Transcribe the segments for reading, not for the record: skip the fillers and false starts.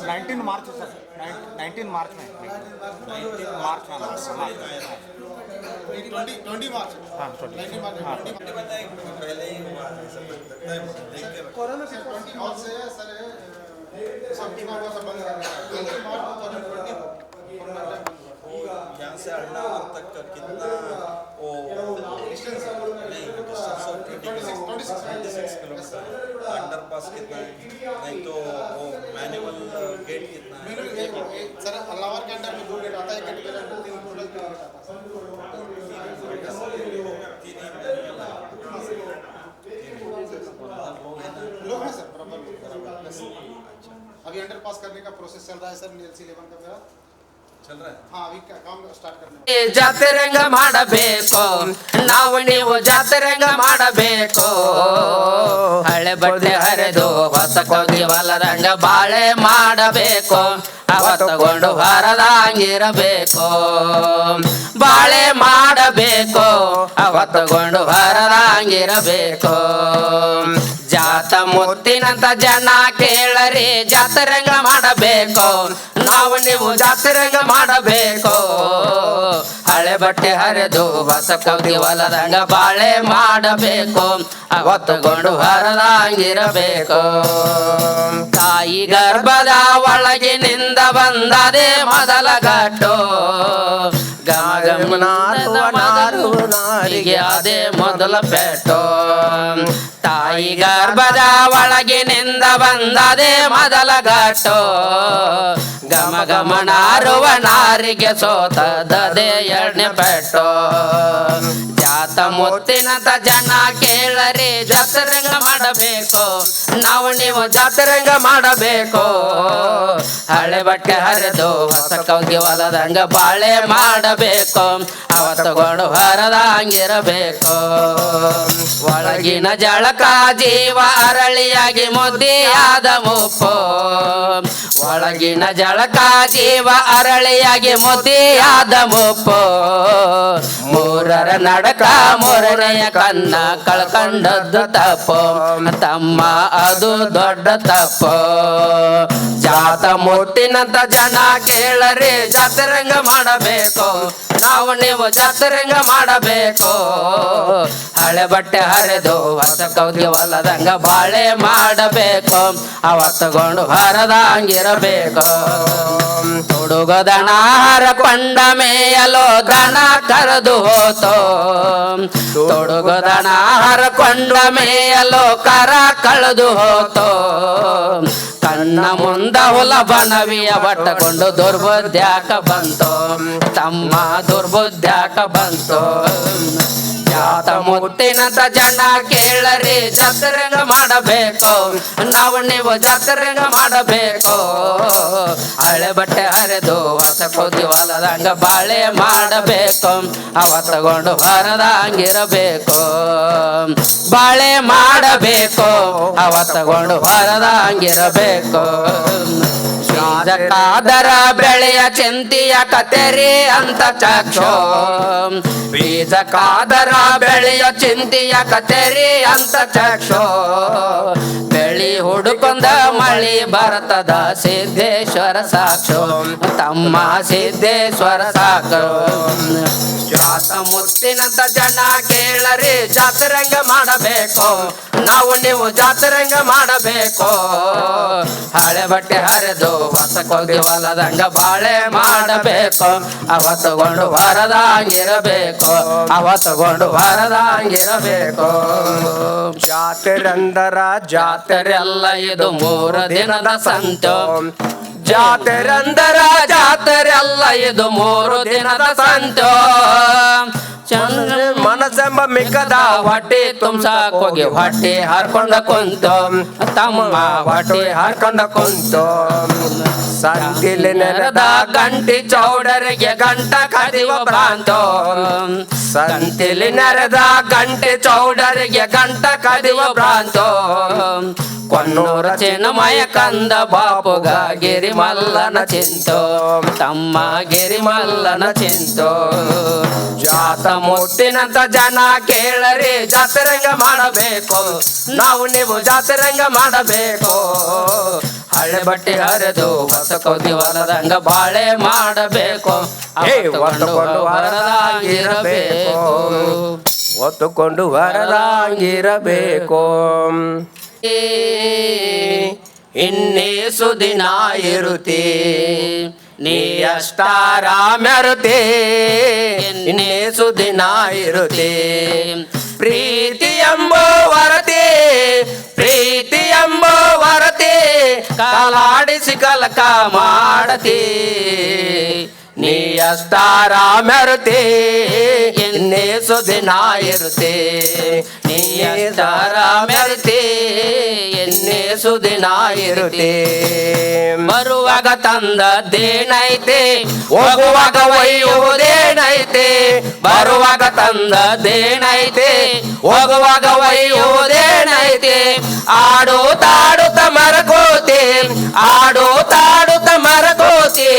19 मार्च sir, 19 मार्च में, 19 मार्च में, 20 मार्च, हाँ 19 मार्च, हाँ पहले ही हुआ है सब लगता है कोरोना से 20 मार्च से सर सब बंद यहाँ से अल्लाह तक का कितना वो डिस्टेंस नहीं 26 किलोमीटर अंडर पास कितना है नहीं तो वो मैनुअल गेट कितना है सर अल्लावर के अंदर में 2 गेट आता है, 1 गेट 3 टोटल गेट आता लोग हैं सर बराबर। अभी अंडर पास करने का प्रोसेस चल रहा है सर, NLC 11 का मेरा चल रहा है। हाँ अभी काम स्टार्ट करने ಜಾತ್ರೆರಂಗ ಮಾಡಬೇಕು ನಾವು ನೀವು ಜಾತ್ರೆರಂಗ ಮಾಡಬೇಕು ಹಳೆ ಬಟ್ಟೆ ಹರಿದು ಹೊಸ ಕೋಗಿ ಹೊಲದಂಗ ಬಾಳೆ ಮಾಡಬೇಕು ಅವತ್ತಗೊಂಡು ಹೊರದಂಗಿರಬೇಕು ಬಾಳೆ ಮಾಡಬೇಕು ಅವತ್ತಗೊಂಡು ಹೊರದಂಗಿರಬೇಕು ಜಾತ ಮುತ್ತಿನಂತ ಜನ ಕೇಳರಿ ಜಾತ್ರೆರಂಗ ಮಾಡಬೇಕು ನಾವು ನೀವು ಜಾತ್ರೆರಂಗ ಮಾಡಬೇಕು ಹಳೆ ಬಟ್ಟೆ ಹರಿದು ಹೊಸ ಕೌದಿ ಹೊಲದಂಗ ಬಾಳೆ ಮಾಡಬೇಕು ಅವತ್ತುಕೊಂಡು ಹರದಂಗಿರಬೇಕು ತಾಯಿ ಗರ್ಭದ ಒಳಗಿನಿಂದ ಬಂದದೆ ಮೊದಲ ಗಟ್ಟು ಗಮನಾರಿಗೆ ಅದೇ ಮೊದಲ ಪೆಟ್ಟು ತಾಯಿ ಗರ್ಭದ ಒಳಗಿನಿಂದ ಬಂದದೆ ಮೊದಲ ಗಟ್ಟು ಗಮ ಗಮನಾರುವ ನಾರಿಗೆ ಸೋತದದೆ ಎರಡನೇ ಪೆಟ್ಟು ಜಾತ ಮುತ್ತಿನಂತ ಜನ ಕೇಳರಿ ಜಾತ್ರೆರಂಗ ಮಾಡಬೇಕು ನಾವು ನೀವು ಜಾತ್ರೆರಂಗ ಮಾಡಬೇಕು ಹಳೆ ಬಟ್ಟೆ ಹರಿದು ಹೊಸ ಕೌದಿ ಹೊಲದಂಗ ಬಾಳೆ ಮಾಡಬೇಕು ಅವತ್ತುಕೊಂಡು ಹೊರದಂಗಿರಬೇಕು ಒಳಗಿನ ಜಳಕ ಜೀವ ಅರಳಿಯಾಗಿ ಮುದ್ದಿಯಾದ ಮುಪ್ಪು ಒಳಗಿನ ಜಳಕ ಜೀವ ಅರಳಿಯಾಗಿ ಮುದ್ದಿಯಾದ ಮುಪ್ಪು ಮೂರರ ನಡಕ ಮೂರನೆಯ ಕನ್ನ ಕಳ್ಕೊಂಡದ್ದು ತಪ್ಪು ತಮ್ಮ ಅದು ದೊಡ್ಡ ತಪ್ಪು ಜಾತ ಮುಟ್ಟಿನಂತ ಜನ ಕೇಳರಿ ಜಾತ್ರೆರಂಗ ಮಾಡಬೇಕು ನಾವು ನೀವು ಜಾತ್ರೆರಂಗ ಮಾಡಬೇಕು ಹಳೆ ಬಟ್ಟೆ ಹರಿದು ಹೊಸ ಕೌದಿ ಹೊಲದಂಗ ಬಾಳೆ ಮಾಡಬೇಕು ಅವತ್ತುಕೊಂಡು ಹರದಂಗಿರಬೇಕು ಹುಡುಗದಣ ಹರಕೊಂಡ ಮೇಯಲು ದನ ಕರೆದು ಹೋತೋ ತೊಡುಗದಣ ಹರಕೊಂಡ ಮೇಯಲು ಕರ ಕಳೆದು ಹೋತೋ ಕಣ್ಣ ಮುಂದ ಹುಲ ಬನವಿಯ ಬಟ್ಟಕೊಂಡು ದುರ್ಬುದ್ಧ್ಯಾಕ ಬಂತು ತಮ್ಮ ದುರ್ಬುದ್ಧ್ಯಾಕ ಬಂತು ಜಾತ ಮುತ್ತಿನಂತ ಜನ ಕೇಳರಿ ಜಾತ್ರೆರಂಗ ಮಾಡಬೇಕು ನಾವು ನೀವು ಜಾತ್ರೆರಂಗ ಮಾಡಬೇಕು ಹಳೆ ಬಟ್ಟೆ ಹರಿದು ಹೊಸ ಕೋದಿ ಹೊಲದಂಗ ಬಾಳೆ ಮಾಡಬೇಕು ಅವತ್ತುಕೊಂಡು ಹೊರದಂಗಿರಬೇಕು ಬಾಳೆ ಮಾಡಬೇಕು ಅವತ್ತುಕೊಂಡು ಹೊರದಂಗಿರಬೇಕು ಬೀಜಕ್ಕಾದರ ಬೆಳೆಯ ಚಿಂತಿಯ ಕತೆರಿ ಅಂತ ಚಕ್ಷೋ ಬೀಜಕ್ಕಾದರ ಬೆಳೆಯ ಚಿಂತಿಯ ಕತೆರಿ ಅಂತ ಚಕ್ಷೋ ಬೆಳಿ ಹುಡುಕೊಂಡ ಮಳಿ ಬರ್ತದ ಸಿದ್ದೇಶ್ವರ ಸಾಕ್ಷೋ ತಮ್ಮ ಸಿದ್ದೇಶ್ವರ ಸಾಕು ಜಾತ ಮುತ್ತಿನಂತ ಜನ ಕೇಳರಿ ಜಾತ್ರೆರಂಗ ಮಾಡಬೇಕು ನಾವು ನೀವು ಜಾತ್ರೆರಂಗ ಮಾಡಬೇಕು ಹಳೆ ಬಟ್ಟೆ ಹರಿದು ಹೊಸ ಕೋಗಿ ಹೊಲದಂಗ ಬಾಳೆ ಮಾಡಬೇಕು ಅವತ್ತುಕೊಂಡು ಹೊರದಂಗಿರಬೇಕು ಅವತ್ತುಕೊಂಡು ಹೊರದಂಗಿರಬೇಕು ಜಾತ್ರೆಂದರ ಜಾತ್ರೆಲ್ಲ ಇದು 3 ದಿನದ ಸಂತು ಜಾತ್ರೆಂದರ ಜಾತ್ರೆಲ್ಲ ಇದು 3 ದಿನದ ಸಂತು ಚಂದ್ರ ಮನಸ್ಸೆಂಬ ಮಿಕ್ಕದ ಹೊಟ್ಟೆ ತುಂಬಸಾಕ್ ಹೋಗಿ ಹೊಟ್ಟೆ ಹಾರ್ಕೊಂಡ ಕುಂತು ತಮ್ಮ ಹೊಟ್ಟೆ ಹಾರ್ಕೊಂಡ ಕುಂತು ಸಂತಿಲಿ ನೆರೆದ ಗಂಟಿ ಚೌಡರಿಗೆ ಗಂಟ ಕದಿವ ಭ್ರಾಂತು ಸಂತಿಲಿ ನೆರೆದ ಗಂಟೆ ಚೌಡರಿಗೆ ಗಂಟ ಕದಿವ ಭ್ರಾಂತು ಕೊನ್ನೂರ ಚಿನ್ನಮಯ ಕಂದ ಬಾಪುಗ ಗಿರಿ ಮಲ್ಲನ ಚಿಂತು ತಮ್ಮ ಗಿರಿ ಮಲ್ಲನ ಚಿಂತು ಜಾತ ಮುಟ್ಟಿನಂತ ಜನ ಕೇಳರಿ ಜಾತರಂಗ ಮಾಡಬೇಕು ನಾವು ನೀವು ಜಾತರಂಗ ಮಾಡಬೇಕು ಹಳೆ ಬಟ್ಟೆ ಹರಿದು ಹೊಸ ಕೋತಿ ಹೊಲದಂಗ ಬಾಳೆ ಮಾಡಬೇಕು ಹೊತ್ತುಕೊಂಡು ಹೊರದಾಗಿರಬೇಕು ಹೊತ್ತುಕೊಂಡು ಹೊರದಾಗಿರಬೇಕು ಇನ್ನೇಸು ದಿನ ಇರುತ್ತಿ ನೀ ಅಷ್ಟಾರಾಮ್ಯರುತ್ತಿ ಇನ್ನೇಸು ದಿನ ಇರುತ್ತಿ ಪ್ರೀತಿ ಎಂಬೋ ವರತಿ ಪ್ರೀತಿ ಎಂಬೋ ವರತಿ ಕಾಲಾಡಿಸಿ ಕಲಕ ಮಾಡತಿ ನೀ ಅಷ್ಟಾರಾಮ್ಯರುತ್ತಿ ಇನ್ನೇಸು ದಿನ ಇರುತ್ತಿ ನೀ ಅಷ್ಟಾರಾಮ್ಯರುತ್ತಿ ಇನ್ನೇಸು ದಿನ ಇರುತ್ತಿ ಬರುವಾಗ ತಂದದ್ದೇನೈತೆ ಹೋಗುವಾಗ ಒಯ್ಯುವುದೇನೈತೆ ಬರುವಾಗ ತಂದದ್ದೇನೈತೆ ಹೋಗುವಾಗ ಒಯ್ಯುವುದೇನೈತೆ ಆಡು ತಾಡುತ್ತ ಮರಕೋತಿ ಆಡು ತಾಡುತ್ತ ಮರಕೋತಿ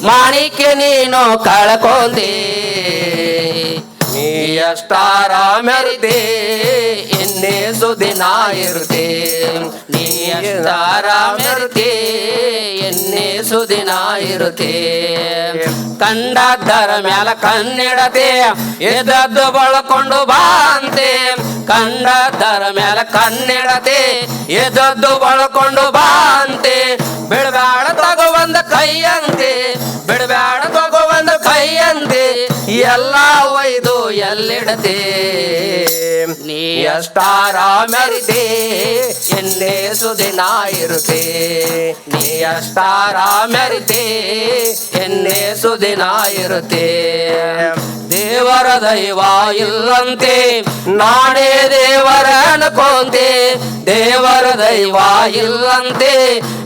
ಮಾಣಿಕ್ಯ ನೀನು ಕಳ್ಕೊಂಡಿ ನೀ ಅಷ್ಟಾರಾಮ್ಯರುತ್ತಿ ಇನ್ನೇಸು ದಿನ ಇರುತ್ತಿ ನೀ ಅಷ್ಟಾರಾಮ್ಯರುತ್ತಿ ಇನ್ನೇಸು ದಿನ ಇರುತ್ತಿ ಕಂಡದ್ದರ ಮ್ಯಾಲ ಕಣ್ಣಿಡತೆ ಎದದ್ದು ಬಳಕೊಂಡು ಬಾಂತೆ ಕಂಡದ್ದರ ಮ್ಯಾಲ ಕಣ್ಣಿಡತೆ ಎದದ್ದು ಬಳಕೊಂಡು ಬಾಂತೆ ಬಿಡಬೇಡ ತಗೋ ಒಂದು ಕೈಯಂತೆ ಬಿಡಬೇಡ ತಗೋ ಒಂದು ಕೈಯಂತೆ ಎಲ್ಲ ಒಯ್ದು ಎಲ್ಲಿಡತೆ ನೀ ಅಷ್ಟಾರಾಮ್ಯರುತ್ತಿ ಇನ್ನೇಸು ದಿನ ಇರುತ್ತಿ ನೀ ಅಷ್ಟಾರಾಮ್ಯರುತ್ತಿ ಇನ್ನೇಸು ದಿನ ಇರುತ್ತಿ ದೇವರ ದೈವ ಇಲ್ಲಂತೆ ನಾನೇ ದೇವರ ಅನ್ಕೊಂತೆ ದೇವರ ದೈವ ಇಲ್ಲಂತೆ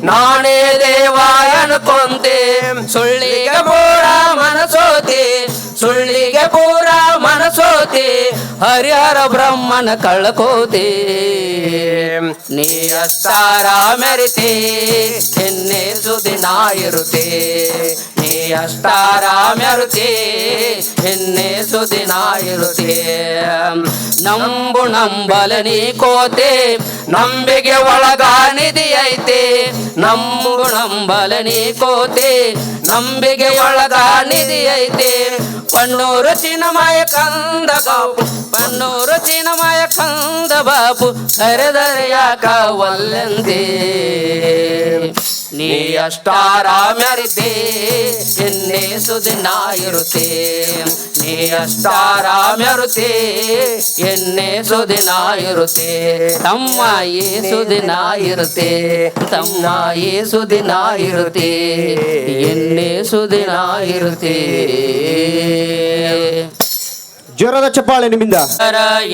ನಾನೇ ದೇವ ಅನ್ಕೊಂತೆ ಸುಳ್ಳಿಗೆ ಪೂರ ಮನಸೋತಿ ಸುಳ್ಳಿಗೆ ಪೂರ ಮನಸೋತಿ ಹರಿಹರ ಬ್ರಹ್ಮನ ಕಳ್ಕೋತಿ ನೀ ಅಷ್ಟಾರಾಮ್ಯರುತ್ತಿ ಇನ್ನೇಸು ದಿನ ಇರುತ್ತಿ ನೀ ಅಷ್ಟಾರಾಮ್ಯರುತ್ತಿ ಇನ್ನೇಸು ದಿನ ಇರುತ್ತಿ ನಂಬು ನಂಬಲ ನೀ ಕೋತೆ ನಂಬಿಗೆ ಒಳಗ ನಿಧಿ ಐತೆ ನಂಬು ನಂಬಲ ನೀ ಕೋತೆ ನಂಬಿಗೆ ಒಳಗ ನಿಧಿ ಐತೆ ಪನ್ನೂರು ಚಿನ್ನಮಯ ಕಂದ ಬಾಪು ಪನ್ನೂರು ಚಿನ್ನಮಯ ಕಂದ ಬಾಪು ಹರಿದರ್ಯಾಕ ಒಲ್ಲೆಂದೇ ನೀ ಅಷ್ಟಾರಾಮ್ಯರುತ್ತಿ ಇನ್ನೇಸು ದಿನ ಇರುತ್ತಿ ನೀ ಅಷ್ಟಾರಾಮ್ಯರುತ್ತಿ ಇನ್ನೇಸು ದಿನ ಇರುತ್ತಿ ತಮ್ಮ ಏಸು ದಿನ ಇರುತ್ತಿ ತಮ್ಮ ಏಸು ದಿನ ಇರುತ್ತಿ ಇನ್ನೇಸು ದಿನ ಇರುತ್ತಿ ಜೋರದ ಚಪ್ಪಾಳೆ ನಿಮ್ಮಿಂದ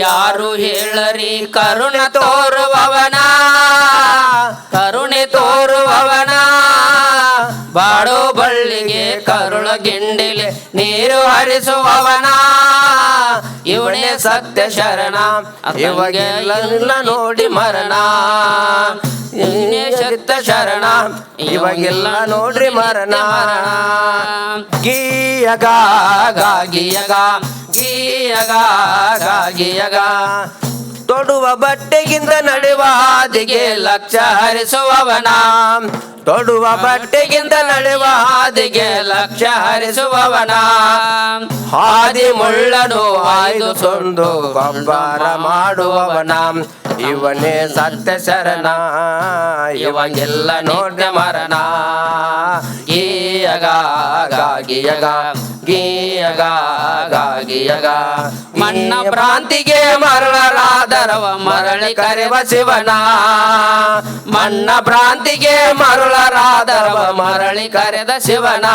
ಯಾರು ಹೇಳರಿ ಕರುಣ ತೋರುವವನ ಕರುಣೆ ತೋರುವವನ ಬಾಡೋ ಬಳ್ಳಿಗೆ ಕರುಳ ಗಿಂಡಿಲೆ ನೀರು ಹರಿಸುವವನ ಇವನೇ ಸತ್ಯ ಶರಣ ಇವಾಗೆಲ್ಲ ನೋಡಿ ಮರಣ ಇವನೇ ಸತ್ಯ ಶರಣ ಇವಾಗೆಲ್ಲ ನೋಡ್ರಿ ಮರಣ ಗೀಯಗ ಗಾಗಿಯಗ ಗೀಯಗ ಗಾಗಿಯಗ ತೊಡುವ ಬಟ್ಟೆಗಿಂತ ನಡೆಯುವ ಹಾದಿಗೆ ಲಕ್ಷ ಹರಿಸುವವನ ತೊಡುವ ಬಟ್ಟೆಗಿಂತ ನಡೆಯುವ ಹಾದಿಗೆ ಲಕ್ಷ ಹರಿಸುವವನ ಹಾದಿ ಮುಳ್ಳನು ಆಯ್ದು ಸೊಂದು ಗೊಬ್ಬರ ಮಾಡುವವನ ಇವನೇ ಸತ್ಯ ಶರಣ ಇವಾಗೆಲ್ಲ ನೋಡ್ಯ ಮರಣ ಗೀಯಗ ಗಾಗಿಯಗ ಗೀಯಗ ಗಾಗಿಯಗ ಮಣ್ಣ ಭ್ರಾಂತಿಗೆ ಮರಳರಾದರವ ಮರಳಿ ಕರೆವ ಶಿವನ ಮಣ್ಣ ಭ್ರಾಂತಿಗೆ ಮರಳರಾದರವ ಮರಳಿ ಕರೆದ ಶಿವನ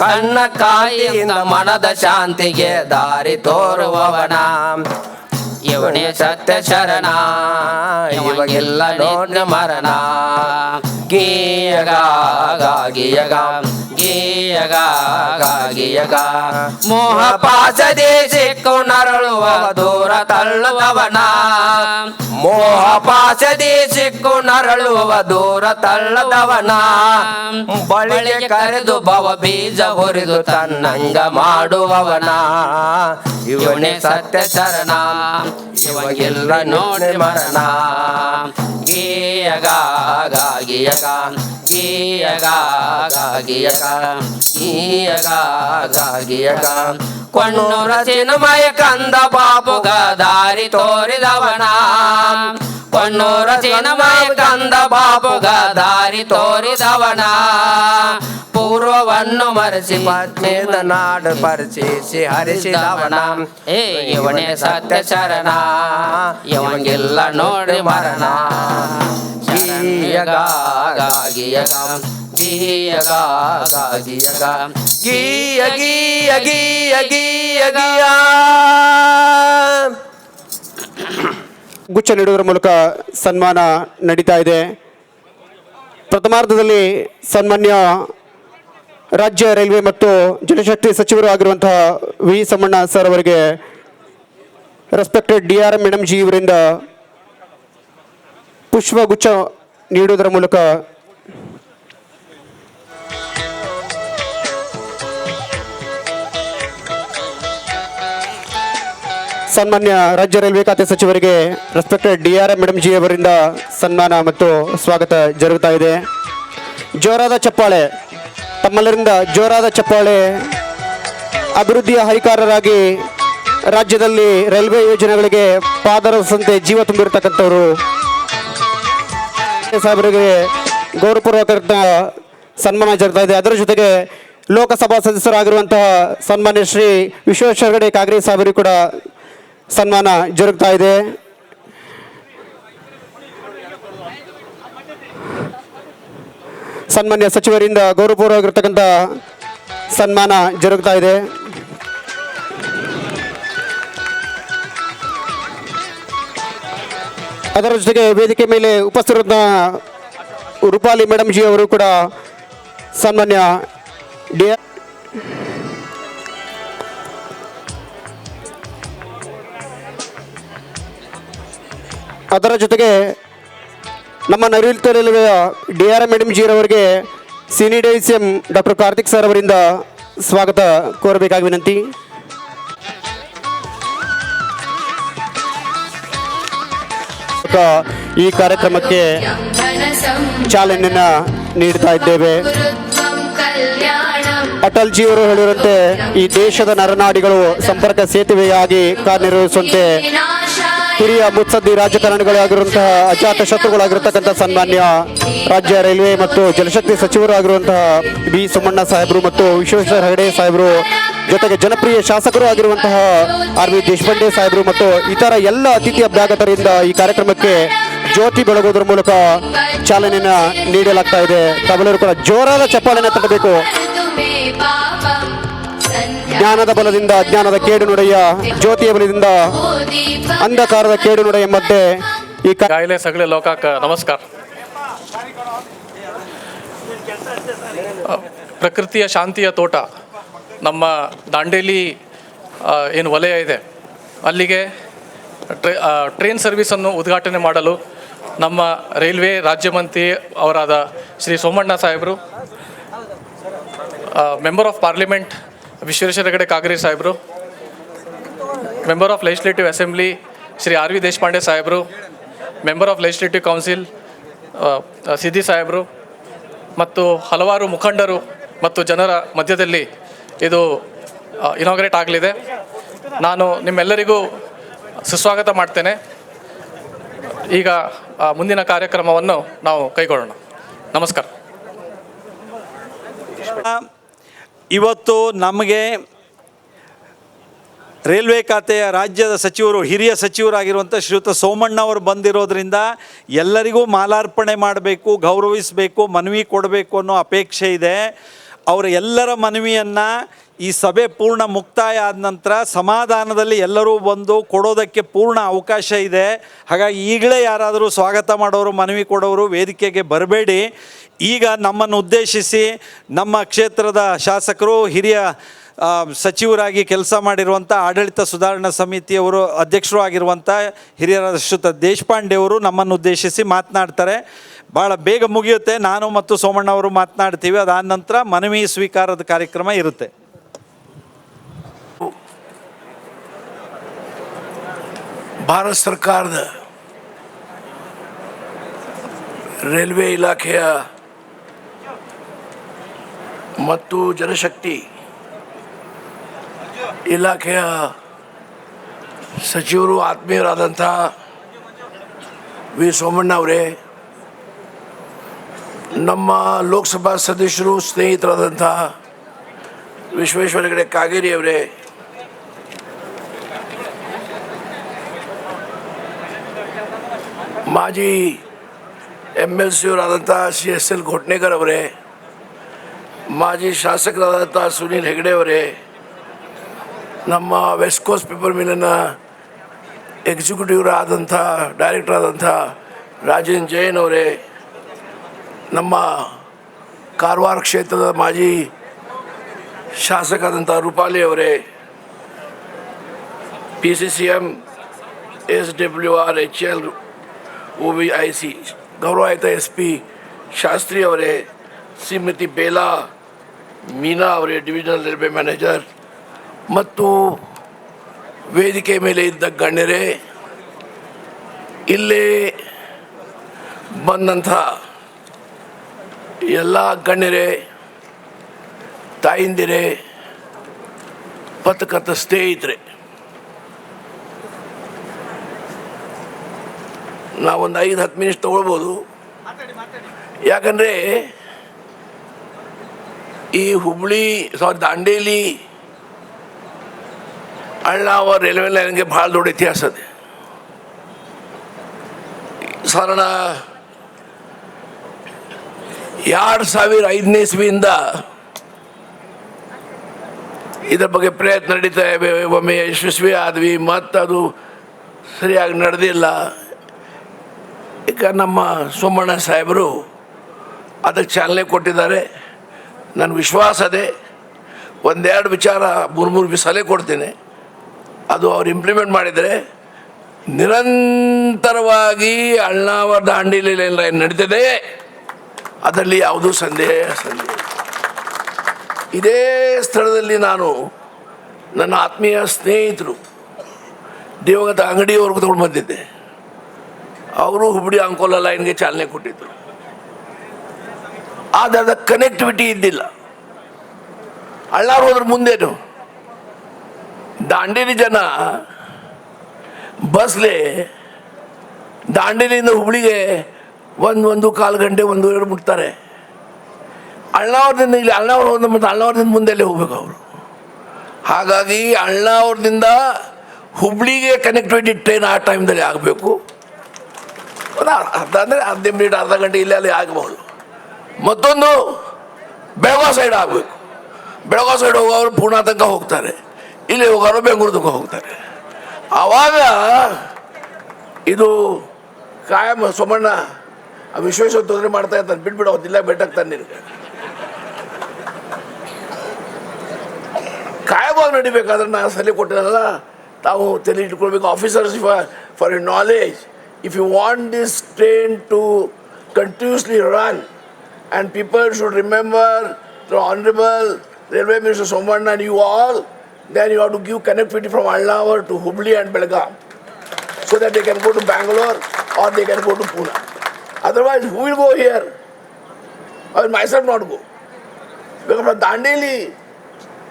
ಕಣ್ಣ ಕಾಯಿಯಿಂದ ಮನದ ಶಾಂತಿಗೆ ದಾರಿ ತೋರುವವನ ಇವನೇ ಸತ್ಯ ಶರಣ ಇವಾಗೆಲ್ಲ ನೋಡ್ಯ ಮರಣ ಗೀಯಗ ಗಾಗಿಯಗ ಗೀಯಗ ಗಾಗಿಯಗ ಮೋಹ ಪಾಸದೆ ಸಿಕ್ಕು ನರಳುವ ದೂರ ತಳ್ಳುವವನ ಮೋಹ ಪಾಸದಿ ಸಿಕ್ಕು ನರಳುವ ದೂರ ತಳ್ಳದವನ ಬಳಿಗೆ ಕರೆದು ಭವ ಬೀಜ ಹುರಿದು ತನ್ನಂಗ ಮಾಡುವವನ ಇವನೇ ಸತ್ಯ ಶರಣ ಇವಾಗೆಲ್ಲ ನೋಡಿ ಮರಣ ಗೀಯಗ ಗಾಗಿಯಗ ಗೀಯಗ ಗಾಗಿಯಗ ಗೀಯಗ ಗಾಗಿಯಗ ಕೊಂಡೂರ ಚಿನ್ಮಯ ಕಂದ ಬಾಬುಗ ದಾರಿ ತೋರಿದವನ ಕೊಂಡೂರ ಚಿನ್ಮಯ ಕಂದ ಬಾಬುಗ ದಾರಿ ತೋರಿದವನ ಪೂರ್ವವನ್ನು ಮರೆಸಿ ಪತ್ನಿದ ನಾಡು ಪರಿಚಯಿಸಿ ಹರಿಸಿದವನ ಏ ಇವನೇ ಸತ್ಯ ಶರಣ ಇವಂಗೆಲ್ಲ ನೋಡಿ ಮರಣ ಗೀಯಗ ಗಾಗಿಯಗ ಗೀಯಗ ಗಾಗಿಯಗ ಗೀಯ ಗೀಯ ಗೀಯ ಗೀಯ ಗೀಯ ಗುಚ್ಛ ನೀಡುವುದರ ಮೂಲಕ ಸನ್ಮಾನ ನಡೀತಾ ಇದೆ. ಪ್ರಥಮಾರ್ಧದಲ್ಲಿ ಸನ್ಮಾನ್ಯ ರಾಜ್ಯ ರೈಲ್ವೆ ಮತ್ತು ಜಲಶಕ್ತಿ ಸಚಿವರು ಆಗಿರುವಂತಹ ವಿ ಸೋಮಣ್ಣ ಸರ್ ಅವರಿಗೆ ರೆಸ್ಪೆಕ್ಟೆಡ್ DRM ಮೇಡಮ್ ಜಿ ಇವರಿಂದ ಪುಷ್ಪಗುಚ್ಛ ನೀಡುವುದರ ಮೂಲಕ ಸನ್ಮಾನ್ಯ ರಾಜ್ಯ ರೈಲ್ವೆ ಖಾತೆ ಸಚಿವರಿಗೆ ರೆಸ್ಪೆಕ್ಟೆಡ್ DRM ಮೇಡಮ್ ಜಿ ಅವರಿಂದ ಸನ್ಮಾನ ಮತ್ತು ಸ್ವಾಗತ ಜರುಗುತ್ತಾ ಇದೆ. ಜೋರಾದ ಚಪ್ಪಾಳೆ, ತಮ್ಮೆಲ್ಲರಿಂದ ಜೋರಾದ ಚಪ್ಪಾಳೆ. ಅಭಿವೃದ್ಧಿಯ ಹರಿಕಾರರಾಗಿ ರಾಜ್ಯದಲ್ಲಿ ರೈಲ್ವೆ ಯೋಜನೆಗಳಿಗೆ ಪಾದರಸಂತೆ ಜೀವ ತುಂಬಿರತಕ್ಕಂಥವರು ಸಾಹೇಬರಿಗೆ ಗೌರವಪೂರ್ವಕ ಸನ್ಮಾನ ಜರುಗ್ತಾ ಇದೆ. ಅದರ ಜೊತೆಗೆ ಲೋಕಸಭಾ ಸದಸ್ಯರಾಗಿರುವಂತಹ ಸನ್ಮಾನ್ಯ ಶ್ರೀ ವಿಶ್ವೇಶ್ವರ ಹೆಗಡೆ ಕಾಗೇರಿ ಸಾಹೇಬರಿಗೆ ಕೂಡ ಸನ್ಮಾನ ಜರುಗ್ತಾ ಇದೆ. ಸನ್ಮಾನ್ಯ ಸಚಿವರಿಂದ ಗೌರವಪೂರ್ವಕವಾಗಿರ್ತಕ್ಕಂಥ ಸನ್ಮಾನ ಜರುಗ್ತಾ ಇದೆ. ಅದರ ಜೊತೆಗೆ ವೇದಿಕೆ ಮೇಲೆ ಉಪಸ್ಥಿತ ರೂಪಾಲಿ ಮೇಡಮ್ ಜಿ ಅವರು ಕೂಡ ಸನ್ಮಾನ್ಯ ಅದರ ಜೊತೆಗೆ ನಮ್ಮ ನೈಋತ್ಯ ರೈಲ್ವೆಯ DRM ಮೇಡಮ್ ಜಿ ಅವರಿಗೆ CNDCM ಡಾಕ್ಟರ್ ಕಾರ್ತಿಕ್ ಸರ್ ಅವರಿಂದ ಸ್ವಾಗತ ಕೋರಬೇಕಾಗಿ ವಿನಂತಿ. ಈ ಕಾರ್ಯಕ್ರಮಕ್ಕೆ ಚಾಲನೆಯನ್ನು ನೀಡ್ತಾ ಇದ್ದೇವೆ. ಅಟಲ್ ಜಿ ಅವರು ಹೇಳಿರುವಂತೆ ಈ ದೇಶದ ನರನಾಡಿಗಳು ಸಂಪರ್ಕ ಸೇತುವೆಯಾಗಿ ಕಾರ್ಯನಿರ್ವಹಿಸುವಂತೆ ಹಿರಿಯ ಮುತ್ಸದ್ದಿ ರಾಜಕಾರಣಿಗಳಾಗಿರುವಂತಹ ಅಜಾತ ಶತ್ರುಗಳಾಗಿರ್ತಕ್ಕಂಥ ಸನ್ಮಾನ್ಯ ರಾಜ್ಯ ರೈಲ್ವೆ ಮತ್ತು ಜಲಶಕ್ತಿ ಸಚಿವರು ಆಗಿರುವಂತಹ ವಿ ಸೋಮಣ್ಣ ಸಾಹೇಬರು ಮತ್ತು ವಿಶ್ವೇಶ್ವರ ಹೆಗಡೆ ಸಾಹೇಬರು, ಜೊತೆಗೆ ಜನಪ್ರಿಯ ಶಾಸಕರು ಆಗಿರುವಂತಹ RV ದೇಶಪಾಂಡೆ ಸಾಹೇಬರು ಮತ್ತು ಇತರ ಎಲ್ಲ ಅತಿಥಿ ಅಭ್ಯಾಗತರಿಂದ ಈ ಕಾರ್ಯಕ್ರಮಕ್ಕೆ ಜ್ಯೋತಿ ಬೆಳಗುವುದರ ಮೂಲಕ ಚಾಲನೆಯನ್ನು ನೀಡಲಾಗ್ತಾ ಇದೆ. ತಾವೆಲ್ಲರೂ ಕೂಡ ಜೋರಾದ ಚಪ್ಪಾಳೆಯನ್ನು ತಟ್ಟಬೇಕು. ಜ್ಞಾನದ ಬಲದಿಂದ ಅಜ್ಞಾನದ ಕೇಡು ನುಡಿಯ, ಜ್ಯೋತಿಯ ಬಲದಿಂದ ಅಂಧಕಾರದ ಕೇಡು ನುಡಿಯ ಮಧ್ಯೆ ಈ ಕಾಯಿಲೆ ಸಗಳೆ ಲೋಕಕ್ಕ ನಮಸ್ಕಾರ. ಪ್ರಕೃತಿಯ ಶಾಂತಿಯ ತೋಟ ನಮ್ಮ ದಾಂಡೇಲಿ ಏನು ವಲಯ ಇದೆ, ಅಲ್ಲಿಗೆ ಟ್ರೈನ್ ಸರ್ವಿಸನ್ನು ಉದ್ಘಾಟನೆ ಮಾಡಲು ನಮ್ಮ ರೈಲ್ವೆ ರಾಜ್ಯ ಮಂತ್ರಿ ಅವರಾದ ಶ್ರೀ ಸೋಮಣ್ಣ ಸಾಹೇಬರು, member of parliament Vishweshwara Hegde Kageri ಸಾಹೇಬರು, member of legislative assembly Shri RV Deshpande ಸಾಹೇಬರು, member of legislative council Siddi ಸಾಹೇಬರು ಮತ್ತು ಹಲವಾರು ಮುಖಂಡರು ಮತ್ತು ಜನರ ಮಧ್ಯದಲ್ಲಿ ಇದು ಇನಾಗ್ರೇಟ್ ಆಗಲಿದೆ. ನಾನು ನಿಮ್ಮೆಲ್ಲರಿಗೂ ಸುಸ್ವಾಗತ ಮಾಡ್ತೇನೆ. ಈಗ ಮುಂದಿನ ಕಾರ್ಯಕ್ರಮವನ್ನು ನಾವು ಕೈಗೊಳ್ಳೋಣ. ನಮಸ್ಕಾರ. ಇವತ್ತು ನಮಗೆ ರೈಲ್ವೆ ಖಾತೆಯ ರಾಜ್ಯದ ಸಚಿವರು, ಹಿರಿಯ ಸಚಿವರಾಗಿರುವಂಥ ಶ್ರೀಯುತ ಸೋಮಣ್ಣ ಅವರು ಬಂದಿರೋದ್ರಿಂದ ಎಲ್ಲರಿಗೂ ಮಾಲಾರ್ಪಣೆ ಮಾಡಬೇಕು, ಗೌರವಿಸಬೇಕು, ಮನವಿ ಕೊಡಬೇಕು ಅನ್ನೋ ಅಪೇಕ್ಷೆ ಇದೆ. ಅವರ ಎಲ್ಲರ ಮನವಿಯನ್ನು ಈ ಸಭೆ ಪೂರ್ಣ ಮುಕ್ತಾಯ ಆದ ನಂತರ ಸಮಾಧಾನದಲ್ಲಿ ಎಲ್ಲರೂ ಬಂದು ಕೊಡೋದಕ್ಕೆ ಪೂರ್ಣ ಅವಕಾಶ ಇದೆ. ಹಾಗಾಗಿ ಈಗಲೇ ಯಾರಾದರೂ ಸ್ವಾಗತ ಮಾಡೋರು, ಮನವಿ ಕೊಡೋರು ವೇದಿಕೆಗೆ ಬರಬೇಡಿ. ಈಗ ನಮ್ಮನ್ನು ಉದ್ದೇಶಿಸಿ ನಮ್ಮ ಕ್ಷೇತ್ರದ ಶಾಸಕರು, ಹಿರಿಯ ಸಚಿವರಾಗಿ ಕೆಲಸ ಮಾಡಿರುವಂಥ ಆಡಳಿತ ಸುಧಾರಣಾ ಸಮಿತಿಯವರು ಅಧ್ಯಕ್ಷರು ಆಗಿರುವಂಥ ಹಿರಿಯರಾದ ಶ್ರೀಯುತ ದೇಶಪಾಂಡೆ ಅವರು ನಮ್ಮನ್ನು ಉದ್ದೇಶಿಸಿ ಮಾತನಾಡ್ತಾರೆ. ಭಾಳ ಬೇಗ ಮುಗಿಯುತ್ತೆ. ನಾನು ಮತ್ತು ಸೋಮಣ್ಣ ಅವರು ಮಾತನಾಡ್ತೀವಿ. ಅದಾದ ನಂತರ ಮನವಿ ಸ್ವೀಕಾರದ ಕಾರ್ಯಕ್ರಮ ಇರುತ್ತೆ. ಭಾರತ ಸರ್ಕಾರದ ರೈಲ್ವೆ ಇಲಾಖೆಯ ಮತ್ತು ಜನಶಕ್ತಿ ಇಲಾಖೆಯ ಸಚಿವರು ಆತ್ಮೀಯರಾದಂಥ ವಿ ಸೋಮಣ್ಣ ಅವರೇ, ನಮ್ಮ ಲೋಕಸಭಾ ಸದಸ್ಯರು ಸ್ನೇಹಿತರಾದಂಥ ವಿಶ್ವೇಶ್ವರ ಹೆಗಡೆ ಕಾಗೇರಿ ಅವರೇ, ಮಾಜಿ MLC ಅವರಾದಂಥ CSL ಘೋಟ್ನೇಕರ್ ಅವರೇ, ಮಾಜಿ ಶಾಸಕರಾದಂಥ ಸುನೀಲ್ ಹೆಗಡೆ ಅವರೇ, ನಮ್ಮ ವೆಸ್ಟ್ ಕೋಸ್ಟ್ ಪೇಪರ್ ಮಿಲ್ಲಿನ ಎಕ್ಸಿಕ್ಯೂಟಿವ್ ಆದಂಥ ಡೈರೆಕ್ಟರ್ ಆದಂಥ ರಾಜೇಂದ್ರ ಜೈನ್ ಅವರೇ, ನಮ್ಮ ಕಾರವಾರ ಕ್ಷೇತ್ರದ ಮಾಜಿ ಶಾಸಕರಾದಂಥ ರೂಪಾಲಿ ಅವರೇ, PCCM SWR HL OVIC ಗೌರವಾಯುತ SP Shastri ಅವರೇ, ಶ್ರೀಮತಿ ಬೇಲಾ ಮೀನಾ ಅವರೇ, ಡಿವಿಷನಲ್ ರೈಲ್ವೆ ಮ್ಯಾನೇಜರ್, ಮತ್ತು ವೇದಿಕೆ ಮೇಲೆ ಇದ್ದ ಗಣ್ಯರೇ, ಇಲ್ಲೇ ಬಂದಂಥ ಎಲ್ಲ ಗಣ್ಯರೇ, ತಾಯಿಂದಿರೇ, ಪತ್ರಕರ್ತ ಸ್ನೇಹಿತರೆ, ನಾವೊಂದು 5-10 ನಿಮಿಷ ತೊಗೊಳ್ಬೋದು. ಯಾಕಂದರೆ ಈ ದಾಂಡೇಲಿ ಅಳ್ನಾವರ ರೈಲ್ವೆ ಲೈನ್ಗೆ ಭಾಳ ದೊಡ್ಡ ಇತಿಹಾಸ ಇದೆ. ಸಾಧಾರಣ 2005ನೇ ಇಸ್ವಿಯಿಂದ ಇದರ ಬಗ್ಗೆ ಪ್ರಯತ್ನ ನಡೀತಾ ಇವೆ. ಒಮ್ಮೆ ಯಶಸ್ವಿ ಆದ್ವಿ, ಮತ್ತದು ಸರಿಯಾಗಿ ನಡೆದಿಲ್ಲ. ಈಗ ನಮ್ಮ ಸೋಮಣ್ಣ ಸಾಹೇಬರು ಅದಕ್ಕೆ ಚಾಲನೆ ಕೊಟ್ಟಿದ್ದಾರೆ. ನನ್ನ ವಿಶ್ವಾಸ ಅದೇ, 1-2 ವಿಚಾರ 3 ಸಲಹೆ ಕೊಡ್ತೇನೆ. ಅದು ಅವ್ರು ಇಂಪ್ಲಿಮೆಂಟ್ ಮಾಡಿದರೆ ನಿರಂತರವಾಗಿ ಅಳ್ನಾವರ ದಾಂಡೇಲಿ ಲೈನ್ ನಡೀತದೆ, ಅದರಲ್ಲಿ ಯಾವುದೂ ಸಂದೇಹ. ಇದೇ ಸ್ಥಳದಲ್ಲಿ ನಾನು ನನ್ನ ಆತ್ಮೀಯ ಸ್ನೇಹಿತರು ದಿವಂಗತ ಅಂಗಡಿಯವ್ರಿಗೂ ತಗೊಂಡು ಬಂದಿದ್ದೆ. ಅವರು ಹುಬ್ಬಳ್ಳಿ ಅಂಕೋಲ ಲೈನ್ಗೆ ಚಾಲನೆ ಕೊಟ್ಟಿದ್ದರು. ಆದರೆ ಅದಕ್ಕೆ ಕನೆಕ್ಟಿವಿಟಿ ಇದ್ದಿಲ್ಲ. ಅಳ್ನಾವರ ಹೋದ್ರೆ ಮುಂದೇನು ದಾಂಡೇಲಿ ಜನ ಬಸ್ಲೆ ದಾಂಡೇಲಿಯಿಂದ ಹುಬ್ಬಳ್ಳಿಗೆ 1-1.25 ಗಂಟೆ 1-2 ಮುಟ್ತಾರೆ. ಅಳ್ನಾವರದಿಂದ ಇಲ್ಲಿ ಅಳ್ನಾವರ ಹೋದ ಮತ್ತು ಅಳ್ನಾವರದಿಂದ ಮುಂದೆಲ್ಲೇ ಹೋಗ್ಬೇಕು ಅವರು. ಹಾಗಾಗಿ ಅಳ್ನಾವರದಿಂದ ಹುಬ್ಬಳ್ಳಿಗೆ ಕನೆಕ್ಟಿವಿಟಿ ಟ್ರೈನ್ ಆ ಟೈಮ್ದಲ್ಲಿ ಆಗಬೇಕು. ಅಂದರೆ 15 ಮಿನಿಟ್ ಅರ್ಧ ಗಂಟೆ ಇಲ್ಲೇ ಅಲ್ಲಿ ಆಗಬಹುದು. ಮತ್ತೊಂದು ಬೆಳಗಾವಿ ಸೈಡ್ ಆಗಬೇಕು. ಬೆಳಗಾವಿ ಸೈಡ್ ಹೋಗೋರು ಪೂನಾ ತನಕ ಹೋಗ್ತಾರೆ, ಇಲ್ಲಿ ಹೋಗೋರು ಬೆಂಗಳೂರು ತನಕ ಹೋಗ್ತಾರೆ. ಆವಾಗ ಇದು ಕಾಯಂ ಸೋಮಣ್ಣ ವಿಶ್ವೇಶ್ವರ ತೊಂದರೆ ಮಾಡ್ತಾ ಇರ್ತಾನೆ, ಬಿಟ್ಬಿಡು ಅವತ್ತಿಲ್ಲ ಬೆಟ್ಟಾಗ್ತಾನೆ ನಿನಗೆ. ಕಾಯವಾಗಿ ನಡಿಬೇಕಾದ್ರೆ ನಾನು ಸಲಹೆ ಕೊಟ್ಟಿರಲ್ಲ, ತಾವು ತಲೆ ಇಟ್ಕೊಳ್ಬೇಕು. Officers for your knowledge, if you want this train to continuously run and people should remember the Honorable Railway Minister Somanna and you all, then you have to give connectivity from Alnawar to Hubli and Belgaum so that they can go to Bangalore or they can go to Pune. Otherwise, who will go here? I will myself not go. Because from Dandeli,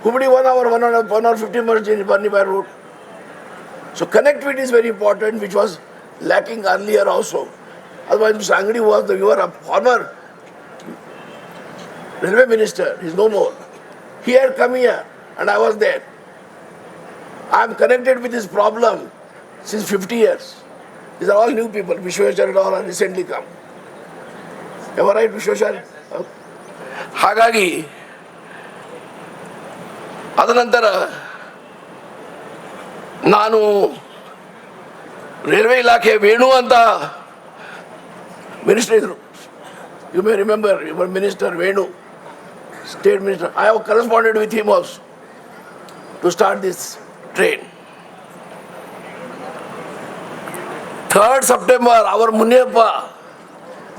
Hubli 1 hour, 1 hour 15 minutes in Barni by road. So connectivity is very important, which was lacking earlier also. Otherwise, Mr. Angadi was you were a former railway minister. He's no more. He had come here and I was there. I am connected with this problem since 50 years. These are all new people. Vishweshwar and all have recently come. Am I right, Vishweshwar? ಹಾಗಾಗಿ ಅದ ನಂತರ ನಾನು railway ಇಲಾಖೆ ವೇಣು ಅಂತ minister ಇದ್ರು. You may remember your minister Venu, state minister. I have corresponded with him also to start this train. 3rd September ಅವರ ಮುನಿಯಪ್ಪ,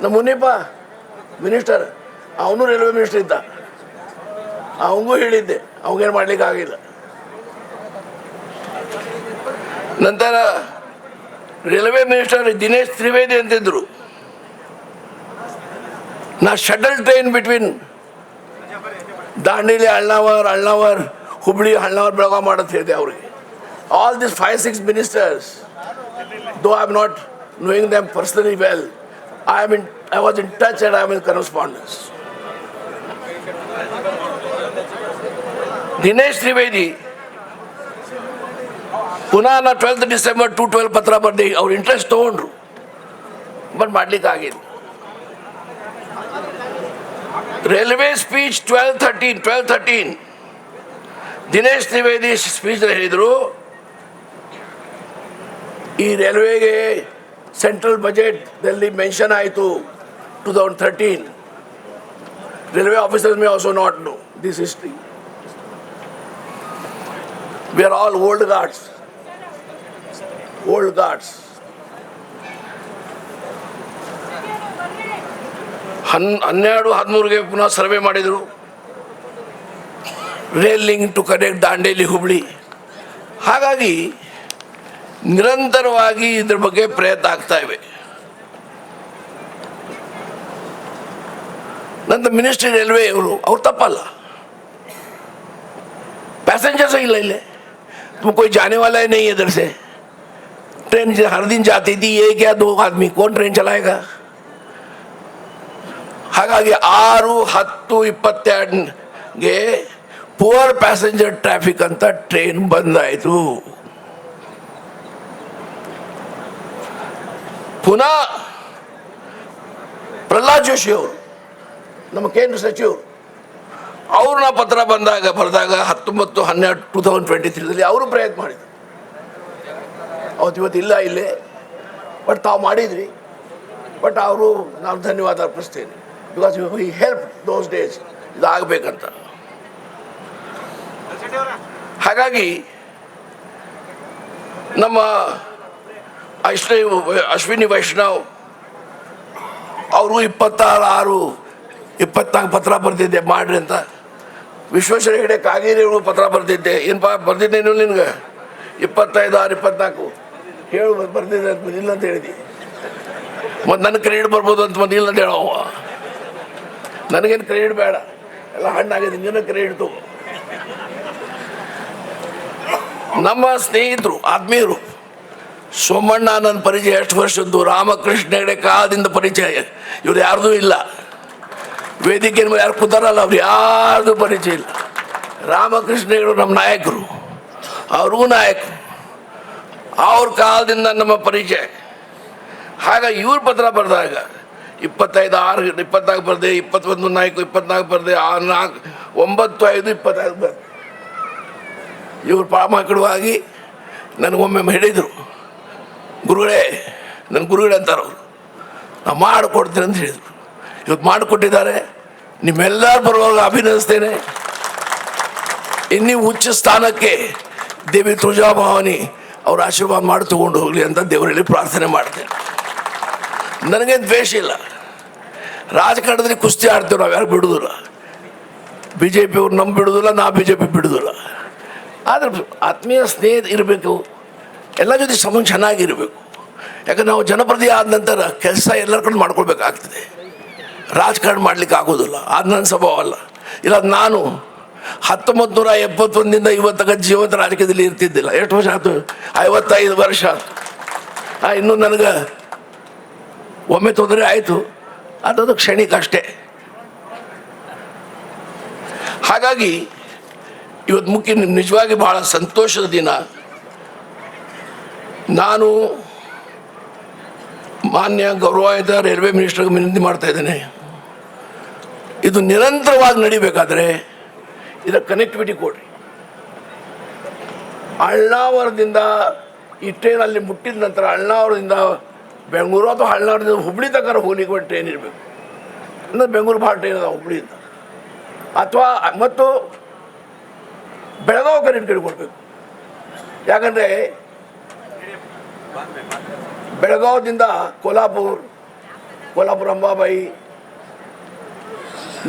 ನಮ್ಮ Muniyappa minister, ಅವನು ರೈಲ್ವೆ ಮಿನಿಸ್ಟರ್ ಇದ್ದ, ಅವನಿಗೂ ಹೇಳಿದ್ದೆ, ಅವನಿಗೇನು ಮಾಡ್ಲಿಕ್ಕೆ ಆಗಿಲ್ಲ. ನಂತರ ರೈಲ್ವೆ ಮಿನಿಸ್ಟರ್ ದಿನೇಶ್ ತ್ರಿವೇದಿ ಅಂತಿದ್ರು. ನಾ shuttle train between Dandeli Alnavar Hubli Belagavi ಮಾಡಂತ ಹೇಳಿದೆ ಅವ್ರಿಗೆ. All this 5-6 ministers, though I am not knowing them personally well, I was in touch and I am in correspondence. Dinesh Trivedi ಪುನಃ ನಾ 12th December 212 ಪತ್ರ ಬರ್ದೆ, ಅವ್ರು ಇಂಟ್ರೆಸ್ಟ್ ತೊಗೊಂಡ್ರು, ಬಟ್ ಮಾಡ್ಲಿಕ್ಕೆ ಆಗಿಲ್ಲ. Railway speech 1213 Dinesh Trivedi speech ಹೇಳಿದರು, ಈ ರೈಲ್ವೆಗೆ ಸೆಂಟ್ರಲ್ ಬಜೆಟ್ದಲ್ಲಿ ಮೆನ್ಷನ್ ಆಯಿತು 2013. Railway officers may also not know this history. We are all old guards. 12-13 ಪುನಃ ಸರ್ವೆ ಮಾಡಿದರು, rail link to connect Dandeli Hubli. ಹಾಗಾಗಿ ನಿರಂತರವಾಗಿ ಇದ್ರ ಬಗ್ಗೆ ಪ್ರಯತ್ನ ಆಗ್ತಾ ಇವೆ. ನಂತರ ಮಿನಿಸ್ಟ್ರಿ ರೈಲ್ವೆ ಅವ್ರು ತಪ್ಪಲ್ಲ, पैसेंजर्स ही ले ले, तुम कोई जाने वाला ही नहीं है इधर से. ट्रेन हर दिन जाती थी, ये क्या 2 आदमी कौन ट्रेन चलाएगा? ಹಾಗಾಗಿ 6-10-22ಗೆ ಪುವರ್ ಪ್ಯಾಸೆಂಜರ್ ಟ್ರಾಫಿಕ್ ಅಂತ ಟ್ರೈನ್ ಬಂದಾಯಿತು. ಪುನಃ ಪ್ರಹ್ಲಾದ್ ಜೋಶಿ ಅವರು, ನಮ್ಮ ಕೇಂದ್ರ ಸಚಿವರು, ಅವ್ರನ್ನ ಪತ್ರ ಬರೆದಾಗ 19-12-2023 ಅವರು ಪ್ರಯತ್ನ ಮಾಡಿದ್ರು. ಇವತ್ತು ಇಲ್ಲ ಇಲ್ಲೇ, ಬಟ್ ತಾವು ಮಾಡಿದ್ರಿ. ಬಟ್ ಅವರು ನಾನು ಧನ್ಯವಾದ ಅರ್ಪಿಸ್ತೇನೆ, because we help those days ಇದಾಗಬೇಕಂತ. ಹಾಗಾಗಿ ನಮ್ಮ ಅಶ್ವಿನಿ ವೈಷ್ಣವ್ ಅವರು 26-24 ಪತ್ರ ಬರೆದಿದ್ದೆ ಮಾಡ್ರಿ ಅಂತ. ವಿಶ್ವೇಶ್ವರ ಹೆಗಡೆ ಕಾಗೇರಿ ಅವರು ಪತ್ರ ಬರೆದಿದ್ದೆ, ಏನಪ್ಪ ಬರ್ದಿದ್ದೆ ನೀವು ನಿನ್ಗೆ 25-24 ಹೇಳು ಬರ್ದಿದ್ದೆ ಅಂತ ಇಲ್ಲ ಅಂತ ಹೇಳಿದಿ. ಮತ್ತು ನನ್ನ ಕ್ರೆಡಿಟ್ ಬರ್ಬೋದು ಅಂತ ಇಲ್ಲ ಅಂತ ಹೇಳೋ, ನನಗೇನು ಕ್ರೆಡಿಟ್ ಬೇಡ, ಎಲ್ಲ ಹಣ್ಣಾಗಿದೆ, ನಿನ್ನ ಕ್ರೆಡಿಟ್ ತಗೋ. ನಮ್ಮ ಸ್ನೇಹಿತರು ಆತ್ಮೀಯರು ಸೋಮಣ್ಣ ನನ್ನ ಪರಿಚಯ ಎಷ್ಟು ವರ್ಷದ್ದು, ರಾಮಕೃಷ್ಣ ಹೆಗಡೆ ಕಾಲದಿಂದ ಪರಿಚಯ, ಇವ್ರು ಯಾರ್ದೂ ಇಲ್ಲ. ವೇದಿಕೆ ಮೇಲೆ ಯಾರು ಕೂತಾರಲ್ಲ ಅವ್ರು ಯಾರ್ದು ಪರಿಚಯ ಇಲ್ಲ. ರಾಮಕೃಷ್ಣ ಹೆಗಡೆ ನಮ್ಮ ನಾಯಕರು, ಅವ್ರಿಗೂ ನಾಯಕರು, ಅವ್ರ ಕಾಲದಿಂದ ನಮ್ಮ ಪರಿಚಯ. ಹಾಗಾಗಿ ಇವ್ರ ಪತ್ರ ಬರೆದಾಗ 25-6-24 ಬರೆದೆ, 21-4-24 ಬರೆದೆ, 9-5-25 ಬರೆದೆ. ಇವ್ರು ಪ್ರಾಮಾಣಿಕವಾಗಿ ನನಗೊಮ್ಮೆ ಹೇಳಿದರು, ಗುರುಗಳೇ, ನನ್ನ ಗುರುಗಳೇ ಅಂತಾರೆ ಅವರು, ನಾ ಮಾಡಿಕೊಡ್ತೇನೆ ಅಂತ ಹೇಳಿದರು. ಇವತ್ತು ಮಾಡಿಕೊಟ್ಟಿದ್ದಾರೆ, ನಿಮ್ಮೆಲ್ಲರೂ ಬರುವಾಗ ಅಭಿನಂದಿಸ್ತೇನೆ. ಇನ್ನೂ ಉಚ್ಚ ಸ್ಥಾನಕ್ಕೆ ದೇವಿ ತುಳಜಾಭವಾನಿ ಅವ್ರ ಆಶೀರ್ವಾದ ಮಾಡಿ ತಗೊಂಡು ಹೋಗಲಿ ಅಂತ ದೇವರಲ್ಲಿ ಪ್ರಾರ್ಥನೆ ಮಾಡ್ತೇನೆ. ನನಗೇನು ದ್ವೇಷ ಇಲ್ಲ, ರಾಜಕಾರಣದಲ್ಲಿ ಕುಸ್ತಿ ಆಡ್ತೇವೆ, ನಾವು ಯಾರು ಬಿಡುವುದಿಲ್ಲ. BJP ಅವ್ರು ನಮ್ಮ ಬಿಡುವುದಿಲ್ಲ, ನಾ BJP ಬಿಡುವುದಿಲ್ಲ. ಆದರೆ ಆತ್ಮೀಯ ಸ್ನೇಹಿತ ಇರಬೇಕು, ಎಲ್ಲ ಜೊತೆ ಸಂಬಂಧ ಚೆನ್ನಾಗಿರಬೇಕು. ಯಾಕಂದ್ರೆ ನಾವು ಜನಪ್ರತಿನಿಧಿ ಆದ ನಂತರ ಕೆಲಸ ಎಲ್ಲರ ಕಡೆ ಮಾಡ್ಕೊಳ್ಬೇಕಾಗ್ತದೆ, ರಾಜಕಾರಣ ಮಾಡಲಿಕ್ಕೆ ಆಗೋದಿಲ್ಲ. ಅದು ನನ್ನ ಸ್ವಭಾವ ಅಲ್ಲ. ಇಲ್ಲ, ನಾನು 1971ರಿಂದ ಇವತ್ತಕ ಜೀವಂತ ರಾಜಕೀಯದಲ್ಲಿ ಇರ್ತಿದ್ದಿಲ್ಲ. ಎಷ್ಟು ವರ್ಷ ಆಯ್ತು? 55 ವರ್ಷ ಆಯ್ತು. ಇನ್ನೂ ನನಗೆ ಒಮ್ಮೆ ತೊಂದರೆ ಆಯಿತು, ಅದದು ಕ್ಷಣಿಕ ಅಷ್ಟೇ. ಹಾಗಾಗಿ ಇವತ್ತು ನಿಜವಾಗಿ ಬಹಳ ಸಂತೋಷದ ದಿನ. ನಾನು ಮಾನ್ಯ ಗೌರವಾನ್ವಿತ ರೈಲ್ವೆ ಮಿನಿಸ್ಟರ್ಗೆ ವಿನಂತಿ ಮಾಡ್ತಾ ಇದ್ದೇನೆ, ಇದು ನಿರಂತರವಾಗಿ ನಡಿಬೇಕಾದ್ರೆ ಇದರ ಕನೆಕ್ಟಿವಿಟಿ ಕೊಡ್ರಿ. ಅಳ್ನಾವರದಿಂದ ಈ ಟ್ರೈನ್ ಅಲ್ಲಿ ಮುಟ್ಟಿದ ನಂತರ ಅಳ್ನಾವರದಿಂದ ಬೆಂಗಳೂರು ಅಥವಾ ಅಳ್ನಾವರದಿಂದ ಹುಬ್ಳಿ ತನಕ ಹೋಗ್ಲಿಕ್ಕೆ ಒಂದು ಟ್ರೈನ್ ಇರಬೇಕು. ಅಂದರೆ ಬೆಂಗಳೂರು ಭಾಳ ಟ್ರೈನ್ ಅದಾವೆ ಹುಬ್ಳಿಯಿಂದ, ಅಥವಾ ಮತ್ತು ಬೆಳಗಾವಿ ಕನೆಕ್ಟ್ ಕೊಡಬೇಕು. ಯಾಕಂದರೆ ಬೆಳಗಾವಿಯಿಂದ ಕೋಲ್ಹಾಪುರ ಅಂಬಾಬಾಯಿ,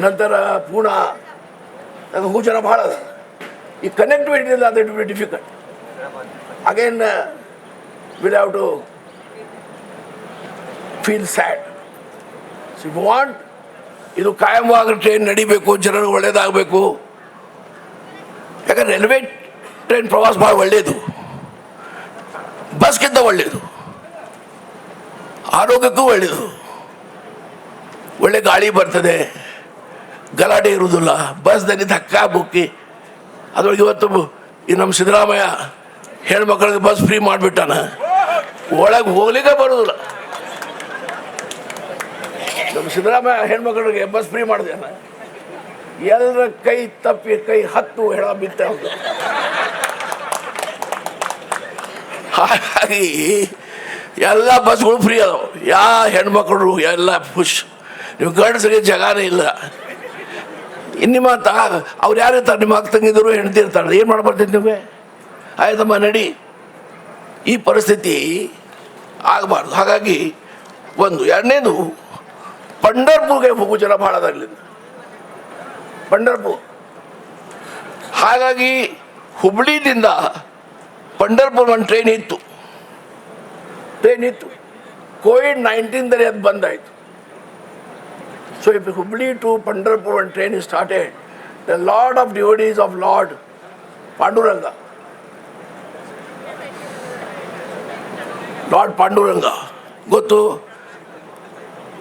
ನಂತರ ಪೂನಾ, ಜನ ಭಾಳ ಅದ. ಈ ಕನೆಕ್ಟಿವಿಟಿ ಇಲ್ಲ, ಅದು it will be difficult. Again will have to feel sad. So you want ಇದು ಕಾಯಮವಾಗಿ ಟ್ರೈನ್ ನಡಿಬೇಕು, ಜನರಿಗೆ ಒಳ್ಳೇದಾಗಬೇಕು. ಯಾಕಂದ್ರೆ ರೈಲ್ವೆ ಟ್ರೈನ್ ಪ್ರವಾಸ ಭಾಳ ಒಳ್ಳೆಯದು, ಬಸ್ಗಿಂತ ಒಳ್ಳೆಯದು, ಆರೋಗ್ಯಕ್ಕೂ ಒಳ್ಳೆಯದು. ಒಳ್ಳೆ ಗಾಳಿ ಬರ್ತದೆ, ಗಲಾಟೆ ಇರುವುದಿಲ್ಲ. ಬಸ್ದಲ್ಲಿ ಧಕ್ಕ ಬುಕ್ಕಿ ಅದ್ರೊಳಗೆ ಇವತ್ತು ಈ ನಮ್ಮ ಸಿದ್ದರಾಮಯ್ಯ ಹೆಣ್ಮಕ್ಳಿಗೆ ಬಸ್ ಫ್ರೀ ಮಾಡಿಬಿಟ್ಟಾನ, ಒಳಗೆ ಹೋಗ್ಲಿಕ್ಕೆ ಬರೋದಿಲ್ಲ. ನಮ್ಮ ಸಿದ್ದರಾಮಯ್ಯ ಹೆಣ್ಮಕ್ಳಿಗೆ ಬಸ್ ಫ್ರೀ ಮಾಡಿದೇನ, ಎಲ್ಲರ ಕೈ ತಪ್ಪಿ ಕೈ ಹತ್ತು ಹೆಣ ಬಿತ್ತ. ಹಾಗಾಗಿ ಎಲ್ಲ ಬಸ್ಗಳು ಫ್ರೀ ಅದಾವೆ. ಯಾವ ಹೆಣ್ಮಕ್ಳು ಎಲ್ಲ ಖುಷ್. ನೀವು ಗಂಡಸರಿಗೆ ಜಗಾನೇ ಇಲ್ಲ. ನಿಮ್ಮ ಅವ್ರು ಯಾರು ಇರ್ತಾರೆ, ನಿಮ್ಮ ಅಕ್ಕ ತಂಗಿದ್ರು ಹೆಂಡತಿ ಇರ್ತಾರೆ, ಏನು ಮಾಡಬಾರ್ದೈತೆ ನಿಮಗೆ? ಆಯ್ತಮ್ಮ ನಡಿ. ಈ ಪರಿಸ್ಥಿತಿ ಆಗಬಾರ್ದು. ಹಾಗಾಗಿ ಒಂದು. ಎರಡನೇದು, ಪಂಢರ್ಪುರ್ಗೆ ಹೋಗೋ ಜನ ಭಾಳ ಅದಾಗಲಿಲ್ಲ, ಪಂಢರ್ಪುರ್. ಹಾಗಾಗಿ ಹುಬ್ಳಿದಿಂದ ಪಂಢರ್ಪುರ್ ಒಂದು ಟ್ರೈನ್ ಇತ್ತು. ಕೋವಿಡ್-19 ಅದು ಬಂದಾಯಿತು. So if Hubli to Pandharpur one train is started, the lot of devotees of Lord Panduranga, ಗೊತ್ತು.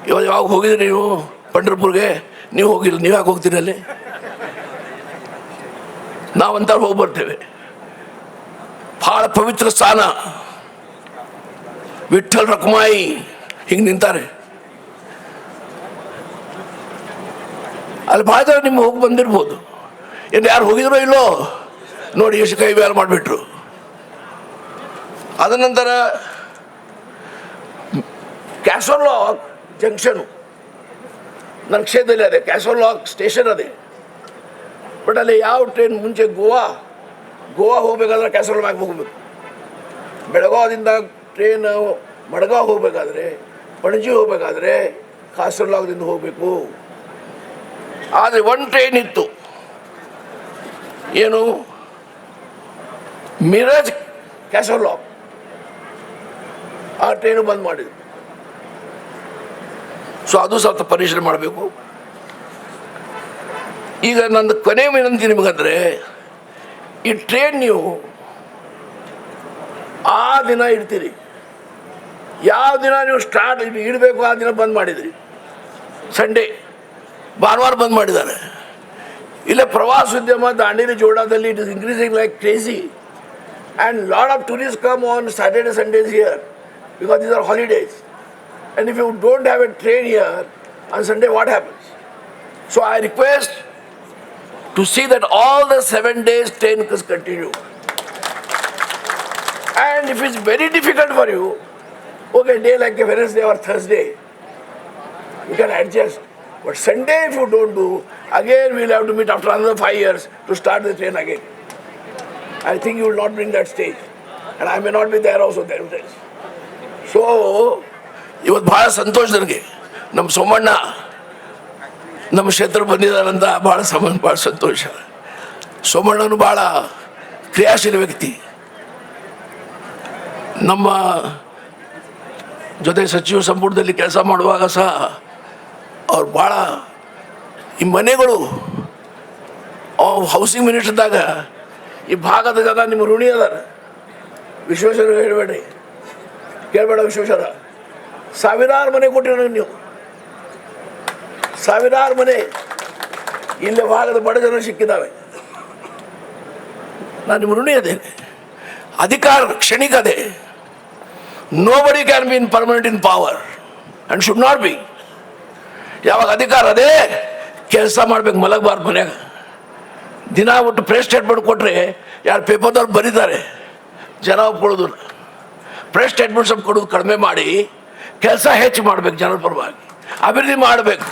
ಯಾವಾಗ ಹೋಗಿದ್ರಿ ನೀವು ಪಂಢರ್ಪುರ್ಗೆ? ನೀವು ಹೋಗಿಲ್ಲ. ನೀವು ಯಾಕೆ ಹೋಗ್ತೀರಿ ಅಲ್ಲಿ? ನಾವಂತ ಹೋಗಿ ಬರ್ತೇವೆ. ಭಾಳ ಪವಿತ್ರ ಸ್ಥಾನ. ವಿಠ್ಠಲ್ ರಕುಮಾಯಿ ಹಿಂಗೆ ನಿಂತಾರೆ. ಅಲ್ಲಿ ಭಾಳ ಜನ ನಿಮ್ಮ ಹೋಗಿ ಬಂದಿರ್ಬೋದು. ಏನು ಯಾರು ಹೋಗಿದ್ರೋ ಇಲ್ಲೋ ನೋಡಿ, ಎಷ್ಟು ಕೈ ವ್ಯಾರ ಮಾಡಿಬಿಟ್ರು. ಅದ ನಂತರ ಕ್ಯಾಸಲ್ ಲಾಕ್ ಜಂಕ್ಷನು ನನ್ನ ಕ್ಷೇತ್ರದಲ್ಲಿ ಅದೇ, ಕ್ಯಾಸಲ್ ಲಾಕ್ ಸ್ಟೇಷನ್ ಅದೇ. ಬಟ್ ಅಲ್ಲಿ ಯಾವ ಟ್ರೈನ್ ಮುಂಚೆ ಗೋವಾ ಹೋಗ್ಬೇಕಾದ್ರೆ ಕ್ಯಾಸಲ್ ಲಾಕ್ ಹೋಗ್ಬೇಕು. ಬೆಳಗಾವಿಯಿಂದ ಟ್ರೈನ್ ಮಡ್ಗಾವ್ ಹೋಗ್ಬೇಕಾದ್ರೆ, ಪಣಜಿ ಹೋಗ್ಬೇಕಾದ್ರೆ ಕ್ಯಾಸಲ್ ಲಾಕ್ದಿಂದ ಹೋಗಬೇಕು. ಆದರೆ ಒಂದು ಟ್ರೈನ್ ಇತ್ತು, ಏನು ಮಿರಜ್ ಕ್ಯಾಸಲ್ ಲಾಕ್, ಆ ಟ್ರೈನು ಬಂದ್ ಮಾಡಿದ್ರು. ಸೊ ಅದು ಸ್ವಲ್ಪ ಪರಿಶ್ರಮ ಮಾಡಬೇಕು. ಈಗ ನನ್ನ ಕೊನೆ ವಿನಂತಿ ನಿಮಗಂದ್ರೆ, ಈ ಟ್ರೈನ್ ನೀವು ಆ ದಿನ ಇಡ್ತೀರಿ, ಯಾವ ದಿನ ನೀವು ಸ್ಟಾರ್ಟ್ ಇಡಬೇಕು ಆ ದಿನ ಬಂದ್ ಮಾಡಿದ್ರಿ. ಸಂಡೇ ಭಾನುವಾರ ಬಂದ್ ಮಾಡಿದ್ದಾರೆ. ಇಲ್ಲ ಪ್ರವಾಸೋದ್ಯಮ ದಾಂಡೇಲಿ ಜೋಡಾದಲ್ಲಿ it is increasing like crazy, and lot of tourist come on Saturday, Sundays here because these are holidays. And if you don't have a train here on Sunday, what happens? So I request to see that all the 7 days train is continue. And if it's very difficult for you, okay, day like a Wednesday or Thursday, you can adjust. But Sunday, if you don't do, again we'll have to meet after another 5 years to start the train again. I think you will not bring that stage. And I may not be there also there days. So, ಇವತ್ತು ಭಾಳ ಸಂತೋಷ ನನಗೆ. ನಮ್ಮ ಸೋಮಣ್ಣ ನಮ್ಮ ಕ್ಷೇತ್ರ ಬಂದಿದ್ದಾರಂತ ಭಾಳ ಸಂತೋಷ. ಸೋಮಣ್ಣನು ಭಾಳ ಕ್ರಿಯಾಶೀಲ ವ್ಯಕ್ತಿ. ನಮ್ಮ ಜೊತೆ ಸಚಿವ ಸಂಪುಟದಲ್ಲಿ ಕೆಲಸ ಮಾಡುವಾಗ ಸಹ ಅವ್ರು ಭಾಳ ಈ ಮನೆಗಳು ಹೌಸಿಂಗ್ ಮಿನಿಸ್ಟರ್ದಾಗ ಈ ಭಾಗದ ಜನ ನಿಮ್ಮ ಋಣಿ ಅದಾರ. ವಿಶ್ವೇಶ್ವರ ಕೇಳಬೇಡ ವಿಶ್ವೇಶ್ವರ, ಸಾವಿರಾರು ಮನೆ ಕೊಟ್ಟಿರೋ ನೀವು, ಸಾವಿರಾರು ಮನೆ ಇಲ್ಲಿ ಭಾಗದ ಬಡ ಜನ ಸಿಕ್ಕಿದ್ದಾವೆ. ನಾನು ನಿಮ್ಮ ಋಣಿ ಅದೇನೆ. ಅಧಿಕಾರ ಕ್ಷಣಿಕ ಅದೇ. Nobody can be in permanent in power and should not be. ಯಾವಾಗ ಅಧಿಕಾರ ಅದೇ ಕೆಲಸ ಮಾಡ್ಬೇಕು, ಮಲಗಬಾರ್ದು ಮನ್ಯಾಗ. ದಿನ ಒಟ್ಟು ಪ್ರೆಸ್ ಸ್ಟೇಟ್ಮೆಂಟ್ ಕೊಟ್ಟರೆ ಯಾರು ಪೇಪರ್ದವ್ರು ಬರೀತಾರೆ, ಜನ ಒಪ್ಕೊಳ್ಳೋದಿಲ್ಲ. ಪ್ರೆಸ್ ಸ್ಟೇಟ್ಮೆಂಟ್ ಸ್ವಲ್ಪ ಕೊಡೋದು ಕಡಿಮೆ ಮಾಡಿ ಕೆಲಸ ಹೆಚ್ಚು ಮಾಡಬೇಕು, ಜನರ ಪರವಾಗಿ ಅಭಿವೃದ್ಧಿ ಮಾಡಬೇಕು,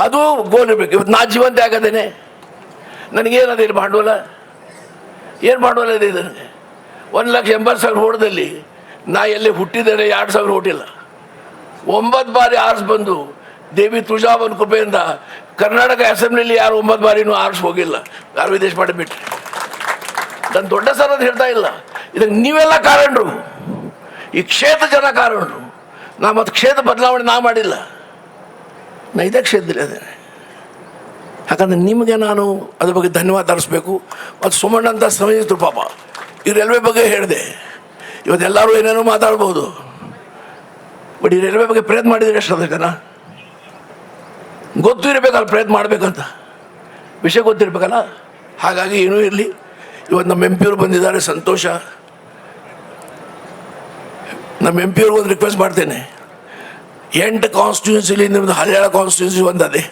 ಅದು ಗೋಲ್ ಇರಬೇಕು. ಇವತ್ತು ನಾ ಜೀವಂತ ಆಗದೇನೆ, ನನಗೇನದಿಲ್ಲ ಬಂಡವಾಳ, ಏನು ಬಂಡವಾಳ ಇದೆ ನನಗೆ? 1,80,000 ಓಟದಲ್ಲಿ ನಾ ಎಲ್ಲಿ ಹುಟ್ಟಿದ್ದೇನೆ 2,000 ಓಟಿಲ್ಲ. 9 ಬಾರಿ ಆರ್ಸ್ ಬಂದು ದೇವಿ ತುಳಜಾವನ್ ಕೃಪೆಯಿಂದ ಕರ್ನಾಟಕ ಅಸೆಂಬ್ಲಿಲಿ ಯಾರು 9 ಬಾರಿನೂ ಆರ್ಸ್ ಹೋಗಿಲ್ಲ, ಯಾರು ವಿದೇಶ ಮಾಡಿಬಿಟ್ರೆ. ನಾನು ದೊಡ್ಡ ಸರ್ ಅಂತ ಹೇಳ್ತಾ ಇಲ್ಲ, ಇದಕ್ಕೆ ನೀವೆಲ್ಲ ಕಾರಣರು, ಈ ಕ್ಷೇತ್ರ ಜನ ಕಾರಣರು. ನಾ ಮತ್ತು ಕ್ಷೇತ್ರ ಬದಲಾವಣೆ ನಾ ಮಾಡಿಲ್ಲ, ನಾ ಇದೇ ಕ್ಷೇತ್ರದಲ್ಲಿ ಅದೇನೆ. ಯಾಕಂದರೆ ನಿಮಗೆ ನಾನು ಅದ್ರ ಬಗ್ಗೆ ಧನ್ಯವಾದ ಅರ್ಸ್ಬೇಕು. ಮತ್ತು ಸುಮಣ್ಣ ಅಂತ ಸ್ನೇಹಿತರು ಪಾಪ ಈ ರೈಲ್ವೆ ಬಗ್ಗೆ ಹೇಳಿದೆ. ಇವತ್ತೆಲ್ಲರೂ ಏನೇನೋ ಮಾತಾಡ್ಬೋದು, ಬಟ್ ಈ ರೈಲ್ವೆ ಬಗ್ಗೆ ಪ್ರಯತ್ನ ಮಾಡಿದರೆ ಎಷ್ಟು ಅದಕ್ಕನ ಗೊತ್ತು ಇರಬೇಕಲ್ಲ, ಪ್ರಯತ್ನ ಮಾಡಬೇಕಂತ ವಿಷಯ ಗೊತ್ತಿರಬೇಕಲ್ಲ. ಹಾಗಾಗಿ ಏನೂ ಇರಲಿ. ಇವತ್ತು ನಮ್ಮ MP ಅವರು ಬಂದಿದ್ದಾರೆ, ಸಂತೋಷ. ನಮ್ಮ MP ಅವ್ರಿಗೆ ಒಂದು ರಿಕ್ವೆಸ್ಟ್ ಮಾಡ್ತೇನೆ, 8 ಕಾನ್ಸ್ಟಿಟ್ಯೂನ್ಸಿಲಿ ನಿಮ್ಮದು ಹರಿಯಾಣ ಕಾನ್ಸ್ಟಿಟ್ಯೂನ್ಸಿ ಒಂದದೆ,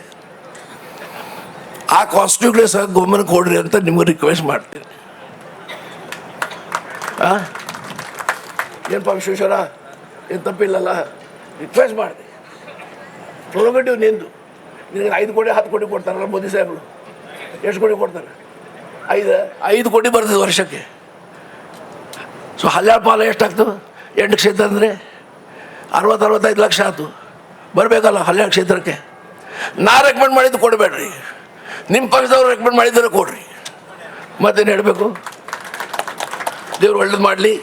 ಆ ಕಾನ್ಸ್ಟಿಟ್ಯೂನ್ಸಿಗೆ ಸಹ ಗಮನ ಕೊಡ್ರಿ ಅಂತ ನಿಮಗೆ ರಿಕ್ವೆಸ್ಟ್ ಮಾಡ್ತೀನಿ. ಏನಪ್ಪ ವಿಶ್ವೇಶ್ವರ, ಏನು ತಪ್ಪಿಲ್ಲಲ್ಲ, ರಿಕ್ವೆಸ್ಟ್ ಮಾಡಿದೆ. ಪ್ರೊರೋಗೇಟಿವ್ ನಿಂದು, ನಿನಗೆ 5 ಕೋಟಿ 10 ಕೋಟಿ ಕೊಡ್ತಾರಲ್ಲ ಮೋದಿ ಸಾಹೇಬರು. ಎಷ್ಟು ಕೋಟಿ ಕೊಡ್ತಾರೆ? 5 ಕೋಟಿ ಬರ್ತದೆ ವರ್ಷಕ್ಕೆ. ಸೊ ಹಲ್ಯಾಳ ಪಾಲ ಎಷ್ಟಾಗ್ತದೆ? 8 ಕ್ಷೇತ್ರ ಅಂದರೆ 60-65 ಲಕ್ಷ ಆಯ್ತು. ಬರಬೇಕಲ್ಲ ಹಲ್ಯಾಳ ಕ್ಷೇತ್ರಕ್ಕೆ. ನಾ ರೆಕಮೆಂಡ್ ಮಾಡಿದ್ದು ಕೊಡಬೇಡ್ರಿ, ನಿಮ್ಮ ಪಕ್ಷದವ್ರು ರೆಕಮೆಂಡ್ ಮಾಡಿದರೆ ಕೊಡ್ರಿ. ಮತ್ತೇನು ಹೇಳಬೇಕು? ದೇವ್ರು ಒಳ್ಳೇದು ಮಾಡಲಿ.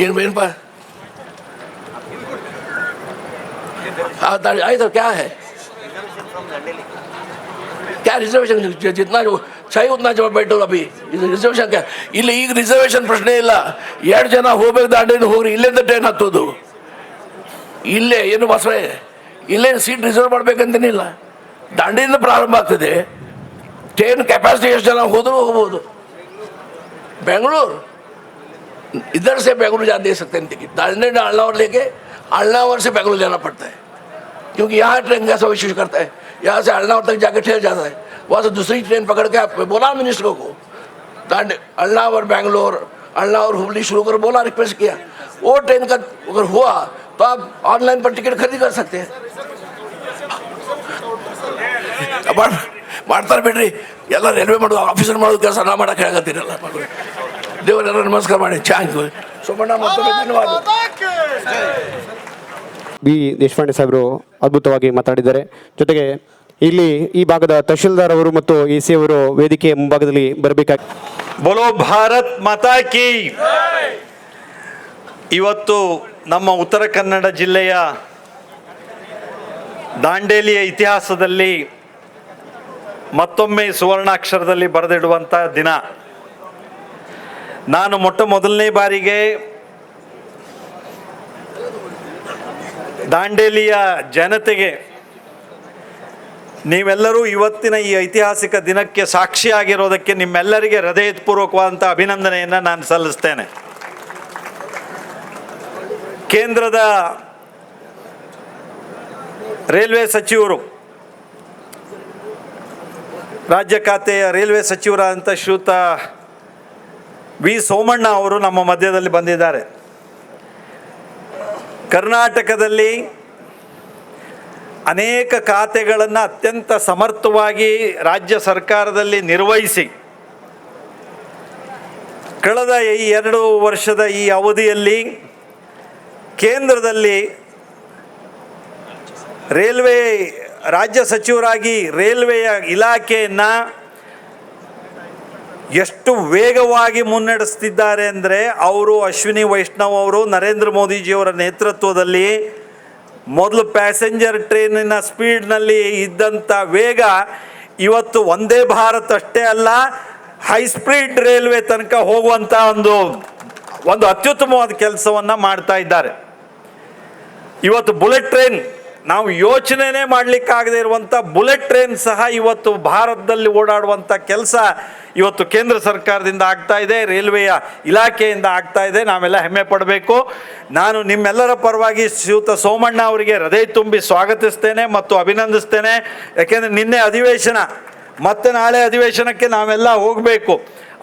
ಏನಪ್ಪ आइए क्या है, क्या रिजर्वेशन? जितना जो चाहिए उतना जब बैठो. अभी रिजर्वेशन क्या ಇಲ್ಲಿ ಈಗ ರಿಸರ್ವೇಷನ್ ಪ್ರಶ್ನೆ ಇಲ್ಲ. 2 ಜನ ಹೋಗ್ಬೇಕು, ದಾಂಡೇಲಿ ಹೋಗ್ರಿ, ಇಲ್ಲಿಂದ ಟ್ರೈನ್ ಹತ್ತೋದು, ಇಲ್ಲೇ ಏನು ಬಸವೇ, ಇಲ್ಲೇ ಸೀಟ್ ರಿಸರ್ವ್ ಮಾಡ್ಬೇಕಂತೇನಿಲ್ಲ. ದಾಂಡೇಲಿಂದ ಪ್ರಾರಂಭ ಆಗ್ತದೆ. ಟ್ರೈನ್ ಕೆಪಾಸಿಟಿ ಎಷ್ಟು ಜನ ಹೋದರೂ ಹೋಗ್ಬೋದು. बेंगलुरु इधर से बेंगलुरु जा दे सकते हैं टिकट, दांडेली अल्लावर लेके अल्लावर से बेंगलुरु जाना पड़ता है, क्योंकि यहाँ ट्रेन कैसा इश्यू करता है, यहाँ से अल्लावर तक जाके ठहर जाता है, वहाँ से दूसरी ट्रेन पकड़ के आप बोला मिनिस्टरों को अल्लावर बेंगलोर अल्लावर हुबली शुरू कर बोला, रिक्वेस्ट किया. वो ट्रेन का अगर हुआ तो आप ऑनलाइन पर टिकट खरीद कर सकते हैं. ಮಾಡ್ತಾರೆ ಬಿಡ್ರಿ, ಎಲ್ಲ ರೈಲ್ವೆ ಮಾಡೋದು ಆಫೀಸರ್ ಮಾಡೋದು ಕೆಲಸ ನಾ ಮಾಡೋಕೆ ಹೇಳಕತ್ತೀರಲ್ಲ. ದೇವರೆಲ್ಲ ನಮಸ್ಕಾರ ಮಾಡಿ. ಥ್ಯಾಂಕ್ ಯು ಸೋಮಣ್ಣ, ಮತ್ತೊಮ್ಮೆ ಧನ್ಯವಾದ. ಬಿ ದೇಶಪಾಂಡೆ ಸಾಹೇಬರು ಅದ್ಭುತವಾಗಿ ಮಾತಾಡಿದ್ದಾರೆ. ಜೊತೆಗೆ ಇಲ್ಲಿ ಈ ಭಾಗದ ತಹಶೀಲ್ದಾರ್ ಅವರು ಮತ್ತು AC ಅವರು ವೇದಿಕೆಯ ಮುಂಭಾಗದಲ್ಲಿ ಬರಬೇಕಾಗಿ. ಬೋಲೋ ಭಾರತ್ ಮಾತಾ ಕಿ. ಇವತ್ತು ನಮ್ಮ ಉತ್ತರ ಕನ್ನಡ ಜಿಲ್ಲೆಯ ದಾಂಡೇಲಿಯ ಇತಿಹಾಸದಲ್ಲಿ ಮತ್ತೊಮ್ಮೆ ಸುವರ್ಣಾಕ್ಷರದಲ್ಲಿ ಬರೆದಿಡುವಂಥ ದಿನ. ನಾನು ಮೊದಲನೇ ಬಾರಿಗೆ ದಾಂಡೇಲಿಯ ಜನತೆಗೆ ನೀವೆಲ್ಲರೂ ಇವತ್ತಿನ ಈ ಐತಿಹಾಸಿಕ ದಿನಕ್ಕೆ ಸಾಕ್ಷಿಯಾಗಿರೋದಕ್ಕೆ ನಿಮ್ಮೆಲ್ಲರಿಗೆ ಹೃದಯಪೂರ್ವಕವಾದಂಥ ಅಭಿನಂದನೆಯನ್ನು ನಾನು ಸಲ್ಲಿಸ್ತೇನೆ. ಕೇಂದ್ರದ ರೈಲ್ವೆ ಸಚಿವರು, ರಾಜ್ಯ ಖಾತೆಯ ರೈಲ್ವೆ ಸಚಿವರಾದಂಥ ಶ್ರೀಯುತ ವಿ ಸೋಮಣ್ಣ ಅವರು ನಮ್ಮ ಮಧ್ಯದಲ್ಲಿ ಬಂದಿದ್ದಾರೆ. ಕರ್ನಾಟಕದಲ್ಲಿ ಅನೇಕ ಖಾತೆಗಳನ್ನು ಅತ್ಯಂತ ಸಮರ್ಥವಾಗಿ ರಾಜ್ಯ ಸರ್ಕಾರದಲ್ಲಿ ನಿರ್ವಹಿಸಿ ಕಳೆದ ಈ 2 ವರ್ಷದ ಈ ಅವಧಿಯಲ್ಲಿ ಕೇಂದ್ರದಲ್ಲಿ ರೈಲ್ವೆ ರಾಜ್ಯ ಸಚಿವರಾಗಿ ರೈಲ್ವೆಯ ಇಲಾಖೆಯನ್ನು ಎಷ್ಟು ವೇಗವಾಗಿ ಮುನ್ನಡೆಸ್ತಿದ್ದಾರೆ ಅಂದರೆ, ಅವರು ಅಶ್ವಿನಿ ವೈಷ್ಣವ್ ಅವರು ನರೇಂದ್ರ ಮೋದಿಜಿಯವರ ನೇತೃತ್ವದಲ್ಲಿ ಮೊದಲು ಪ್ಯಾಸೆಂಜರ್ ಟ್ರೈನಿನ ಸ್ಪೀಡ್ನಲ್ಲಿ ಇದ್ದಂಥ ವೇಗ ಇವತ್ತು ವಂದೇ ಭಾರತ್ ಅಷ್ಟೇ ಅಲ್ಲ, ಹೈ ಸ್ಪೀಡ್ ರೈಲ್ವೆ ತನಕ ಹೋಗುವಂಥ ಒಂದು ಅತ್ಯುತ್ತಮವಾದ ಕೆಲಸವನ್ನು ಮಾಡ್ತಾ ಇದ್ದಾರೆ. ಇವತ್ತು ಬುಲೆಟ್ ಟ್ರೈನ್, ನಾವು ಯೋಚನೆನೇ ಮಾಡಲಿಕ್ಕಾಗದೇ ಇರುವಂಥ ಬುಲೆಟ್ ಟ್ರೈನ್ ಸಹ ಇವತ್ತು ಭಾರತದಲ್ಲಿ ಓಡಾಡುವಂಥ ಕೆಲಸ ಇವತ್ತು ಕೇಂದ್ರ ಸರ್ಕಾರದಿಂದ ಆಗ್ತಾ ಇದೆ, ರೈಲ್ವೆಯ ಇಲಾಖೆಯಿಂದ ಆಗ್ತಾ ಇದೆ. ನಾವೆಲ್ಲ ಹೆಮ್ಮೆ ಪಡಬೇಕು. ನಾನು ನಿಮ್ಮೆಲ್ಲರ ಪರವಾಗಿ ಶ್ರೀಯುತ ಸೋಮಣ್ಣ ಅವರಿಗೆ ಹೃದಯ ತುಂಬಿ ಸ್ವಾಗತಿಸ್ತೇನೆ ಮತ್ತು ಅಭಿನಂದಿಸ್ತೇನೆ. ಯಾಕೆಂದರೆ ನಿನ್ನೆ ಅಧಿವೇಶನ, ಮತ್ತೆ ನಾಳೆ ಅಧಿವೇಶನಕ್ಕೆ ನಾವೆಲ್ಲ ಹೋಗಬೇಕು.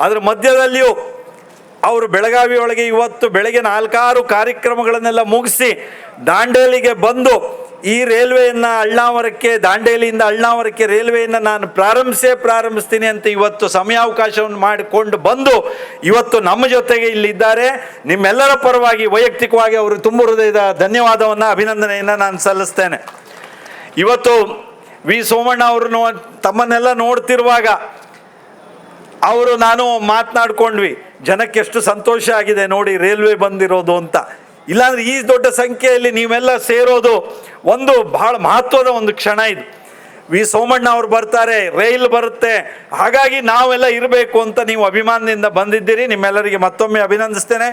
ಅದರ ಮಧ್ಯದಲ್ಲಿಯೂ ಅವರು ಬೆಳಗಾವಿ ಒಳಗೆ ಇವತ್ತು ಬೆಳಗ್ಗೆ 4-6 ಕಾರ್ಯಕ್ರಮಗಳನ್ನೆಲ್ಲ ಮುಗಿಸಿ ದಾಂಡೇಲಿಗೆ ಬಂದು ಈ ರೈಲ್ವೆಯನ್ನು ಅಳ್ನಾವರಕ್ಕೆ, ದಾಂಡೇಲಿಯಿಂದ ಅಳ್ನಾವರಕ್ಕೆ ರೈಲ್ವೆಯನ್ನು ನಾನು ಪ್ರಾರಂಭಿಸ್ತೀನಿ ಅಂತ ಇವತ್ತು ಸಮಯಾವಕಾಶವನ್ನು ಮಾಡಿಕೊಂಡು ಬಂದು ಇವತ್ತು ನಮ್ಮ ಜೊತೆಗೆ ಇಲ್ಲಿದ್ದಾರೆ. ನಿಮ್ಮೆಲ್ಲರ ಪರವಾಗಿ ವೈಯಕ್ತಿಕವಾಗಿ ಅವರು ತುಂಬ ಹೃದಯದ ಧನ್ಯವಾದವನ್ನು, ಅಭಿನಂದನೆಯನ್ನು ನಾನು ಸಲ್ಲಿಸ್ತೇನೆ. ಇವತ್ತು ವಿ ಸೋಮಣ್ಣ ಅವರು ತಮ್ಮನ್ನೆಲ್ಲ ನೋಡ್ತಿರುವಾಗ ನಾನು ಮಾತನಾಡ್ಕೊಂಡ್ವಿ, ಜನಕ್ಕೆ ಎಷ್ಟು ಸಂತೋಷ ಆಗಿದೆ ನೋಡಿ ರೈಲ್ವೆ ಬಂದಿರೋದು ಅಂತ. ಇಲ್ಲಾಂದ್ರೆ ಈ ದೊಡ್ಡ ಸಂಖ್ಯೆಯಲ್ಲಿ ನೀವೆಲ್ಲ ಸೇರೋದು ಒಂದು ಬಹಳ ಮಹತ್ವದ ಒಂದು ಕ್ಷಣ ಇದು. ವಿ ಸೋಮಣ್ಣ ಅವರು ಬರ್ತಾರೆ, ರೈಲ್ ಬರುತ್ತೆ, ಹಾಗಾಗಿ ನಾವೆಲ್ಲ ಇರಬೇಕು ಅಂತ ನೀವು ಅಭಿಮಾನದಿಂದ ಬಂದಿದ್ದೀರಿ. ನಿಮ್ಮೆಲ್ಲರಿಗೆ ಮತ್ತೊಮ್ಮೆ ಅಭಿನಂದಿಸ್ತೇನೆ.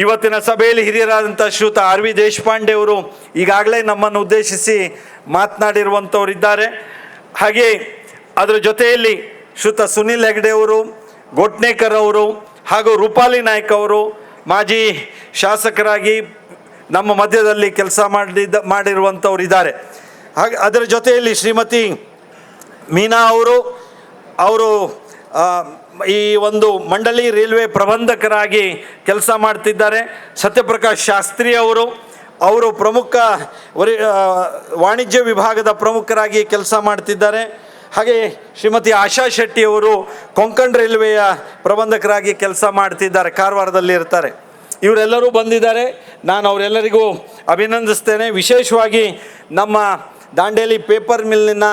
ಇವತ್ತಿನ ಸಭೆಯಲ್ಲಿ ಹಿರಿಯರಾದಂಥ ಶ್ರೀಯುತ ಆರ್ ವಿ ದೇಶಪಾಂಡೆ ಅವರು ಈಗಾಗಲೇ ನಮ್ಮನ್ನು ಉದ್ದೇಶಿಸಿ ಮಾತನಾಡಿರುವಂಥವರಿದ್ದಾರೆ. ಹಾಗೆ ಅದರ ಜೊತೆಯಲ್ಲಿ ಶ್ರೀಯುತ ಸುನಿಲ್ ಹೆಗ್ಡೆ ಅವರು, ಗೋಟ್ನೇಕರ್ ಅವರು ಹಾಗೂ ರೂಪಾಲಿ ನಾಯ್ಕ್ ಅವರು ಮಾಜಿ ಶಾಸಕರಾಗಿ ನಮ್ಮ ಮಧ್ಯದಲ್ಲಿ ಕೆಲಸ ಮಾಡಿರುವಂಥವ್ರು ಇದ್ದಾರೆ. ಹಾಗೆ ಅದರ ಜೊತೆಯಲ್ಲಿ ಶ್ರೀಮತಿ ಮೀನಾ ಅವರು ಈ ಒಂದು ಮಂಡಳಿ ರೈಲ್ವೆ ಪ್ರಬಂಧಕರಾಗಿ ಕೆಲಸ ಮಾಡ್ತಿದ್ದಾರೆ. ಸತ್ಯಪ್ರಕಾಶ್ ಶಾಸ್ತ್ರಿ ಅವರು ಪ್ರಮುಖ ವಾಣಿಜ್ಯ ವಿಭಾಗದ ಪ್ರಮುಖರಾಗಿ ಕೆಲಸ ಮಾಡ್ತಿದ್ದಾರೆ. ಹಾಗೆ ಶ್ರೀಮತಿ ಆಶಾ ಶೆಟ್ಟಿ ಅವರು ಕೊಂಕಣ್ ರೈಲ್ವೆಯ ಪ್ರಬಂಧಕರಾಗಿ ಕೆಲಸ ಮಾಡ್ತಿದ್ದಾರೆ, ಕಾರವಾರದಲ್ಲಿ ಇರ್ತಾರೆ. ಇವರೆಲ್ಲರೂ ಬಂದಿದ್ದಾರೆ, ನಾನು ಅವರೆಲ್ಲರಿಗೂ ಅಭಿನಂದಿಸ್ತೇನೆ. ವಿಶೇಷವಾಗಿ ನಮ್ಮ ದಾಂಡೇಲಿ ಪೇಪರ್ ಮಿಲ್ಲಿನ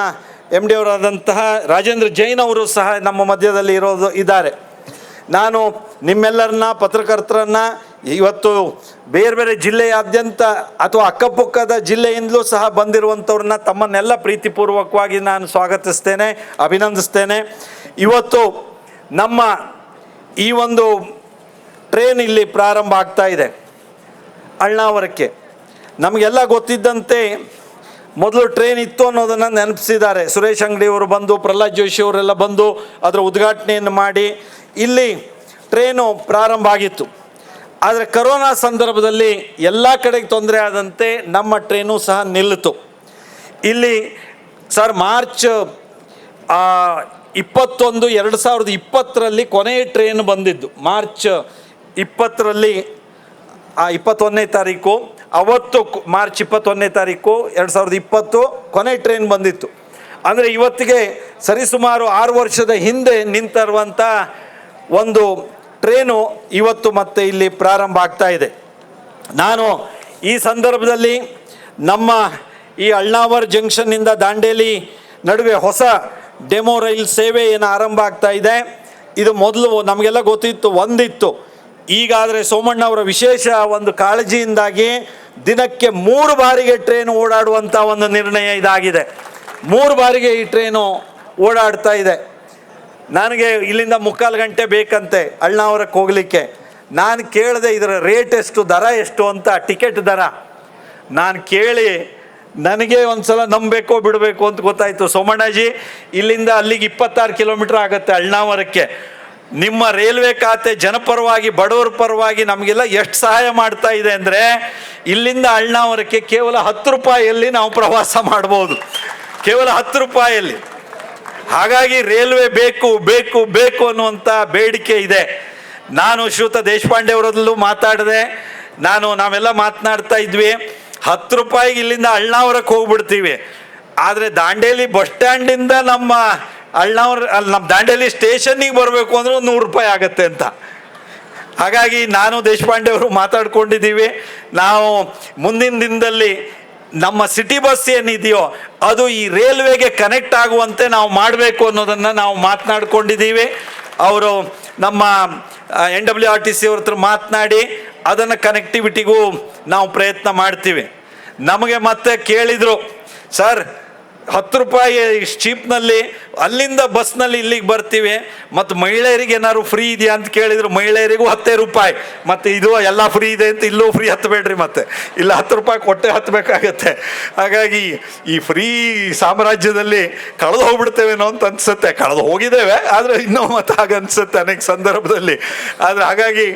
ಎಮ್ ಡಿ ಅವರಾದಂತಹ ರಾಜೇಂದ್ರ ಜೈನ್ ಅವರು ಸಹ ನಮ್ಮ ಮಧ್ಯದಲ್ಲಿ ಇದ್ದಾರೆ. ನಾನು ನಿಮ್ಮೆಲ್ಲರನ್ನ ಪತ್ರಕರ್ತರನ್ನ ಇವತ್ತು ಬೇರೆ ಬೇರೆ ಜಿಲ್ಲೆಯಾದ್ಯಂತ ಅಥವಾ ಅಕ್ಕಪಕ್ಕದ ಜಿಲ್ಲೆಯಿಂದಲೂ ಸಹ ಬಂದಿರುವಂಥವ್ರನ್ನ ತಮ್ಮನ್ನೆಲ್ಲ ಪ್ರೀತಿಪೂರ್ವಕವಾಗಿ ನಾನು ಸ್ವಾಗತಿಸ್ತೇನೆ, ಅಭಿನಂದಿಸ್ತೇನೆ. ಇವತ್ತು ನಮ್ಮ ಈ ಒಂದು ಟ್ರೈನ್ ಇಲ್ಲಿ ಪ್ರಾರಂಭ ಆಗ್ತಾ ಇದೆ ಅಳ್ನಾವರಕ್ಕೆ. ನಮಗೆಲ್ಲ ಗೊತ್ತಿದ್ದಂತೆ ಮೊದಲು ಟ್ರೈನ್ ಇತ್ತು ಅನ್ನೋದನ್ನು ನೆನಪಿಸಿದ್ದಾರೆ. ಸುರೇಶ್ ಅಂಗಡಿಯವರು ಬಂದು, ಪ್ರಹ್ಲಾದ್ ಜೋಶಿ ಅವರೆಲ್ಲ ಬಂದು ಅದರ ಉದ್ಘಾಟನೆಯನ್ನು ಮಾಡಿ ಇಲ್ಲಿ ಟ್ರೈನು ಪ್ರಾರಂಭ ಆಗಿತ್ತು. ಆದರೆ ಕರೋನಾ ಸಂದರ್ಭದಲ್ಲಿ ಎಲ್ಲ ಕಡೆಗೆ ತೊಂದರೆ ಆದಂತೆ ನಮ್ಮ ಟ್ರೈನು ಸಹ ನಿಲ್ಲಿತು. ಇಲ್ಲಿ ಸರ್ ಮಾರ್ಚ್ 21, 2020 ಕೊನೆಯ ಟ್ರೈನ್ ಬಂದಿದ್ದು. ಮಾರ್ಚ್ 20 21ನೇ ತಾರೀಕು, ಅವತ್ತು ಮಾರ್ಚ್ 21ನೇ ತಾರೀಕು 2020 ಕೊನೆ ಟ್ರೈನ್ ಬಂದಿತ್ತು. ಅಂದರೆ ಇವತ್ತಿಗೆ ಸರಿಸುಮಾರು 6 ವರ್ಷದ ಹಿಂದೆ ನಿಂತಿರುವಂಥ ಒಂದು ಟ್ರೈನು ಇವತ್ತು ಮತ್ತೆ ಇಲ್ಲಿ ಪ್ರಾರಂಭ ಆಗ್ತಾ ಇದೆ. ನಾನು ಈ ಸಂದರ್ಭದಲ್ಲಿ ನಮ್ಮ ಈ ಅಳ್ನಾವರ್ ಜಂಕ್ಷನ್ನಿಂದ ದಾಂಡೇಲಿ ನಡುವೆ ಹೊಸ ಡೆಮೋ ರೈಲ್ ಸೇವೆ ಏನು ಆರಂಭ ಆಗ್ತಾ ಇದೆ. ಇದು ಮೊದಲು ನಮಗೆಲ್ಲ ಗೊತ್ತಿತ್ತು, ಒಂದಿತ್ತು. ಈಗಾದರೆ ಸೋಮಣ್ಣ ಅವರ ವಿಶೇಷ ಒಂದು ಕಾಳಜಿಯಿಂದಾಗಿ ದಿನಕ್ಕೆ 3 ಬಾರಿಗೆ ಟ್ರೈನ್ ಓಡಾಡುವಂಥ ಒಂದು ನಿರ್ಣಯ ಇದಾಗಿದೆ. 3 ಬಾರಿಗೆ ಈ ಟ್ರೈನು ಓಡಾಡ್ತಾ ಇದೆ. ನನಗೆ ಇಲ್ಲಿಂದ 3/4 ಗಂಟೆ ಬೇಕಂತೆ ಅಳ್ನಾವರಕ್ಕೆ ಹೋಗಲಿಕ್ಕೆ. ನಾನು ಕೇಳಿದೆ ಇದರ ರೇಟ್ ಎಷ್ಟು, ದರ ಎಷ್ಟು ಅಂತ, ಟಿಕೆಟ್ ದರ ನಾನು ಕೇಳಿ ನನಗೆ ಒಂದು ಸಲ ನಂಬಬೇಕೋ ಬಿಡಬೇಕು ಅಂತ ಗೊತ್ತಾಯಿತು. ಸೋಮಣ್ಣಜಿ, ಇಲ್ಲಿಂದ ಅಲ್ಲಿಗೆ 26 ಕಿಲೋಮೀಟ್ರ್ ಆಗುತ್ತೆ ಅಳ್ನಾವರಕ್ಕೆ. ನಿಮ್ಮ ರೈಲ್ವೆ ಖಾತೆ ಜನಪರವಾಗಿ, ಬಡವರ ಪರವಾಗಿ ನಮಗೆಲ್ಲ ಎಷ್ಟು ಸಹಾಯ ಮಾಡ್ತಾ ಇದೆ ಅಂದರೆ, ಇಲ್ಲಿಂದ ಅಳ್ನಾವರಕ್ಕೆ ಕೇವಲ 10 ರೂಪಾಯಿಯಲ್ಲಿ ನಾವು ಪ್ರವಾಸ ಮಾಡ್ಬೋದು, ಕೇವಲ 10 ರೂಪಾಯಿಯಲ್ಲಿ. ಹಾಗಾಗಿ ರೈಲ್ವೆ ಬೇಕು ಬೇಕು ಬೇಕು ಅನ್ನುವಂಥ ಬೇಡಿಕೆ ಇದೆ. ನಾನು ಶ್ರೀಯುತ ದೇಶಪಾಂಡೆ ಅವರಲ್ಲೂ ಮಾತಾಡಿದೆ, ನಾವೆಲ್ಲ ಮಾತನಾಡ್ತಾ ಇದ್ವಿ, 10 ರೂಪಾಯಿಗೆ ಇಲ್ಲಿಂದ ಅಳ್ನಾವರಕ್ಕೆ ಹೋಗ್ಬಿಡ್ತೀವಿ. ಆದರೆ ದಾಂಡೇಲಿ ಬಸ್ ಸ್ಟ್ಯಾಂಡಿಂದ ನಮ್ಮ ನಮ್ಮ ದಾಂಡೇಲಿ ಸ್ಟೇಷನ್ನಿಗೆ ಬರಬೇಕು ಅಂದ್ರೆ 100 ರೂಪಾಯಿ ಆಗುತ್ತೆ ಅಂತ. ಹಾಗಾಗಿ ನಾನು ದೇಶಪಾಂಡೆ ಅವರು ಮಾತಾಡ್ಕೊಂಡಿದ್ದೀವಿ, ನಾವು ಮುಂದಿನ ದಿನದಲ್ಲಿ ನಮ್ಮ ಸಿಟಿ ಬಸ್ ಏನಿದೆಯೋ ಅದು ಈ ರೈಲ್ವೆಗೆ ಕನೆಕ್ಟ್ ಆಗುವಂತೆ ನಾವು ಮಾಡಬೇಕು ಅನ್ನೋದನ್ನು ನಾವು ಮಾತನಾಡ್ಕೊಂಡಿದ್ದೀವಿ. ಅವರು ನಮ್ಮ NWRTC ಅವ್ರ ಹತ್ರ ಮಾತನಾಡಿ ಅದನ್ನು ಕನೆಕ್ಟಿವಿಟಿಗೂ ನಾವು ಪ್ರಯತ್ನ ಮಾಡ್ತೀವಿ. ನಮಗೆ ಮತ್ತೆ ಕೇಳಿದರು, ಸರ್ 10 ರೂಪಾಯಿ ಚೀಪ್ನಲ್ಲಿ ಅಲ್ಲಿಂದ ಬಸ್ನಲ್ಲಿ ಇಲ್ಲಿಗೆ ಬರ್ತೀವಿ, ಮತ್ತು ಮಹಿಳೆಯರಿಗೆ ಏನಾದ್ರು ಫ್ರೀ ಇದೆಯಾ ಅಂತ ಕೇಳಿದರು. ಮಹಿಳೆಯರಿಗೂ 10 ರೂಪಾಯಿ, ಮತ್ತು ಇದು ಎಲ್ಲ ಫ್ರೀ ಇದೆ ಅಂತ ಇಲ್ಲೂ ಫ್ರೀ ಹತ್ತಬೇಡ್ರಿ, ಮತ್ತೆ ಇಲ್ಲ 10 ರೂಪಾಯಿ ಕೊಟ್ಟೆ ಹತ್ತಬೇಕಾಗತ್ತೆ. ಹಾಗಾಗಿ ಈ ಫ್ರೀ ಸಾಮ್ರಾಜ್ಯದಲ್ಲಿ ಕಳೆದು ಹೋಗ್ಬಿಡ್ತೇವೇನೋ ಅಂತ ಅನಿಸುತ್ತೆ. ಕಳೆದು ಹೋಗಿದ್ದೇವೆ, ಆದರೆ ಇನ್ನೂ ಮತ್ತೆ ಹಾಗೆ ಅನಿಸುತ್ತೆ ಅನೇಕ ಸಂದರ್ಭದಲ್ಲಿ. ಆದರೆ ಹಾಗಾಗಿ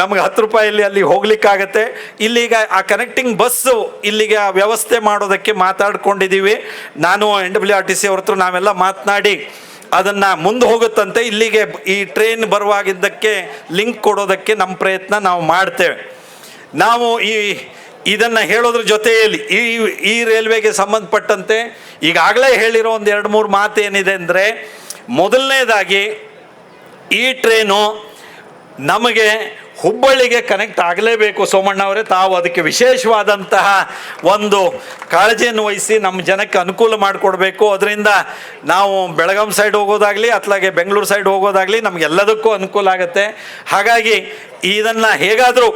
ನಮಗೆ 10 ರೂಪಾಯಲ್ಲಿ ಅಲ್ಲಿ ಹೋಗ್ಲಿಕ್ಕಾಗತ್ತೆ. ಇಲ್ಲಿಗ ಆ ಕನೆಕ್ಟಿಂಗ್ ಬಸ್ಸು ಇಲ್ಲಿಗೆ ವ್ಯವಸ್ಥೆ ಮಾಡೋದಕ್ಕೆ ಮಾತಾಡ್ಕೊಂಡಿದ್ದೀವಿ. ನಾನು NWRTC ಅವ್ರ ಹತ್ರ ನಾವೆಲ್ಲ ಮಾತನಾಡಿ ಅದನ್ನು ಮುಂದೆ ಹೋಗುತ್ತಂತೆ. ಇಲ್ಲಿಗೆ ಈ ಟ್ರೈನ್ ಬರುವಾಗಿದ್ದಕ್ಕೆ ಲಿಂಕ್ ಕೊಡೋದಕ್ಕೆ ನಮ್ಮ ಪ್ರಯತ್ನ ನಾವು ಮಾಡ್ತೇವೆ. ನಾವು ಇದನ್ನು ಹೇಳೋದ್ರ ಜೊತೆಯಲ್ಲಿ ಈ ರೈಲ್ವೆಗೆ ಸಂಬಂಧಪಟ್ಟಂತೆ ಈಗಾಗಲೇ ಹೇಳಿರೋ ಒಂದು 2-3 ಮಾತು ಏನಿದೆ ಅಂದರೆ, ಮೊದಲನೇದಾಗಿ ಈ ಟ್ರೈನು ನಮಗೆ ಹುಬ್ಬಳ್ಳಿಗೆ ಕನೆಕ್ಟ್ ಆಗಲೇಬೇಕು. ಸೋಮಣ್ಣ ಅವರೇ, ತಾವು ಅದಕ್ಕೆ ವಿಶೇಷವಾದಂತಹ ಒಂದು ಕಾಳಜಿಯನ್ನು ವಹಿಸಿ ನಮ್ಮ ಜನಕ್ಕೆ ಅನುಕೂಲ ಮಾಡಿಕೊಡ್ಬೇಕು. ಅದರಿಂದ ನಾವು ಬೆಳಗಾಂ ಸೈಡ್ ಹೋಗೋದಾಗಲಿ ಅತ್ಲಾಗೆ ಬೆಂಗಳೂರು ಸೈಡ್ ಹೋಗೋದಾಗಲಿ ನಮಗೆಲ್ಲದಕ್ಕೂ ಅನುಕೂಲ ಆಗುತ್ತೆ. ಹಾಗಾಗಿ ಇದನ್ನು ಹೇಗಾದರೂ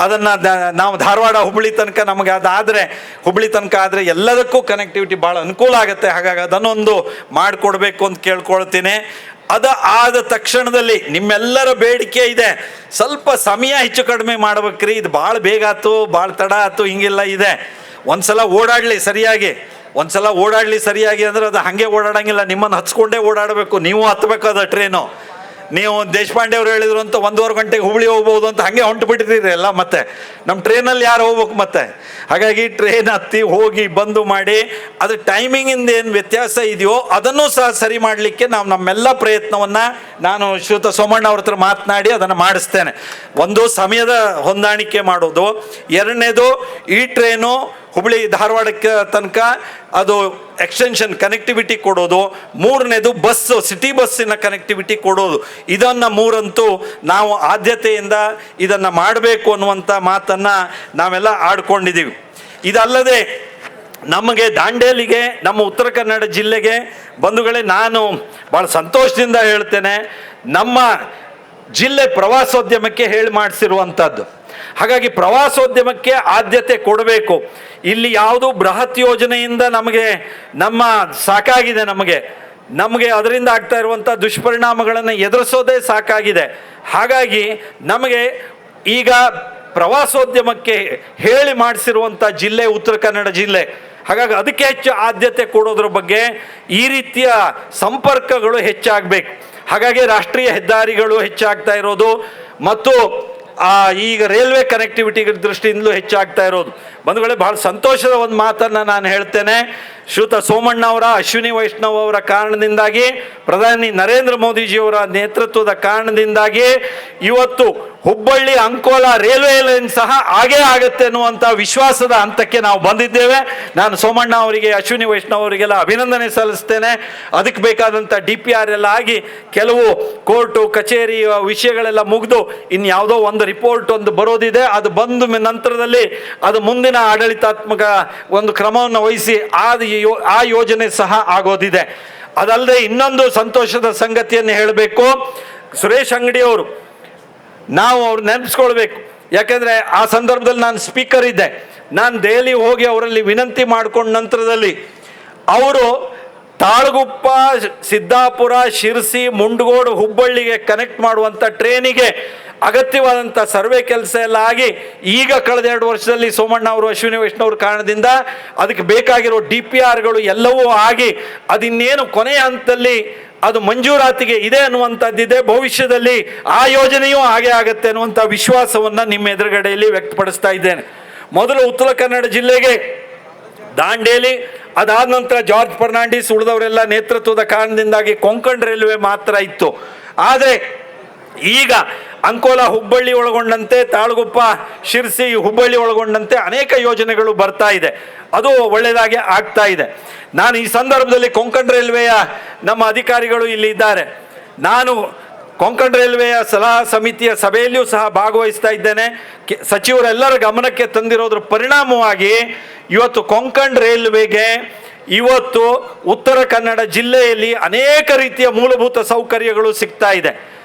ಅದನ್ನು ನಾವು ಧಾರವಾಡ ಹುಬ್ಬಳ್ಳಿ ತನಕ ನಮಗೆ ಅದಾದರೆ ಹುಬ್ಬಳ್ಳಿ ತನಕ ಆದರೆ ಎಲ್ಲದಕ್ಕೂ ಕನೆಕ್ಟಿವಿಟಿ ಭಾಳ ಅನುಕೂಲ ಆಗುತ್ತೆ. ಹಾಗಾಗಿ ಅದನ್ನೊಂದು ಮಾಡಿಕೊಡ್ಬೇಕು ಅಂತ ಕೇಳ್ಕೊಳ್ತೀನಿ. ಅದು ಆದ ತಕ್ಷಣದಲ್ಲಿ ನಿಮ್ಮೆಲ್ಲರ ಬೇಡಿಕೆ ಇದೆ, ಸ್ವಲ್ಪ ಸಮಯ ಹೆಚ್ಚು ಕಡಿಮೆ ಮಾಡ್ಬೇಕ್ರಿ. ಇದು ಭಾಳ ಬೇಗ ಆಯ್ತು, ಭಾಳ ತಡ ಆಯ್ತು, ಹಿಂಗೆಲ್ಲ ಇದೆ. ಒಂದ್ಸಲ ಓಡಾಡಲಿ ಸರಿಯಾಗಿ, ಅಂದರೆ ಅದು ಹಾಗೆ ಓಡಾಡಂಗಿಲ್ಲ. ನಿಮ್ಮನ್ನು ಹಚ್ಕೊಂಡೇ ಓಡಾಡಬೇಕು, ನೀವು ಹತ್ತಬೇಕು ಅದು ಟ್ರೈನು. ನೀವು ದೇಶಪಾಂಡೆ ಅವರು ಹೇಳಿದ್ರು ಅಂತ 1.5 ಗಂಟೆಗೆ ಹುಬ್ಳಿ ಹೋಗ್ಬೋದು ಅಂತ ಹಾಗೆ ಹೊಂಟು ಬಿಟ್ಟಿದ್ದೀರಿ ಎಲ್ಲ. ಮತ್ತೆ ನಮ್ಮ ಟ್ರೈನಲ್ಲಿ ಯಾರು ಹೋಗ್ಬೇಕು ಮತ್ತೆ? ಹಾಗಾಗಿ ಟ್ರೈನ್ ಹತ್ತಿ ಹೋಗಿ ಬಂದು ಮಾಡಿ ಅದು ಟೈಮಿಂಗಿಂದ ಏನು ವ್ಯತ್ಯಾಸ ಇದೆಯೋ ಅದನ್ನು ಸಹ ಸರಿ ಮಾಡಲಿಕ್ಕೆ ನಮ್ಮೆಲ್ಲ ಪ್ರಯತ್ನವನ್ನು ನಾನು ಶ್ರೀಯುತ ಸೋಮಣ್ಣ ಅವ್ರ ಹತ್ರ ಮಾತನಾಡಿ ಅದನ್ನು ಮಾಡಿಸ್ತೇನೆ. ಒಂದು ಸಮಯದ ಹೊಂದಾಣಿಕೆ ಮಾಡೋದು, ಎರಡನೇದು ಈ ಟ್ರೈನು ಹುಬ್ಬಳ್ಳಿ ಧಾರವಾಡಕ್ಕೆ ತನಕ ಅದು ಎಕ್ಸ್ಟೆನ್ಷನ್ ಕನೆಕ್ಟಿವಿಟಿ ಕೊಡೋದು, ಮೂರನೇದು ಬಸ್ಸು ಸಿಟಿ ಬಸ್ಸಿನ ಕನೆಕ್ಟಿವಿಟಿ ಕೊಡೋದು. ಇದನ್ನು ಮೂರಂತೂ ನಾವು ಆದ್ಯತೆಯಿಂದ ಇದನ್ನು ಮಾಡಬೇಕು ಅನ್ನುವಂಥ ಮಾತನ್ನು ನಾವೆಲ್ಲ ಆಡ್ಕೊಂಡಿದ್ದೀವಿ. ಇದಲ್ಲದೆ ನಮಗೆ ದಾಂಡೇಲಿಗೆ, ನಮ್ಮ ಉತ್ತರ ಕನ್ನಡ ಜಿಲ್ಲೆಗೆ ಬಂಧುಗಳೇ, ನಾನು ಭಾಳ ಸಂತೋಷದಿಂದ ಹೇಳ್ತೇನೆ, ನಮ್ಮ ಜಿಲ್ಲೆ ಪ್ರವಾಸೋದ್ಯಮಕ್ಕೆ ಹೇಳಿ ಮಾಡಿಸಿರುವಂಥದ್ದು. ಹಾಗಾಗಿ ಪ್ರವಾಸೋದ್ಯಮಕ್ಕೆ ಆದ್ಯತೆ ಕೊಡಬೇಕು. ಇಲ್ಲಿ ಯಾವುದು ಬೃಹತ್ ಯೋಜನೆಯಿಂದ ನಮ್ಮ ಸಾಕಾಗಿದೆ. ನಮಗೆ ಅದರಿಂದ ಆಗ್ತಾ ಇರುವಂಥ ದುಷ್ಪರಿಣಾಮಗಳನ್ನು ಎದುರಿಸೋದೇ ಸಾಕಾಗಿದೆ. ಹಾಗಾಗಿ ನಮಗೆ ಈಗ ಪ್ರವಾಸೋದ್ಯಮಕ್ಕೆ ಹೇಳಿ ಮಾಡಿಸಿರುವಂಥ ಜಿಲ್ಲೆ ಉತ್ತರ ಕನ್ನಡ ಜಿಲ್ಲೆ. ಹಾಗಾಗಿ ಅದಕ್ಕೆ ಹೆಚ್ಚು ಆದ್ಯತೆ ಕೊಡೋದ್ರ ಬಗ್ಗೆ ಈ ರೀತಿಯ ಸಂಪರ್ಕಗಳು ಹೆಚ್ಚಾಗಬೇಕು. ಹಾಗಾಗಿ ರಾಷ್ಟ್ರೀಯ ಹೆದ್ದಾರಿಗಳು ಹೆಚ್ಚಾಗ್ತಾ ಇರೋದು ಮತ್ತು ಈಗ ರೈಲ್ವೆ ಕನೆಕ್ಟಿವಿಟಿ ದೃಷ್ಟಿಯಿಂದಲೂ ಹೆಚ್ಚಾಗ್ತಾ ಇರೋದು. ಬಂಧುಗಳೇ, ಭಾಳ ಸಂತೋಷದ ಒಂದು ಮಾತನ್ನು ನಾನು ಹೇಳ್ತೇನೆ. ಶ್ರೀಯುತ ಸೋಮಣ್ಣ ಅವರ, ಅಶ್ವಿನಿ ವೈಷ್ಣವ್ ಅವರ ಕಾರಣದಿಂದಾಗಿ, ಪ್ರಧಾನಿ ನರೇಂದ್ರ ಮೋದಿಜಿಯವರ ನೇತೃತ್ವದ ಕಾರಣದಿಂದಾಗಿ ಇವತ್ತು ಹುಬ್ಬಳ್ಳಿ ಅಂಕೋಲಾ ರೈಲ್ವೆ ಲೈನ್ ಸಹ ಆಗೇ ಆಗುತ್ತೆ ಅನ್ನುವಂಥ ವಿಶ್ವಾಸದ ಹಂತಕ್ಕೆ ನಾವು ಬಂದಿದ್ದೇವೆ. ನಾನು ಸೋಮಣ್ಣ ಅವರಿಗೆ, ಅಶ್ವಿನಿ ವೈಷ್ಣವ್ ಅವರಿಗೆಲ್ಲ ಅಭಿನಂದನೆ ಸಲ್ಲಿಸ್ತೇನೆ. ಅದಕ್ಕೆ ಬೇಕಾದಂಥ DPR ಎಲ್ಲ ಆಗಿ ಕೆಲವು ಕೋರ್ಟು ಕಚೇರಿ ವಿಷಯಗಳೆಲ್ಲ ಮುಗಿದು ಇನ್ಯಾವುದೋ ಒಂದು ರಿಪೋರ್ಟ್ ಒಂದು ಬರೋದಿದೆ. ಅದು ಬಂದ ನಂತರದಲ್ಲಿ ಅದು ಮುಂದಿನ ಆಡಳಿತಾತ್ಮಕ ಒಂದು ಕ್ರಮವನ್ನು ವಹಿಸಿ ಆ ಯೋಜನೆ ಸಹ ಆಗೋದಿದೆ. ಅದಲ್ಲದೆ ಇನ್ನೊಂದು ಸಂತೋಷದ ಸಂಗತಿಯನ್ನು ಹೇಳಬೇಕು. ಸುರೇಶ್ ಅಂಗಡಿ ಅವರು, ನಾವು ಅವ್ರು ನೆನಪಿಸ್ಕೊಳ್ಬೇಕು. ಯಾಕೆಂದರೆ ಆ ಸಂದರ್ಭದಲ್ಲಿ ನಾನು ಸ್ಪೀಕರ್ ಇದ್ದೆ. ನಾನು ದೆಹಲಿ ಹೋಗಿ ಅವರಲ್ಲಿ ವಿನಂತಿ ಮಾಡಿಕೊಂಡ ನಂತರದಲ್ಲಿ ಅವರು ತಾಳಗುಪ್ಪ, ಸಿದ್ದಾಪುರ, ಶಿರ್ಸಿ, ಮುಂಡಗೋಡು, ಹುಬ್ಬಳ್ಳಿಗೆ ಕನೆಕ್ಟ್ ಮಾಡುವಂಥ ಟ್ರೈನಿಗೆ ಅಗತ್ಯವಾದಂಥ ಸರ್ವೆ ಕೆಲಸ ಎಲ್ಲ ಆಗಿ ಈಗ ಕಳೆದ 2 ವರ್ಷದಲ್ಲಿ ಸೋಮಣ್ಣ ಅವರು, ಅಶ್ವಿನಿ ವೈಷ್ಣವ್ರ ಕಾರಣದಿಂದ ಅದಕ್ಕೆ ಬೇಕಾಗಿರೋ DPRಗಳು ಎಲ್ಲವೂ ಆಗಿ ಅದಿನ್ನೇನು ಕೊನೆಯ ಹಂತದಲ್ಲಿ ಅದು ಮಂಜೂರಾತಿಗೆ ಇದೆ ಅನ್ನುವಂಥದ್ದಿದೆ. ಭವಿಷ್ಯದಲ್ಲಿ ಆ ಯೋಜನೆಯೂ ಹಾಗೆ ಆಗುತ್ತೆ ಅನ್ನುವಂಥ ವಿಶ್ವಾಸವನ್ನು ನಿಮ್ಮ ಎದುರುಗಡೆಯಲ್ಲಿ ವ್ಯಕ್ತಪಡಿಸ್ತಾ ಇದ್ದೇನೆ. ಮೊದಲು ಉತ್ತರ ಕನ್ನಡ ಜಿಲ್ಲೆಗೆ ದಾಂಡೇಲಿ, ಅದಾದ ನಂತರ ಜಾರ್ಜ್ ಫರ್ನಾಂಡಿಸ್ ಉಳಿದವರೆಲ್ಲ ನೇತೃತ್ವದ ಕಾರಣದಿಂದಾಗಿ ಕೊಂಕಣ್ ರೈಲ್ವೆ ಮಾತ್ರ ಇತ್ತು. ಆದರೆ ಈಗ ಅಂಕೋಲಾ ಹುಬ್ಬಳ್ಳಿ ಒಳಗೊಂಡಂತೆ, ತಾಳಗುಪ್ಪ, ಶಿರ್ಸಿ, ಹುಬ್ಬಳ್ಳಿ ಒಳಗೊಂಡಂತೆ ಅನೇಕ ಯೋಜನೆಗಳು ಬರ್ತಾ ಇದೆ. ಅದು ಒಳ್ಳೆಯದಾಗಿ ಆಗ್ತಾ ಇದೆ. ನಾನು ಈ ಸಂದರ್ಭದಲ್ಲಿ ಕೊಂಕಣ್ ರೈಲ್ವೆಯ ನಮ್ಮ ಅಧಿಕಾರಿಗಳು ಇಲ್ಲಿ ಇದ್ದಾರೆ. ನಾನು ಕೊಂಕಣ್ ರೈಲ್ವೆಯ ಸಲಹಾ ಸಮಿತಿಯ ಸಭೆಯಲ್ಲಿಯೂ ಸಹ ಭಾಗವಹಿಸ್ತಾ ಇದ್ದೇನೆ. ಸಚಿವರೆಲ್ಲರ ಗಮನಕ್ಕೆ ತಂದಿರೋದ್ರ ಪರಿಣಾಮವಾಗಿ ಇವತ್ತು ಕೊಂಕಣ್ ರೈಲ್ವೆಗೆ ಇವತ್ತು ಉತ್ತರ ಕನ್ನಡ ಜಿಲ್ಲೆಯಲ್ಲಿ ಅನೇಕ ರೀತಿಯ ಮೂಲಭೂತ ಸೌಕರ್ಯಗಳು ಸಿಗ್ತಾ ಇದೆ.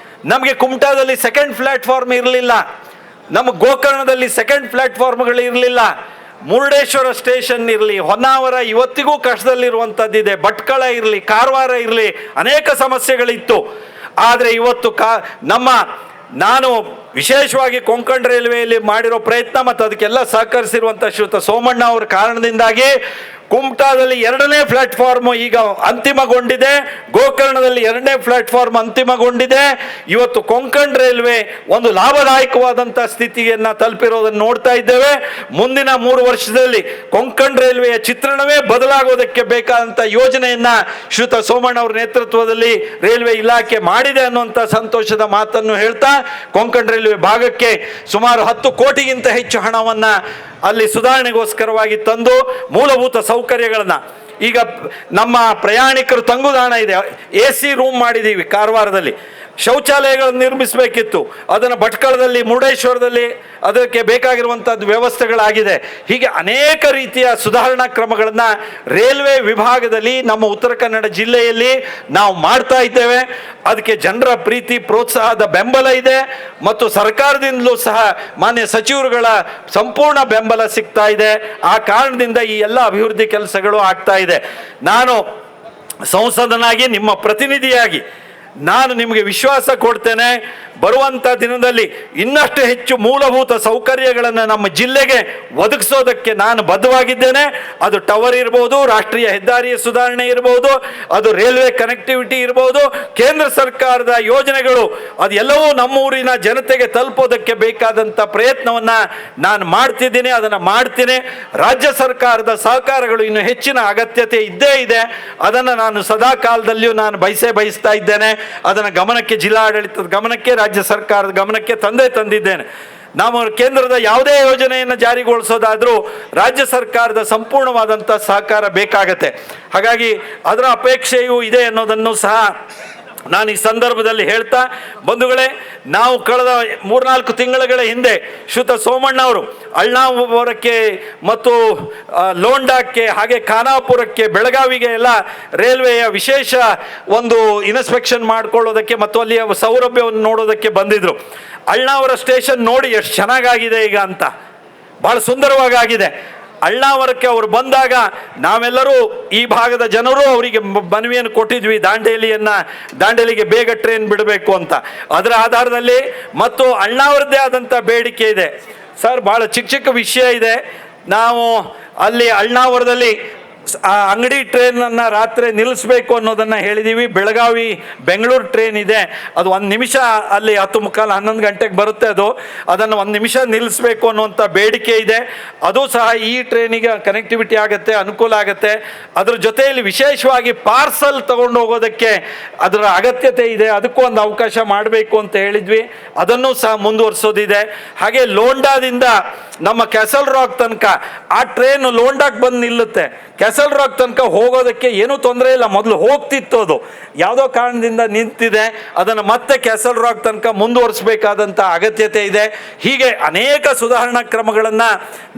ನಮಗೆ ಕುಮಟಾದಲ್ಲಿ ಸೆಕೆಂಡ್ ಪ್ಲ್ಯಾಟ್ಫಾರ್ಮ್ ಇರಲಿಲ್ಲ, ನಮ್ಮ ಗೋಕರ್ಣದಲ್ಲಿ ಸೆಕೆಂಡ್ ಪ್ಲ್ಯಾಟ್ಫಾರ್ಮ್ಗಳು ಇರಲಿಲ್ಲ, ಮುರುಡೇಶ್ವರ ಸ್ಟೇಷನ್ ಇರಲಿ, ಹೊನ್ನಾವರ ಇವತ್ತಿಗೂ ಕಷ್ಟದಲ್ಲಿರುವಂಥದ್ದಿದೆ, ಭಟ್ಕಳ ಇರಲಿ, ಕಾರವಾರ ಇರಲಿ, ಅನೇಕ ಸಮಸ್ಯೆಗಳಿತ್ತು. ಆದರೆ ಇವತ್ತು ನಾನು ವಿಶೇಷವಾಗಿ ಕೊಂಕಣ್ ರೈಲ್ವೆಯಲ್ಲಿ ಮಾಡಿರೋ ಪ್ರಯತ್ನ ಮತ್ತು ಅದಕ್ಕೆಲ್ಲ ಸಹಕರಿಸಿರುವಂಥ ಶ್ರೀಯುತ ಸೋಮಣ್ಣ ಅವರ ಕಾರಣದಿಂದಾಗಿ ಕುಮಟಾದಲ್ಲಿ 2ನೇ ಪ್ಲಾಟ್ಫಾರ್ಮ್ ಈಗ ಅಂತಿಮಗೊಂಡಿದೆ, ಗೋಕರ್ಣದಲ್ಲಿ 2ನೇ ಪ್ಲಾಟ್ಫಾರ್ಮ್ ಅಂತಿಮಗೊಂಡಿದೆ. ಇವತ್ತು ಕೊಂಕಣ್ ರೈಲ್ವೆ ಒಂದು ಲಾಭದಾಯಕವಾದಂಥ ಸ್ಥಿತಿಯನ್ನು ತಲುಪಿರೋದನ್ನು ನೋಡ್ತಾ ಇದ್ದೇವೆ. ಮುಂದಿನ 3 ವರ್ಷದಲ್ಲಿ ಕೊಂಕಣ್ ರೈಲ್ವೆಯ ಚಿತ್ರಣವೇ ಬದಲಾಗೋದಕ್ಕೆ ಬೇಕಾದಂಥ ಯೋಜನೆಯನ್ನ ಶ್ರೀಯುತ ಸೋಮಣ್ಣ ಅವರ ನೇತೃತ್ವದಲ್ಲಿ ರೈಲ್ವೆ ಇಲಾಖೆ ಮಾಡಿದೆ ಅನ್ನುವಂಥ ಸಂತೋಷದ ಮಾತನ್ನು ಹೇಳ್ತಾ, ಕೊಂಕಣ್ ರೈಲ್ವೆ ಭಾಗಕ್ಕೆ ಸುಮಾರು 10 ಕೋಟಿಗಿಂತ ಹೆಚ್ಚು ಹಣವನ್ನು ಅಲ್ಲಿ ಸುಧಾರಣೆಗೋಸ್ಕರವಾಗಿ ತಂದು ಮೂಲಭೂತ ಸೌಕರ್ಯಗಳನ್ನು, ಈಗ ನಮ್ಮ ಪ್ರಯಾಣಿಕರು ತಂಗುದಾಣ ಇದೆ, AC ರೂಮ್ ಮಾಡಿದ್ದೀವಿ ಕಾರವಾರದಲ್ಲಿ. ಶೌಚಾಲಯಗಳನ್ನು ನಿರ್ಮಿಸಬೇಕಿತ್ತು, ಅದನ್ನು ಭಟ್ಕಳದಲ್ಲಿ, ಮುರುಡೇಶ್ವರದಲ್ಲಿ ಅದಕ್ಕೆ ಬೇಕಾಗಿರುವಂಥದ್ದು ವ್ಯವಸ್ಥೆಗಳಾಗಿದೆ. ಹೀಗೆ ಅನೇಕ ರೀತಿಯ ಸುಧಾರಣಾ ಕ್ರಮಗಳನ್ನು ರೈಲ್ವೆ ವಿಭಾಗದಲ್ಲಿ ನಮ್ಮ ಉತ್ತರ ಕನ್ನಡ ಜಿಲ್ಲೆಯಲ್ಲಿ ನಾವು ಮಾಡ್ತಾ ಇದ್ದೇವೆ. ಅದಕ್ಕೆ ಜನರ ಪ್ರೀತಿ ಪ್ರೋತ್ಸಾಹದ ಬೆಂಬಲ ಇದೆ ಮತ್ತು ಸರ್ಕಾರದಿಂದಲೂ ಸಹ ಮಾನ್ಯ ಸಚಿವರುಗಳ ಸಂಪೂರ್ಣ ಬೆಂಬಲ ಸಿಗ್ತಾ ಇದೆ. ಆ ಕಾರಣದಿಂದ ಈ ಎಲ್ಲ ಅಭಿವೃದ್ಧಿ ಕೆಲಸಗಳು ಆಗ್ತಾ ಇದೆ. ನಾನು ಸಂಸದನಾಗಿ, ನಿಮ್ಮ ಪ್ರತಿನಿಧಿಯಾಗಿ ನಾನು ನಿಮಗೆ ವಿಶ್ವಾಸ ಕೊಡ್ತೇನೆ, ಬರುವಂಥ ದಿನದಲ್ಲಿ ಇನ್ನಷ್ಟು ಹೆಚ್ಚು ಮೂಲಭೂತ ಸೌಕರ್ಯಗಳನ್ನು ನಮ್ಮ ಜಿಲ್ಲೆಗೆ ಒದಗಿಸೋದಕ್ಕೆ ನಾನು ಬದ್ಧವಾಗಿದ್ದೇನೆ. ಅದು ಟವರ್ ಇರ್ಬೋದು, ರಾಷ್ಟ್ರೀಯ ಹೆದ್ದಾರಿಯ ಸುಧಾರಣೆ ಇರ್ಬೋದು, ಅದು ರೈಲ್ವೆ ಕನೆಕ್ಟಿವಿಟಿ ಇರ್ಬೋದು, ಕೇಂದ್ರ ಸರ್ಕಾರದ ಯೋಜನೆಗಳು, ಅದೆಲ್ಲವೂ ನಮ್ಮೂರಿನ ಜನತೆಗೆ ತಲುಪೋದಕ್ಕೆ ಬೇಕಾದಂಥ ಪ್ರಯತ್ನವನ್ನು ನಾನು ಮಾಡ್ತಿದ್ದೀನಿ, ಅದನ್ನು ಮಾಡ್ತೀನಿ. ರಾಜ್ಯ ಸರ್ಕಾರದ ಸಹಕಾರಗಳು ಇನ್ನು ಹೆಚ್ಚಿನ ಅಗತ್ಯತೆ ಇದ್ದೇ ಇದೆ. ಅದನ್ನು ನಾನು ಸದಾ ಕಾಲದಲ್ಲಿಯೂ ನಾನು ಬಯಸ್ತಾ ಇದ್ದೇನೆ. ಅದನ್ನು ಗಮನಕ್ಕೆ, ಜಿಲ್ಲಾಡಳಿತದ ಗಮನಕ್ಕೆ, ರಾಜ್ಯ ಸರ್ಕಾರದ ಗಮನಕ್ಕೆ ತಂದಿದ್ದೇನೆ. ನಾವು ಕೇಂದ್ರದ ಯಾವುದೇ ಯೋಜನೆಯನ್ನು ಜಾರಿಗೊಳಿಸೋದಾದರೂ ರಾಜ್ಯ ಸರ್ಕಾರದ ಸಂಪೂರ್ಣವಾದಂಥ ಸಹಕಾರ ಬೇಕಾಗತ್ತೆ. ಹಾಗಾಗಿ ಅದರ ಅಪೇಕ್ಷೆಯೂ ಇದೆ ಅನ್ನೋದನ್ನು ಸಹ ನಾನು ಈ ಸಂದರ್ಭದಲ್ಲಿ ಹೇಳ್ತಾ, ಬಂಧುಗಳೇ, ನಾವು ಕಳೆದ 3-4 ತಿಂಗಳ ಹಿಂದೆ ಶ್ರೀಯುತ ಸೋಮಣ್ಣ ಅವರು ಅಳ್ನಾವರಕ್ಕೆ ಮತ್ತು ಲೋಂಡಾಕ್ಕೆ, ಹಾಗೆ ಖಾನಾಪುರಕ್ಕೆ, ಬೆಳಗಾವಿಗೆ ಎಲ್ಲ ರೈಲ್ವೆಯ ವಿಶೇಷ ಒಂದು ಇನ್ಸ್ಪೆಕ್ಷನ್ ಮಾಡ್ಕೊಳ್ಳೋದಕ್ಕೆ ಮತ್ತು ಅಲ್ಲಿಯ ಸೌಲಭ್ಯವನ್ನು ನೋಡೋದಕ್ಕೆ ಬಂದಿದ್ರು. ಅಳ್ನಾವರ ಸ್ಟೇಷನ್ ನೋಡಿ ಎಷ್ಟು ಚೆನ್ನಾಗಾಗಿದೆ ಈಗ ಅಂತ, ಭಾಳ ಸುಂದರವಾಗಿದೆ. ಅಳ್ನಾವರಕ್ಕೆ ಅವರು ಬಂದಾಗ ನಾವೆಲ್ಲರೂ ಈ ಭಾಗದ ಜನರು ಅವರಿಗೆ ಮನವಿಯನ್ನು ಕೊಟ್ಟಿದ್ವಿ, ದಾಂಡೇಲಿಗೆ ಬೇಗ ಟ್ರೈನ್ ಬಿಡಬೇಕು ಅಂತ. ಅದರ ಆಧಾರದಲ್ಲಿ ಮತ್ತು ಅಳ್ನಾವರದ್ದೇ ಆದಂಥ ಬೇಡಿಕೆ ಇದೆ ಸರ್. ಭಾಳ ಚಿಕ್ಕ ವಿಷಯ ಇದೆ. ನಾವು ಅಲ್ಲಿ ಅಳ್ನಾವರದಲ್ಲಿ ಆ ಅಂಗಡಿ ಟ್ರೈನನ್ನು ರಾತ್ರಿ ನಿಲ್ಲಿಸಬೇಕು ಅನ್ನೋದನ್ನು ಹೇಳಿದ್ದೀವಿ. ಬೆಳಗಾವಿ ಬೆಂಗಳೂರು ಟ್ರೈನ್ ಇದೆ, ಅದು 1 ನಿಮಿಷ ಅಲ್ಲಿ 10:45-11 ಗಂಟೆಗೆ ಬರುತ್ತೆ. ಅದನ್ನು 1 ನಿಮಿಷ ನಿಲ್ಲಿಸಬೇಕು ಅನ್ನುವಂಥ ಬೇಡಿಕೆ ಇದೆ. ಅದು ಸಹ ಈ ಟ್ರೈನಿಗೆ ಕನೆಕ್ಟಿವಿಟಿ ಆಗುತ್ತೆ, ಅನುಕೂಲ ಆಗುತ್ತೆ. ಅದ್ರ ಜೊತೆಯಲ್ಲಿ ವಿಶೇಷವಾಗಿ ಪಾರ್ಸಲ್ ತಗೊಂಡು ಹೋಗೋದಕ್ಕೆ ಅದರ ಅಗತ್ಯತೆ ಇದೆ, ಅದಕ್ಕೂ ಒಂದು ಅವಕಾಶ ಮಾಡಬೇಕು ಅಂತ ಹೇಳಿದ್ವಿ. ಅದನ್ನು ಸಹ ಮುಂದುವರಿಸೋದಿದೆ. ಹಾಗೆ ಲೋಂಡಾದಿಂದ ನಮ್ಮ ಕ್ಯಾಸಲ್ ರಾಕ್ ತನಕ ಆ ಟ್ರೈನ್ ಲೋಂಡಾಕ್ಕೆ ಬಂದು ನಿಲ್ಲುತ್ತೆ. ಕ್ಯಾಸಲ್ ರಾಕ್ ತನಕ ಹೋಗೋದಕ್ಕೆ ಏನೂ ತೊಂದರೆ ಇಲ್ಲ, ಮೊದಲು ಹೋಗ್ತಿತ್ತು, ಅದು ಯಾವುದೋ ಕಾರಣದಿಂದ ನಿಂತಿದೆ. ಅದನ್ನು ಮತ್ತೆ ಕ್ಯಾಸಲ್ ರಾಕ್ ತನಕ ಮುಂದುವರಿಸಬೇಕಾದಂಥ ಅಗತ್ಯತೆ ಇದೆ. ಹೀಗೆ ಅನೇಕ ಸುಧಾರಣಾ ಕ್ರಮಗಳನ್ನು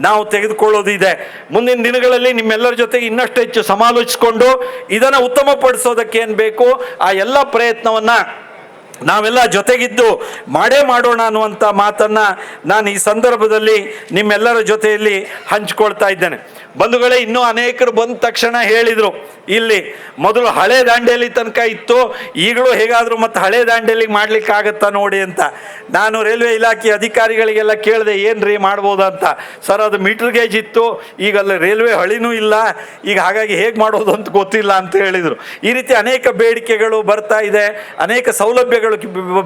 ನಾವು ತೆಗೆದುಕೊಳ್ಳೋದಿದೆ. ಮುಂದಿನ ದಿನಗಳಲ್ಲಿ ನಿಮ್ಮೆಲ್ಲರ ಜೊತೆಗೆ ಇನ್ನಷ್ಟು ಹೆಚ್ಚು ಸಮಾಲೋಚಿಸಿಕೊಂಡು ಇದನ್ನು ಉತ್ತಮಪಡಿಸೋದಕ್ಕೆ ಏನು ಬೇಕು ಆ ಎಲ್ಲ ಪ್ರಯತ್ನವನ್ನು ನಾವೆಲ್ಲ ಜೊತೆಗಿದ್ದು ಮಾಡೋಣ ಅನ್ನುವಂಥ ಮಾತನ್ನು ನಾನು ಈ ಸಂದರ್ಭದಲ್ಲಿ ನಿಮ್ಮೆಲ್ಲರ ಜೊತೆಯಲ್ಲಿ ಹಂಚಿಕೊಳ್ತಾ ಇದ್ದೇನೆ. ಬಂಧುಗಳೇ, ಇನ್ನೂ ಅನೇಕರು ಬಂದ ತಕ್ಷಣ ಹೇಳಿದರು, ಇಲ್ಲಿ ಮೊದಲು ಹಳೆ ದಾಂಡೇಲಿ ತನಕ ಇತ್ತು, ಈಗಲೂ ಹೇಗಾದರೂ ಮತ್ತು ಹಳೆ ದಾಂಡೇಲಿಗೆ ಮಾಡ್ಲಿಕ್ಕಾಗತ್ತಾ ನೋಡಿ ಅಂತ. ನಾನು ರೈಲ್ವೆ ಇಲಾಖೆ ಅಧಿಕಾರಿಗಳಿಗೆಲ್ಲ ಕೇಳಿದೆ, ಏನು ರೀ ಮಾಡ್ಬೋದು ಅಂತ. ಸರ್, ಅದು ಮೀಟರ್ ಗೇಜ್ ಇತ್ತು, ಈಗ ಅಲ್ಲಿ ರೈಲ್ವೆ ಹಳಿನೂ ಇಲ್ಲ, ಈಗ ಹಾಗಾಗಿ ಹೇಗೆ ಮಾಡೋದು ಅಂತ ಗೊತ್ತಿಲ್ಲ ಅಂತ ಹೇಳಿದರು. ಈ ರೀತಿ ಅನೇಕ ಬೇಡಿಕೆಗಳು ಬರ್ತಾ ಇದೆ, ಅನೇಕ ಸೌಲಭ್ಯಗಳು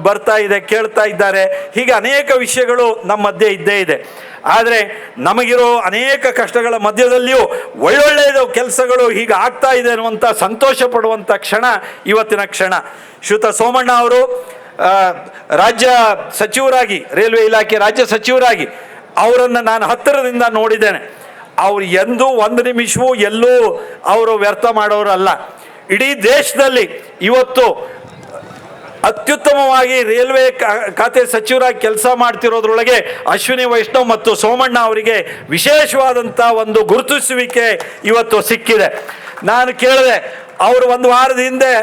ಬರ್ತಾ ಇದೆ, ಕೇಳ್ತಾ ಇದ್ದಾರೆ. ಹೀಗೆ ಅನೇಕ ವಿಷಯಗಳು ನಮ್ಮ ಮಧ್ಯೆ ಇದ್ದೇ ಇದೆ. ಆದರೆ ನಮಗಿರೋ ಅನೇಕ ಕಷ್ಟಗಳ ಮಧ್ಯದಲ್ಲಿಯೂ ಒಳ್ಳೊಳ್ಳೆಯ ಕೆಲಸಗಳು ಹೀಗೆ ಆಗ್ತಾ ಇದೆ ಅನ್ನುವಂಥ ಸಂತೋಷ ಪಡುವಂಥ ಕ್ಷಣ ಇವತ್ತಿನ ಕ್ಷಣ. ಶ್ರೀಯುತ ಸೋಮಣ್ಣ ಅವರು ರಾಜ್ಯ ಸಚಿವರಾಗಿ, ರೈಲ್ವೆ ಇಲಾಖೆ ರಾಜ್ಯ ಸಚಿವರಾಗಿ ಅವರನ್ನು ನಾನು ಹತ್ತಿರದಿಂದ ನೋಡಿದ್ದೇನೆ. ಅವರು ಎಂದೂ 1 ನಿಮಿಷವೂ ಎಲ್ಲೂ ಅವರು ವ್ಯರ್ಥ ಮಾಡೋರಲ್ಲ. ಇಡೀ ದೇಶದಲ್ಲಿ ಇವತ್ತು ಅತ್ಯುತ್ತಮವಾಗಿ ರೈಲ್ವೆ ಖಾತೆ ಸಚಿವರಾಗಿ ಕೆಲಸ ಮಾಡ್ತಿರೋದ್ರೊಳಗೆ ಅಶ್ವಿನಿ ವೈಷ್ಣವ್ ಮತ್ತು ಸೋಮಣ್ಣ ಅವರಿಗೆ ವಿಶೇಷವಾದಂಥ ಒಂದು ಗುರುತಿಸುವಿಕೆ ಇವತ್ತು ಸಿಕ್ಕಿದೆ. ನಾನು ಕೇಳಿದೆ, ಅವರು 1 ವಾರದ ಹಿಂದೆ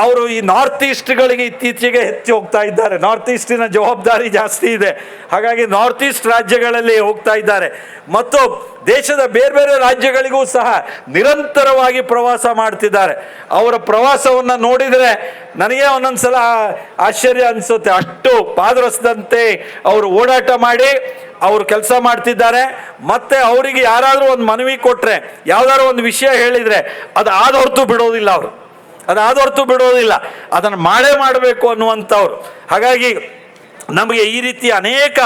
ಅವರು ಈ ನಾರ್ತ್ ಈಸ್ಟ್ಗಳಿಗೆ ಇತ್ತೀಚೆಗೆ ಹೆಚ್ಚು ಹೋಗ್ತಾ ಇದ್ದಾರೆ. ನಾರ್ತ್ ಈಸ್ಟಿನ ಜವಾಬ್ದಾರಿ ಜಾಸ್ತಿ ಇದೆ, ಹಾಗಾಗಿ ನಾರ್ತ್ ಈಸ್ಟ್ ರಾಜ್ಯಗಳಲ್ಲಿ ಹೋಗ್ತಾ ಇದ್ದಾರೆ. ಮತ್ತು ದೇಶದ ಬೇರೆ ಬೇರೆ ರಾಜ್ಯಗಳಿಗೂ ಸಹ ನಿರಂತರವಾಗಿ ಪ್ರವಾಸ ಮಾಡ್ತಿದ್ದಾರೆ. ಅವರ ಪ್ರವಾಸವನ್ನು ನೋಡಿದರೆ ನನಗೆ ಒಂದೊಂದು ಸಲ ಆಶ್ಚರ್ಯ ಅನಿಸುತ್ತೆ. ಅಷ್ಟು ಪಾದರಸದಂತೆ ಅವರು ಓಡಾಟ ಮಾಡಿ ಅವರು ಕೆಲಸ ಮಾಡ್ತಿದ್ದಾರೆ. ಮತ್ತೆ ಅವರಿಗೆ ಯಾರಾದರೂ ಒಂದು ಮನವಿ ಕೊಟ್ಟರೆ, ಯಾವ್ದಾದ್ರು ಒಂದು ವಿಷಯ ಹೇಳಿದರೆ ಅದು ಆದ ಹೊರತು ಬಿಡೋದಿಲ್ಲ. ಅವರು ಅದು ಆದ ಹೊರತು ಬಿಡೋದಿಲ್ಲ, ಅದನ್ನು ಮಾಡಬೇಕು ಅನ್ನುವಂಥವ್ರು. ಹಾಗಾಗಿ ನಮಗೆ ಈ ರೀತಿ ಅನೇಕ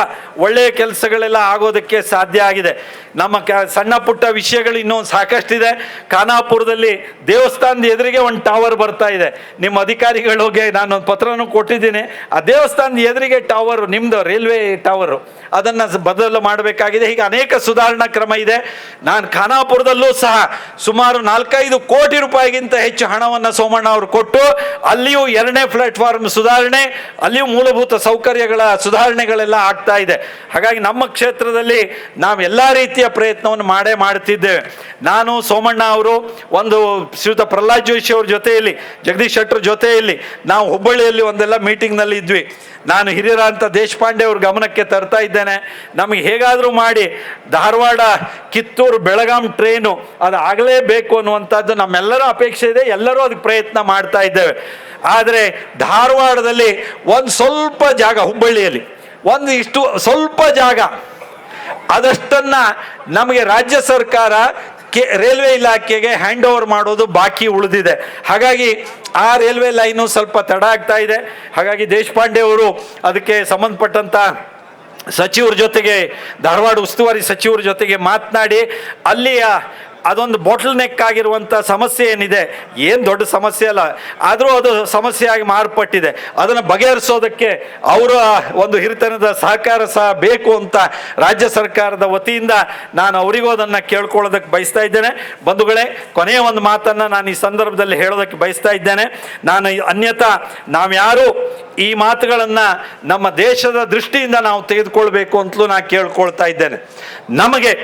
ಒಳ್ಳೆಯ ಕೆಲಸಗಳೆಲ್ಲ ಆಗೋದಕ್ಕೆ ಸಾಧ್ಯ ಆಗಿದೆ. ನಮ್ಮ ಸಣ್ಣ ಪುಟ್ಟ ವಿಷಯಗಳು ಇನ್ನೂ ಸಾಕಷ್ಟಿದೆ. ಖಾನಾಪುರದಲ್ಲಿ ದೇವಸ್ಥಾನದ ಎದುರಿಗೆ ಒಂದು ಟವರ್ ಬರ್ತಾ ಇದೆ. ನಿಮ್ಮ ಅಧಿಕಾರಿಗಳಿಗೆ ನಾನು ಒಂದು ಪತ್ರನೂ ಕೊಟ್ಟಿದ್ದೀನಿ. ಆ ದೇವಸ್ಥಾನದ ಎದುರಿಗೆ ಟವರು, ನಿಮ್ಮದು ರೈಲ್ವೆ ಟವರು, ಅದನ್ನು ಬದಲು ಮಾಡಬೇಕಾಗಿದೆ. ಹೀಗೆ ಅನೇಕ ಸುಧಾರಣಾ ಕ್ರಮ ಇದೆ. ನಾನು ಖಾನಾಪುರದಲ್ಲೂ ಸಹ ಸುಮಾರು 4-5 ಕೋಟಿ ರೂಪಾಯಿಗಿಂತ ಹೆಚ್ಚು ಹಣವನ್ನು ಸೋಮಣ್ಣ ಅವರು ಕೊಟ್ಟು ಅಲ್ಲಿಯೂ 2ನೇ ಪ್ಲಾಟ್ಫಾರ್ಮ್ ಸುಧಾರಣೆ, ಅಲ್ಲಿಯೂ ಮೂಲಭೂತ ಸೌಕರ್ಯಗಳ ಸುಧಾರಣೆಗಳೆಲ್ಲ ಆಗ್ತಾ ಇದೆ. ಹಾಗಾಗಿ ನಮ್ಮ ಕ್ಷೇತ್ರದಲ್ಲಿ ನಾವು ಎಲ್ಲ ರೀತಿಯ ಪ್ರಯತ್ನವನ್ನು ಮಾಡ್ತಿದ್ದೇವೆ. ನಾನು, ಸೋಮಣ್ಣ ಅವರು, ಒಂದು ಶ್ರೀಯುತ ಪ್ರಹ್ಲಾದ್ ಜೋಶಿ ಅವ್ರ ಜೊತೆಯಲ್ಲಿ, ಜಗದೀಶ್ ಶೆಟ್ಟರ್ ಜೊತೆಯಲ್ಲಿ ನಾವು ಹುಬ್ಬಳ್ಳಿಯಲ್ಲಿ ಒಂದೆಲ್ಲ ಮೀಟಿಂಗ್ನಲ್ಲಿ ಇದ್ವಿ. ನಾನು ಹಿರಿಯರಂತ ದೇಶಪಾಂಡೆ ಅವ್ರ ಗಮನಕ್ಕೆ ತರ್ತಾ ಇದ್ದೇನೆ, ನಮಗೆ ಹೇಗಾದರೂ ಮಾಡಿ ಧಾರವಾಡ, ಕಿತ್ತೂರು, ಬೆಳಗಾಂ ಟ್ರೈನು ಅದು ಆಗಲೇಬೇಕು ಅನ್ನುವಂಥದ್ದು ನಮ್ಮೆಲ್ಲರ ಅಪೇಕ್ಷೆ ಇದೆ. ಎಲ್ಲರೂ ಅದಕ್ಕೆ ಪ್ರಯತ್ನ ಮಾಡ್ತಾ ಇದ್ದೇವೆ. ಆದರೆ ಧಾರವಾಡದಲ್ಲಿ ಒಂದು ಸ್ವಲ್ಪ ಜಾಗ, ಹುಬ್ಬಳ್ಳಿಯಲ್ಲಿ ಒಂದು ಇಷ್ಟು ಸ್ವಲ್ಪ ಜಾಗ, ಅದಷ್ಟನ್ನು ನಮಗೆ ರಾಜ್ಯ ಸರ್ಕಾರ ರೈಲ್ವೆ ಇಲಾಖೆಗೆ ಹ್ಯಾಂಡ್ ಓವರ್ ಮಾಡೋದು ಬಾಕಿ ಉಳಿದಿದೆ. ಹಾಗಾಗಿ ಆ ರೈಲ್ವೆ ಲೈನು ಸ್ವಲ್ಪ ತಡ ಆಗ್ತಾ ಇದೆ. ಹಾಗಾಗಿ ದೇಶಪಾಂಡೆ ಅವರು ಅದಕ್ಕೆ ಸಂಬಂಧಪಟ್ಟಂಥ ಸಚಿವರ ಜೊತೆಗೆ, ಧಾರವಾಡ ಉಸ್ತುವಾರಿ ಸಚಿವರ ಜೊತೆಗೆ ಮಾತನಾಡಿ ಅಲ್ಲಿಯ ಅದೊಂದು ಬಾಟಲ್ ನೆಕ್ ಆಗಿರುವಂಥ ಸಮಸ್ಯೆ ಏನಿದೆ, ಏನು ದೊಡ್ಡ ಸಮಸ್ಯೆ ಅಲ್ಲ, ಆದರೂ ಅದು ಸಮಸ್ಯೆಯಾಗಿ ಮಾರ್ಪಟ್ಟಿದೆ. ಅದನ್ನು ಬಗೆಹರಿಸೋದಕ್ಕೆ ಅವರ ಒಂದು ಹಿರಿತನದ ಸಹಕಾರ ಸಹ ಬೇಕು ಅಂತ ರಾಜ್ಯ ಸರ್ಕಾರದ ವತಿಯಿಂದ ನಾನು ಅವರಿಗೂ ಅದನ್ನು ಕೇಳ್ಕೊಳ್ಳೋದಕ್ಕೆ ಬಯಸ್ತಾ ಇದ್ದೇನೆ. ಬಂಧುಗಳೇ, ಕೊನೆಯ ಒಂದು ಮಾತನ್ನು ನಾನು ಈ ಸಂದರ್ಭದಲ್ಲಿ ಹೇಳೋದಕ್ಕೆ ಬಯಸ್ತಾ ಇದ್ದೇನೆ. ನಾನು ಅನ್ಯಥಾ ನಾವ್ಯಾರು ಈ ಮಾತುಗಳನ್ನು ನಮ್ಮ ದೇಶದ ದೃಷ್ಟಿಯಿಂದ ನಾವು ತೆಗೆದುಕೊಳ್ಬೇಕು ಅಂತಲೂ ನಾನು ಕೇಳ್ಕೊಳ್ತಾ ಇದ್ದೇನೆ. ನಮಗೆ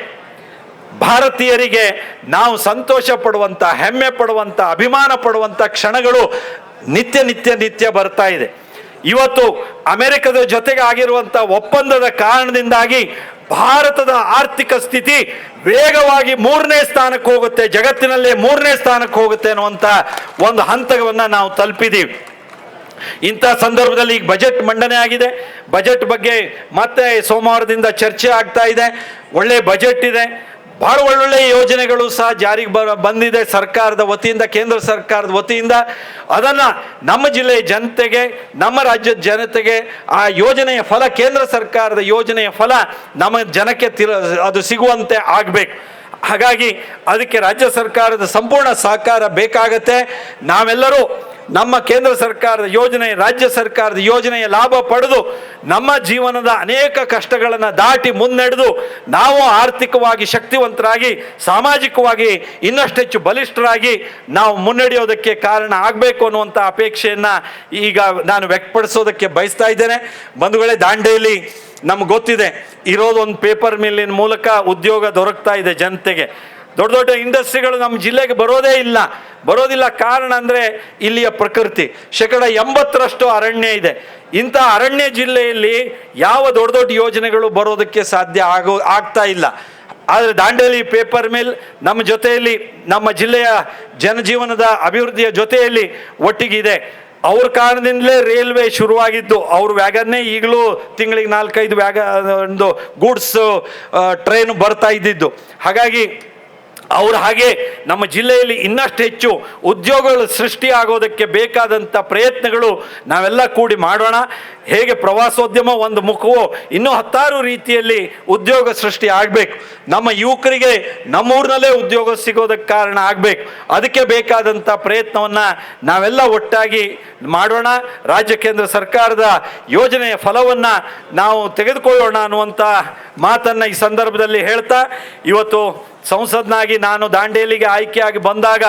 ಭಾರತೀಯರಿಗೆ ನಾವು ಸಂತೋಷ ಪಡುವಂಥ, ಹೆಮ್ಮೆ ಪಡುವಂಥ, ಅಭಿಮಾನ ಪಡುವಂಥ ಕ್ಷಣಗಳು ನಿತ್ಯ ಬರ್ತಾ ಇದೆ. ಇವತ್ತು ಅಮೆರಿಕದ ಜೊತೆಗೆ ಆಗಿರುವಂಥ ಒಪ್ಪಂದದ ಕಾರಣದಿಂದಾಗಿ ಭಾರತದ ಆರ್ಥಿಕ ಸ್ಥಿತಿ ವೇಗವಾಗಿ 3ನೇ ಸ್ಥಾನಕ್ಕೆ ಹೋಗುತ್ತೆ, ಜಗತ್ತಿನಲ್ಲೇ 3ನೇ ಸ್ಥಾನಕ್ಕೆ ಹೋಗುತ್ತೆ ಅನ್ನುವಂಥ ಒಂದು ಹಂತವನ್ನು ನಾವು ತಲುಪಿದ್ದೀವಿ. ಇಂಥ ಸಂದರ್ಭದಲ್ಲಿ ಈಗ ಬಜೆಟ್ ಮಂಡನೆ ಆಗಿದೆ. ಬಜೆಟ್ ಬಗ್ಗೆ ಮತ್ತೆ ಸೋಮವಾರದಿಂದ ಚರ್ಚೆ ಆಗ್ತಾ ಇದೆ. ಒಳ್ಳೆ ಬಜೆಟ್ ಇದೆ, ಭಾಳ ಒಳ್ಳೊಳ್ಳೆ ಯೋಜನೆಗಳು ಸಹ ಜಾರಿಗೆ ಬಂದಿದೆ ಸರ್ಕಾರದ ವತಿಯಿಂದ, ಕೇಂದ್ರ ಸರ್ಕಾರದ ವತಿಯಿಂದ. ಅದನ್ನು ನಮ್ಮ ಜಿಲ್ಲೆಯ ಜನತೆಗೆ, ನಮ್ಮ ರಾಜ್ಯದ ಜನತೆಗೆ ಆ ಯೋಜನೆಯ ಫಲ, ಕೇಂದ್ರ ಸರ್ಕಾರದ ಯೋಜನೆಯ ಫಲ ನಮ್ಮ ಜನಕ್ಕೆ ಅದು ಸಿಗುವಂತೆ ಆಗಬೇಕು. ಹಾಗಾಗಿ ಅದಕ್ಕೆ ರಾಜ್ಯ ಸರ್ಕಾರದ ಸಂಪೂರ್ಣ ಸಹಕಾರ ಬೇಕಾಗತ್ತೆ. ನಾವೆಲ್ಲರೂ ನಮ್ಮ ಕೇಂದ್ರ ಸರ್ಕಾರದ ಯೋಜನೆ, ರಾಜ್ಯ ಸರ್ಕಾರದ ಯೋಜನೆಯ ಲಾಭ ಪಡೆದು ನಮ್ಮ ಜೀವನದ ಅನೇಕ ಕಷ್ಟಗಳನ್ನು ದಾಟಿ ಮುನ್ನಡೆದು ನಾವು ಆರ್ಥಿಕವಾಗಿ ಶಕ್ತಿವಂತರಾಗಿ, ಸಾಮಾಜಿಕವಾಗಿ ಇನ್ನಷ್ಟು ಹೆಚ್ಚು ಬಲಿಷ್ಠರಾಗಿ ನಾವು ಮುನ್ನಡೆಯೋದಕ್ಕೆ ಕಾರಣ ಆಗಬೇಕು ಅನ್ನುವಂಥ ಅಪೇಕ್ಷೆಯನ್ನು ಈಗ ನಾನು ವ್ಯಕ್ತಪಡಿಸೋದಕ್ಕೆ ಬಯಸ್ತಾ ಇದ್ದೇನೆ. ಬಂಧುಗಳೇ, ದಾಂಡೇಲಿ ನಮ್ಗೆ ಗೊತ್ತಿದೆ, ಇರೋದೊಂದು ಪೇಪರ್ ಮಿಲ್ಲಿನ ಮೂಲಕ ಉದ್ಯೋಗ ದೊರಕ್ತಾ ಇದೆ ಜನತೆಗೆ. ದೊಡ್ಡ ದೊಡ್ಡ ಇಂಡಸ್ಟ್ರಿಗಳು ನಮ್ಮ ಜಿಲ್ಲೆಗೆ ಬರೋದಿಲ್ಲ. ಕಾರಣ ಅಂದರೆ ಇಲ್ಲಿಯ ಪ್ರಕೃತಿ. 80% ಅರಣ್ಯ ಇದೆ. ಇಂಥ ಅರಣ್ಯ ಜಿಲ್ಲೆಯಲ್ಲಿ ಯಾವ ದೊಡ್ಡ ಯೋಜನೆಗಳು ಬರೋದಕ್ಕೆ ಸಾಧ್ಯ ಆಗ್ತಾ ಇಲ್ಲ. ಆದರೆ ದಾಂಡೇಲಿ ಪೇಪರ್ ಮಿಲ್ ನಮ್ಮ ಜೊತೆಯಲ್ಲಿ, ನಮ್ಮ ಜಿಲ್ಲೆಯ ಜನಜೀವನದ ಅಭಿವೃದ್ಧಿಯ ಜೊತೆಯಲ್ಲಿ ಒಟ್ಟಿಗಿದೆ. ಅವ್ರ ಕಾರಣದಿಂದಲೇ ರೈಲ್ವೆ ಶುರುವಾಗಿದ್ದು. ಅವ್ರ ವ್ಯಾಗನ್ನೇ ಈಗಲೂ ತಿಂಗಳಿಗೆ 4-5 ಒಂದು ಗೂಡ್ಸ್ ಟ್ರೈನ್ ಬರ್ತಾ ಇದ್ದಿದ್ದು. ಹಾಗಾಗಿ ಅವರು ಹಾಗೆ ನಮ್ಮ ಜಿಲ್ಲೆಯಲ್ಲಿ ಇನ್ನಷ್ಟು ಹೆಚ್ಚು ಉದ್ಯೋಗಗಳು ಸೃಷ್ಟಿಯಾಗೋದಕ್ಕೆ ಬೇಕಾದಂಥ ಪ್ರಯತ್ನಗಳು ನಾವೆಲ್ಲ ಕೂಡಿ ಮಾಡೋಣ. ಹೇಗೆ ಪ್ರವಾಸೋದ್ಯಮ ಒಂದು ಮುಖವೋ, ಇನ್ನೂ 10 ರೀತಿಯಲ್ಲಿ ಉದ್ಯೋಗ ಸೃಷ್ಟಿ ಆಗಬೇಕು. ನಮ್ಮ ಯುವಕರಿಗೆ ನಮ್ಮೂರಿನಲ್ಲೇ ಉದ್ಯೋಗ ಸಿಗೋದಕ್ಕೆ ಕಾರಣ ಆಗಬೇಕು. ಅದಕ್ಕೆ ಬೇಕಾದಂಥ ಪ್ರಯತ್ನವನ್ನು ನಾವೆಲ್ಲ ಒಟ್ಟಾಗಿ ಮಾಡೋಣ. ರಾಜ್ಯ ಕೇಂದ್ರ ಸರ್ಕಾರದ ಯೋಜನೆಯ ಫಲವನ್ನು ನಾವು ತೆಗೆದುಕೊಳ್ಳೋಣ ಅನ್ನುವಂಥ ಮಾತನ್ನು ಈ ಸಂದರ್ಭದಲ್ಲಿ ಹೇಳ್ತಾ, ಇವತ್ತು ಸಂಸದನಾಗಿ ನಾನು ದಾಂಡೇಲಿಗೆ ಆಯ್ಕೆಯಾಗಿ ಬಂದಾಗ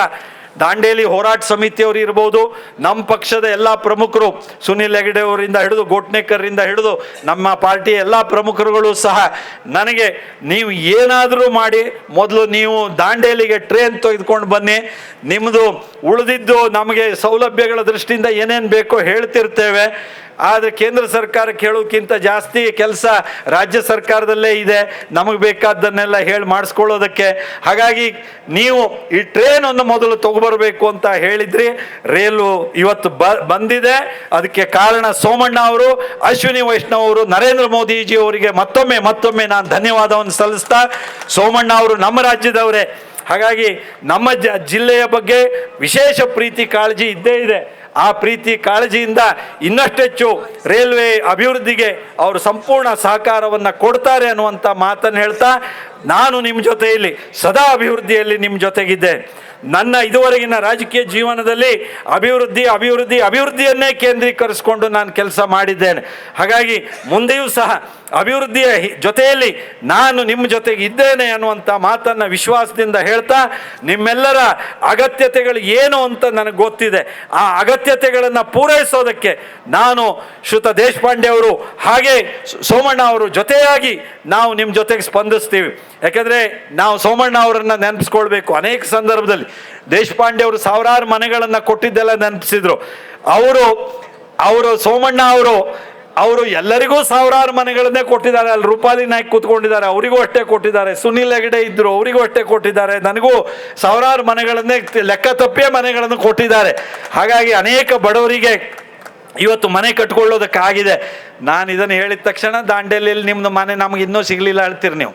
ದಾಂಡೇಲಿ ಹೋರಾಟ ಸಮಿತಿಯವರು ಇರ್ಬೋದು, ನಮ್ಮ ಪಕ್ಷದ ಎಲ್ಲ ಪ್ರಮುಖರು, ಸುನಿಲ್ ಹೆಗಡೆ ಅವರಿಂದ ಹಿಡಿದು ಗೋಟ್ನೇಕರ್ರಿಂದ ಹಿಡಿದು ನಮ್ಮ ಪಾರ್ಟಿಯ ಎಲ್ಲ ಪ್ರಮುಖರುಗಳು ಸಹ ನನಗೆ, ನೀವು ಏನಾದರೂ ಮಾಡಿ ಮೊದಲು ನೀವು ದಾಂಡೇಲಿಗೆ ಟ್ರೈನ್ ತೆಗೆದುಕೊಂಡು ಬನ್ನಿ, ನಿಮ್ಮದು ಉಳಿದಿದ್ದು ನಮಗೆ ಸೌಲಭ್ಯಗಳ ದೃಷ್ಟಿಯಿಂದ ಏನೇನು ಬೇಕೋ ಹೇಳ್ತಿರ್ತೇವೆ. ಆದರೆ ಕೇಂದ್ರ ಸರ್ಕಾರಕ್ಕೆ ಹೇಳೋಕ್ಕಿಂತ ಜಾಸ್ತಿ ಕೆಲಸ ರಾಜ್ಯ ಸರ್ಕಾರದಲ್ಲೇ ಇದೆ, ನಮಗೆ ಬೇಕಾದ್ದನ್ನೆಲ್ಲ ಹೇಳಿ ಮಾಡಿಸ್ಕೊಳ್ಳೋದಕ್ಕೆ. ಹಾಗಾಗಿ ನೀವು ಈ ಟ್ರೈನನ್ನು ಮೊದಲು ಬರಬೇಕು ಅಂತ ಹೇಳಿದ್ರಿ. ರೈಲು ಇವತ್ತು ಬಂದಿದೆ. ಅದಕ್ಕೆ ಕಾರಣ ಸೋಮಣ್ಣ ಅವರು, ಅಶ್ವಿನಿ ವೈಷ್ಣವ್ ಅವರು, ನರೇಂದ್ರ ಮೋದಿಜಿ ಅವರಿಗೆ ಮತ್ತೊಮ್ಮೆ ನಾನು ಧನ್ಯವಾದವನ್ನು ಸಲ್ಲಿಸ್ತಾ, ಸೋಮಣ್ಣ ಅವರು ನಮ್ಮ ರಾಜ್ಯದವರೇ, ಹಾಗಾಗಿ ನಮ್ಮ ಜಿಲ್ಲೆಯ ಬಗ್ಗೆ ವಿಶೇಷ ಪ್ರೀತಿ ಕಾಳಜಿ ಇದ್ದೇ ಇದೆ. ಆ ಪ್ರೀತಿ ಕಾಳಜಿಯಿಂದ ಇನ್ನಷ್ಟೆಚ್ಚು ರೈಲ್ವೆ ಅಭಿವೃದ್ಧಿಗೆ ಅವರು ಸಂಪೂರ್ಣ ಸಹಕಾರವನ್ನು ಕೊಡ್ತಾರೆ ಅನ್ನುವಂಥ ಮಾತನ್ನು ಹೇಳ್ತಾ, ನಾನು ನಿಮ್ಮ ಜೊತೆಯಲ್ಲಿ ಸದಾ ಅಭಿವೃದ್ಧಿಯಲ್ಲಿ ನಿಮ್ಮ ಜೊತೆಗಿದ್ದೆ. ನನ್ನ ಇದುವರೆಗಿನ ರಾಜಕೀಯ ಜೀವನದಲ್ಲಿ ಅಭಿವೃದ್ಧಿಯನ್ನೇ ಕೇಂದ್ರೀಕರಿಸಿಕೊಂಡು ನಾನು ಕೆಲಸ ಮಾಡಿದ್ದೇನೆ. ಹಾಗಾಗಿ ಮುಂದೆಯೂ ಸಹ ಅಭಿವೃದ್ಧಿಯ ಜೊತೆಯಲ್ಲಿ ನಾನು ನಿಮ್ಮ ಜೊತೆಗೆ ಇದ್ದೇನೆ ಅನ್ನುವಂಥ ಮಾತನ್ನು ವಿಶ್ವಾಸದಿಂದ ಹೇಳ್ತಾ, ನಿಮ್ಮೆಲ್ಲರ ಅಗತ್ಯತೆಗಳು ಏನು ಅಂತ ನನಗೆ ಗೊತ್ತಿದೆ. ಆ ಅಗತ್ಯತೆಗಳನ್ನು ಪೂರೈಸೋದಕ್ಕೆ ನಾನು ಶ್ರುತ ದೇಶಪಾಂಡೆ ಅವರು ಹಾಗೆ ಸೋಮಣ್ಣ ಅವರು ಜೊತೆಯಾಗಿ ನಾವು ನಿಮ್ಮ ಜೊತೆಗೆ ಸ್ಪಂದಿಸ್ತೀವಿ. ಯಾಕೆಂದರೆ ನಾವು ಸೋಮಣ್ಣ ಅವರನ್ನು ನೆನಪಿಸ್ಕೊಳ್ಬೇಕು. ಅನೇಕ ಸಂದರ್ಭದಲ್ಲಿ ದೇಶಪಾಂಡೆ ಅವರು ಸಾವಿರಾರು ಮನೆಗಳನ್ನು ಕೊಟ್ಟಿದ್ದೆಲ್ಲ ನೆನಪಿಸಿದ್ರು. ಅವರು ಸೋಮಣ್ಣ ಅವರು ಎಲ್ಲರಿಗೂ ಸಾವಿರಾರು ಮನೆಗಳನ್ನೇ ಕೊಟ್ಟಿದ್ದಾರೆ. ಅಲ್ಲಿ ರೂಪಾಲಿ ನಾಯ್ಕ್ ಕೂತ್ಕೊಂಡಿದ್ದಾರೆ, ಅವರಿಗೂ ಅಷ್ಟೇ ಕೊಟ್ಟಿದ್ದಾರೆ. ಸುನಿಲ್ ಹೆಗಡೆ ಇದ್ದರು, ಅವರಿಗೂ ಅಷ್ಟೇ ಕೊಟ್ಟಿದ್ದಾರೆ. ನನಗೂ ಸಾವಿರಾರು ಮನೆಗಳನ್ನೇ ಲೆಕ್ಕ ತಪ್ಪಿಯೇ ಮನೆಗಳನ್ನು ಕೊಟ್ಟಿದ್ದಾರೆ. ಹಾಗಾಗಿ ಅನೇಕ ಬಡವರಿಗೆ ಇವತ್ತು ಮನೆ ಕಟ್ಕೊಳ್ಳೋದಕ್ಕಾಗಿದೆ. ನಾನು ಇದನ್ನು ಹೇಳಿದ ತಕ್ಷಣ ದಾಂಡೇಲಿಯಲ್ಲಿ ನಿಮ್ಮದು ಮನೆ ನಮಗೆ ಇನ್ನೂ ಸಿಗಲಿಲ್ಲ ಹೇಳ್ತೀರಿ ನೀವು.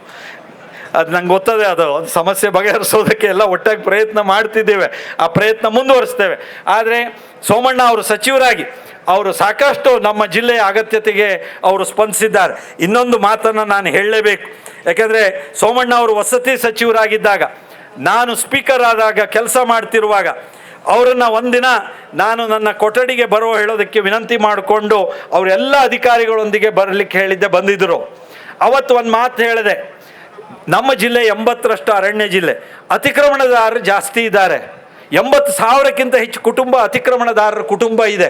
ಅದು ನಂಗೆ ಗೊತ್ತದೆ. ಅದು ಒಂದು ಸಮಸ್ಯೆ ಬಗೆಹರಿಸೋದಕ್ಕೆ ಎಲ್ಲ ಒಟ್ಟಾಗಿ ಪ್ರಯತ್ನ ಮಾಡ್ತಿದ್ದೇವೆ. ಆ ಪ್ರಯತ್ನ ಮುಂದುವರಿಸ್ತೇವೆ. ಆದರೆ ಸೋಮಣ್ಣ ಅವರು ಸಚಿವರಾಗಿ ಅವರು ಸಾಕಷ್ಟು ನಮ್ಮ ಜಿಲ್ಲೆಯ ಅಗತ್ಯತೆಗೆ ಅವರು ಸ್ಪಂದಿಸಿದ್ದಾರೆ. ಇನ್ನೊಂದು ಮಾತನ್ನು ನಾನು ಹೇಳಲೇಬೇಕು. ಯಾಕೆಂದರೆ ಸೋಮಣ್ಣ ಅವರು ವಸತಿ ಸಚಿವರಾಗಿದ್ದಾಗ, ನಾನು ಸ್ಪೀಕರ್ ಆದಾಗ ಕೆಲಸ ಮಾಡ್ತಿರುವಾಗ ಅವರನ್ನು ಒಂದಿನ ನಾನು ನನ್ನ ಕೊಠಡಿಗೆ ಹೇಳೋದಕ್ಕೆ ವಿನಂತಿ ಮಾಡಿಕೊಂಡು ಅವರೆಲ್ಲ ಅಧಿಕಾರಿಗಳೊಂದಿಗೆ ಬರಲಿಕ್ಕೆ ಹೇಳಿದ್ದೆ. ಬಂದಿದ್ದರು. ಅವತ್ತು ಒಂದು ಮಾತು ಹೇಳಿದೆ, ನಮ್ಮ ಜಿಲ್ಲೆ 80ರಷ್ಟು ಅರಣ್ಯ ಜಿಲ್ಲೆ, ಅತಿಕ್ರಮಣದಾರರು ಜಾಸ್ತಿ ಇದ್ದಾರೆ. 80,000ಕ್ಕಿಂತ ಹೆಚ್ಚು ಅತಿಕ್ರಮಣದಾರರ ಕುಟುಂಬ ಇದೆ.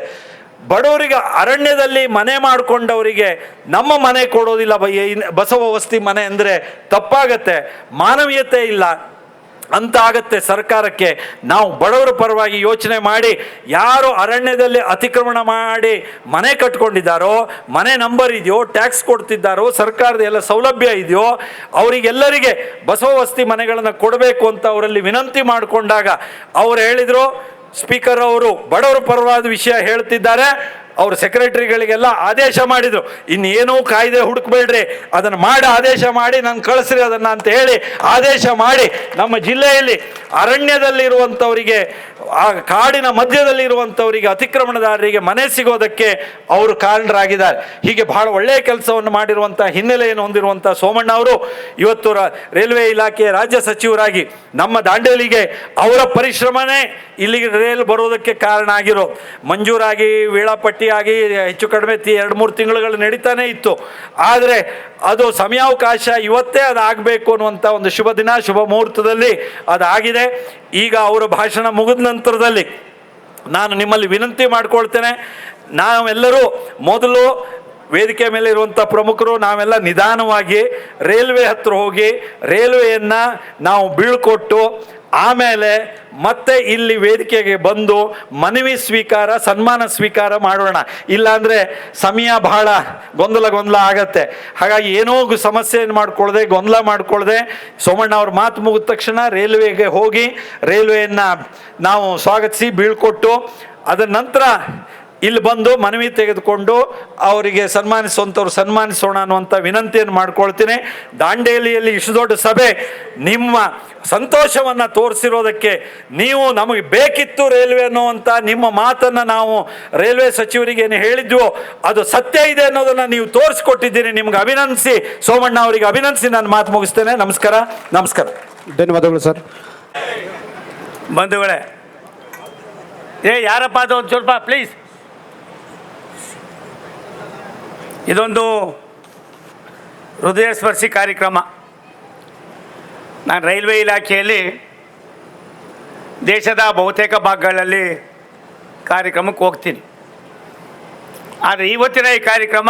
ಬಡವರಿಗೆ ಅರಣ್ಯದಲ್ಲಿ ಮನೆ ಮಾಡಿಕೊಂಡವರಿಗೆ ನಮ್ಮ ಮನೆ ಕೊಡೋದಿಲ್ಲ. ಬಸವ ವಸತಿ ಮನೆ ಅಂದರೆ ತಪ್ಪಾಗತ್ತೆ, ಮಾನವೀಯತೆ ಇಲ್ಲ ಅಂತ ಆಗತ್ತೆ. ಸರ್ಕಾರಕ್ಕೆ ನಾವು ಬಡವರ ಪರವಾಗಿ ಯೋಚನೆ ಮಾಡಿ, ಯಾರು ಅರಣ್ಯದಲ್ಲಿ ಅತಿಕ್ರಮಣ ಮಾಡಿ ಮನೆ ಕಟ್ಕೊಂಡಿದ್ದಾರೋ, ಮನೆ ನಂಬರ್ ಇದೆಯೋ, ಟ್ಯಾಕ್ಸ್ ಕೊಡ್ತಿದ್ದಾರೋ, ಸರ್ಕಾರದ ಎಲ್ಲ ಸೌಲಭ್ಯ ಇದೆಯೋ, ಅವರಿಗೆಲ್ಲರಿಗೆ ಬಸವ ವಸತಿ ಮನೆಗಳನ್ನು ಕೊಡಬೇಕು ಅಂತ ಅವರಲ್ಲಿ ವಿನಂತಿ ಮಾಡಿಕೊಂಡಾಗ ಅವರು ಹೇಳಿದರು, ಸ್ಪೀಕರ್ ಅವರು ಬಡವರ ಪರವಾದ ವಿಷಯ ಹೇಳ್ತಿದ್ದಾರೆ, ಅವರು ಸೆಕ್ರೆಟರಿಗಳಿಗೆಲ್ಲ ಆದೇಶ ಮಾಡಿದರು, ಇನ್ನೇನೂ ಕಾಯ್ದೆ ಹುಡುಕಬೇಡ್ರಿ, ಅದನ್ನು ಮಾಡಿ ಆದೇಶ ಮಾಡಿ ನಾನು ಕಳಿಸ್ರಿ ಅದನ್ನು ಅಂತ ಹೇಳಿ ಆದೇಶ ಮಾಡಿ ನಮ್ಮ ಜಿಲ್ಲೆಯಲ್ಲಿ ಅರಣ್ಯದಲ್ಲಿರುವಂಥವರಿಗೆ, ಆ ಕಾಡಿನ ಮಧ್ಯದಲ್ಲಿರುವಂಥವರಿಗೆ, ಅತಿಕ್ರಮಣದಾರರಿಗೆ ಮನೆ ಸಿಗೋದಕ್ಕೆ ಅವರು ಕಾರಣರಾಗಿದ್ದಾರೆ. ಹೀಗೆ ಬಹಳ ಒಳ್ಳೆಯ ಕೆಲಸವನ್ನು ಮಾಡಿರುವಂಥ ಹಿನ್ನೆಲೆಯನ್ನು ಹೊಂದಿರುವಂಥ ಸೋಮಣ್ಣ ಅವರು ಇವತ್ತು ರೈಲ್ವೆ ಇಲಾಖೆಯ ರಾಜ್ಯ ಸಚಿವರಾಗಿ ನಮ್ಮ ದಾಂಡೇಲಿಗೆ ಅವರ ಪರಿಶ್ರಮನೇ ಇಲ್ಲಿಗೆ ರೈಲು ಬರೋದಕ್ಕೆ ಕಾರಣ ಆಗಿರೋ. ಮಂಜೂರಾಗಿ ವೇಳಾಪಟ್ಟಿಯಾಗಿ ಹೆಚ್ಚು ಕಡಿಮೆ 2-3 ತಿಂಗಳುಗಳು ನಡೀತಾನೆ ಇತ್ತು. ಆದರೆ ಅದು ಸಮಯಾವಕಾಶ ಇವತ್ತೇ ಅದಾಗಬೇಕು ಅನ್ನುವಂಥ ಒಂದು ಶುಭ ದಿನ, ಶುಭ ಮುಹೂರ್ತದಲ್ಲಿ ಅದಾಗಿದೆ. ಈಗ ಅವರ ಭಾಷಣ ಮುಗಿದ ನಂತರದಲ್ಲಿ ನಾನು ನಿಮ್ಮಲ್ಲಿ ವಿನಂತಿ ಮಾಡಿಕೊಳ್ತೇನೆ, ನಾವೆಲ್ಲರೂ ಮೊದಲು ವೇದಿಕೆ ಮೇಲೆ ಇರುವಂಥ ಪ್ರಮುಖರು ನಾವೆಲ್ಲ ನಿಧಾನವಾಗಿ ರೈಲ್ವೆ ಹತ್ರ ಹೋಗಿ ರೈಲ್ವೆಯನ್ನು ನಾವು ಬೀಳ್ಕೊಟ್ಟು ಆಮೇಲೆ ಮತ್ತೆ ಇಲ್ಲಿ ವೇದಿಕೆಗೆ ಬಂದು ಮನವಿ ಸ್ವೀಕಾರ, ಸನ್ಮಾನ ಸ್ವೀಕಾರ ಮಾಡೋಣ. ಇಲ್ಲಾಂದರೆ ಸಮಯ ಬಹಳ ಗೊಂದಲ ಆಗತ್ತೆ. ಹಾಗಾಗಿ ಏನೋ ಸಮಸ್ಯೆಯನ್ನು ಮಾಡ್ಕೊಳ್ಳದೆ, ಗೊಂದಲ ಮಾಡ್ಕೊಳ್ಳದೆ, ಸೋಮಣ್ಣ ಅವ್ರ ಮಾತು ಮುಗಿದ ತಕ್ಷಣ ರೈಲ್ವೆಗೆ ಹೋಗಿ ರೈಲ್ವೆಯನ್ನು ನಾವು ಸ್ವಾಗತಿಸಿ ಬೀಳ್ಕೊಟ್ಟು ಅದರ ನಂತರ ಇಲ್ಲಿ ಬಂದು ಮನವಿ ತೆಗೆದುಕೊಂಡು ಅವರಿಗೆ ಸನ್ಮಾನಿಸೋಣ ಅನ್ನುವಂಥ ವಿನಂತಿಯನ್ನು ಮಾಡ್ಕೊಳ್ತೀನಿ. ದಾಂಡೇಲಿಯಲ್ಲಿ ಇಷ್ಟು ದೊಡ್ಡ ಸಭೆ ನಿಮ್ಮ ಸಂತೋಷವನ್ನು ತೋರಿಸಿರೋದಕ್ಕೆ, ನೀವು ನಮಗೆ ಬೇಕಿತ್ತು ರೈಲ್ವೆ ಅನ್ನುವಂಥ ನಿಮ್ಮ ಮಾತನ್ನು ನಾವು ರೈಲ್ವೆ ಸಚಿವರಿಗೆ ಏನು ಹೇಳಿದ್ವೋ ಅದು ಸತ್ಯ ಇದೆ ಅನ್ನೋದನ್ನು ನೀವು ತೋರಿಸ್ಕೊಟ್ಟಿದ್ದೀರಿ. ನಿಮ್ಗೆ ಅಭಿನಂದಿಸಿ, ಸೋಮಣ್ಣ ಅವರಿಗೆ ಅಭಿನಂದಿಸಿ ನಾನು ಮಾತು ಮುಗಿಸ್ತೇನೆ. ನಮಸ್ಕಾರ. ಧನ್ಯವಾದಗಳು ಸರ್. ಬಂಧುಗಳೇ, ಯಾರಪ್ಪ ಅದು ಒಂದು ಸ್ವಲ್ಪ ಪ್ಲೀಸ್. ಇದೊಂದು ಹೃದಯ ಸ್ಪರ್ಶಿ ಕಾರ್ಯಕ್ರಮ. ನಾನು ರೈಲ್ವೆ ಇಲಾಖೆಯಲ್ಲಿ ದೇಶದ ಬಹುತೇಕ ಭಾಗಗಳಲ್ಲಿ ಕಾರ್ಯಕ್ರಮಕ್ಕೆ ಹೋಗ್ತೀನಿ. ಆದರೆ ಇವತ್ತಿನ ಈ ಕಾರ್ಯಕ್ರಮ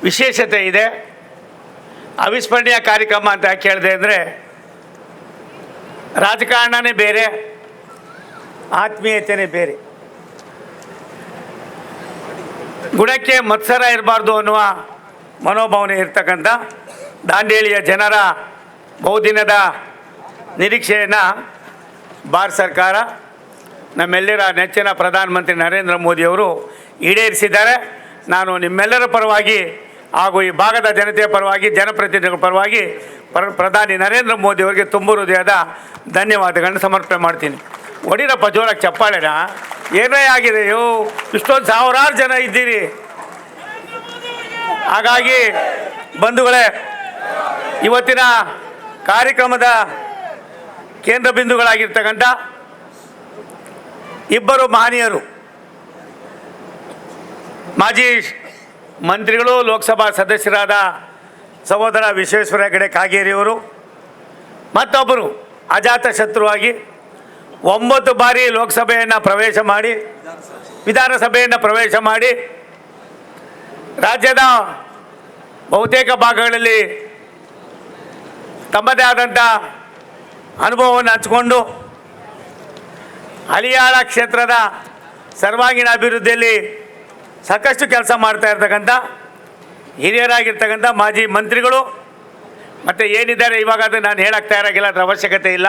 ವಿಶೇಷತೆ ಇದೆ. ಅವಿಸ್ಮರಣೀಯ ಕಾರ್ಯಕ್ರಮ ಅಂತ ಯಾಕೆ ಹೇಳಿದೆ ಅಂದರೆ, ರಾಜಕಾರಣನೇ ಬೇರೆ, ಆತ್ಮೀಯತೆಯೇ ಬೇರೆ. ಗುಣಕ್ಕೆ ಮತ್ಸರ ಇರಬಾರ್ದು ಅನ್ನುವ ಮನೋಭಾವನೆ ಇರ್ತಕ್ಕಂಥ ದಾಂಡೇಲಿಯ ಜನರ ಬಹುದಿನದ ನಿರೀಕ್ಷೆಯನ್ನು ಭಾರತ ಸರ್ಕಾರ ನಮ್ಮೆಲ್ಲರ ನೆಚ್ಚಿನ ಪ್ರಧಾನಮಂತ್ರಿ ನರೇಂದ್ರ ಮೋದಿಯವರು ಈಡೇರಿಸಿದ್ದಾರೆ. ನಾನು ನಿಮ್ಮೆಲ್ಲರ ಪರವಾಗಿ ಹಾಗೂ ಈ ಭಾಗದ ಜನತೆಯ ಪರವಾಗಿ ಜನಪ್ರತಿನಿಧಿಗಳ ಪರವಾಗಿ ಪ್ರಧಾನಿ ನರೇಂದ್ರ ಮೋದಿಯವರಿಗೆ ತುಂಬ ಹೃದಯದ ಧನ್ಯವಾದಗಳನ್ನು ಸಮರ್ಪಣೆ ಮಾಡ್ತೀನಿ. ಒಡಿರಪ್ಪ ಜೋರಾಗಿ ಚಪ್ಪಾಳೆನ ಏನೇ ಆಗಿದೆ, ಇಷ್ಟೊಂದು ಸಾವಿರಾರು ಜನ ಇದ್ದೀರಿ. ಹಾಗಾಗಿ ಬಂಧುಗಳೇ, ಇವತ್ತಿನ ಕಾರ್ಯಕ್ರಮದ ಕೇಂದ್ರ ಬಿಂದುಗಳಾಗಿರ್ತಕ್ಕಂಥ ಇಬ್ಬರು ಮಹನೀಯರು, ಮಾಜಿ ಮಂತ್ರಿಗಳು ಲೋಕಸಭಾ ಸದಸ್ಯರಾದ ಸಹೋದರ ವಿಶ್ವೇಶ್ವರ ಹೆಗಡೆ ಕಾಗೇರಿಯವರು, ಮತ್ತೊಬ್ಬರು ಅಜಾತ ಶತ್ರುವಾಗಿ 9 ಬಾರಿ ಲೋಕಸಭೆಯನ್ನು ಪ್ರವೇಶ ಮಾಡಿ ವಿಧಾನಸಭೆಯನ್ನು ಪ್ರವೇಶ ಮಾಡಿ ರಾಜ್ಯದ ಬಹುತೇಕ ಭಾಗಗಳಲ್ಲಿ ತಮ್ಮದೇ ಆದಂಥ ಅನುಭವವನ್ನು ಹಂಚಿಕೊಂಡು ಹಳಿಯಾಳ ಕ್ಷೇತ್ರದ ಸರ್ವಾಂಗೀಣ ಅಭಿವೃದ್ಧಿಯಲ್ಲಿ ಸಾಕಷ್ಟು ಕೆಲಸ ಮಾಡ್ತಾ ಇರ್ತಕ್ಕಂಥ ಹಿರಿಯರಾಗಿರ್ತಕ್ಕಂಥ ಮಾಜಿ ಮಂತ್ರಿಗಳು ಮತ್ತು ಏನಿದ್ದಾರೆ ಇವಾಗ ಅದು ನಾನು ಹೇಳಕ್ಕೆ ತಯಾರಾಗಿಲ್ಲ, ಅದರ ಅವಶ್ಯಕತೆ ಇಲ್ಲ.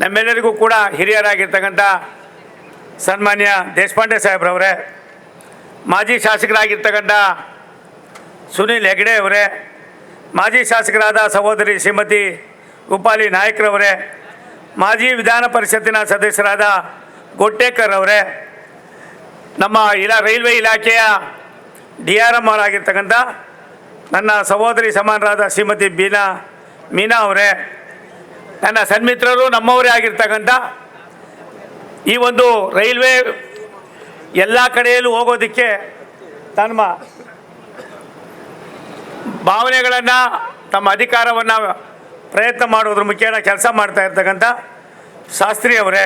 ನಮ್ಮೆಲ್ಲರಿಗೂ ಕೂಡ ಹಿರಿಯರಾಗಿರ್ತಕ್ಕಂಥ ಸನ್ಮಾನ್ಯ ದೇಶಪಾಂಡೆ ಸಾಹೇಬ್ರವರೇ, ಮಾಜಿ ಶಾಸಕರಾಗಿರ್ತಕ್ಕಂಥ ಸುನೀಲ್ ಹೆಗ್ಡೆ ಅವರೇ, ಮಾಜಿ ಶಾಸಕರಾದ ಸಹೋದರಿ ಶ್ರೀಮತಿ ರೂಪಾಲಿ ನಾಯಕ್ರವರೇ, ಮಾಜಿ ವಿಧಾನ ಪರಿಷತ್ತಿನ ಸದಸ್ಯರಾದ ಗೊಟ್ಟೇಕರ್ ಅವರೇ, ನಮ್ಮ ರೈಲ್ವೆ ಇಲಾಖೆಯ DRM ಅವರಾಗಿರ್ತಕ್ಕಂಥ ನನ್ನ ಸಹೋದರಿ ಸಮಾನರಾದ ಶ್ರೀಮತಿ ಮೀನಾ ಅವರೇ, ನನ್ನ ಸನ್ಮಿತ್ರರು ನಮ್ಮವರೇ ಆಗಿರ್ತಕ್ಕಂಥ ಈ ಒಂದು ರೈಲ್ವೆ ಎಲ್ಲ ಕಡೆಯಲ್ಲೂ ಹೋಗೋದಕ್ಕೆ ತಮ್ಮ ಭಾವನೆಗಳನ್ನು ತಮ್ಮ ಅಧಿಕಾರವನ್ನು ಪ್ರಯತ್ನ ಮಾಡೋದ್ರ ಮುಖೇನ ಕೆಲಸ ಮಾಡ್ತಾ ಇರ್ತಕ್ಕಂಥ ಶಾಸ್ತ್ರಿ ಅವರೇ,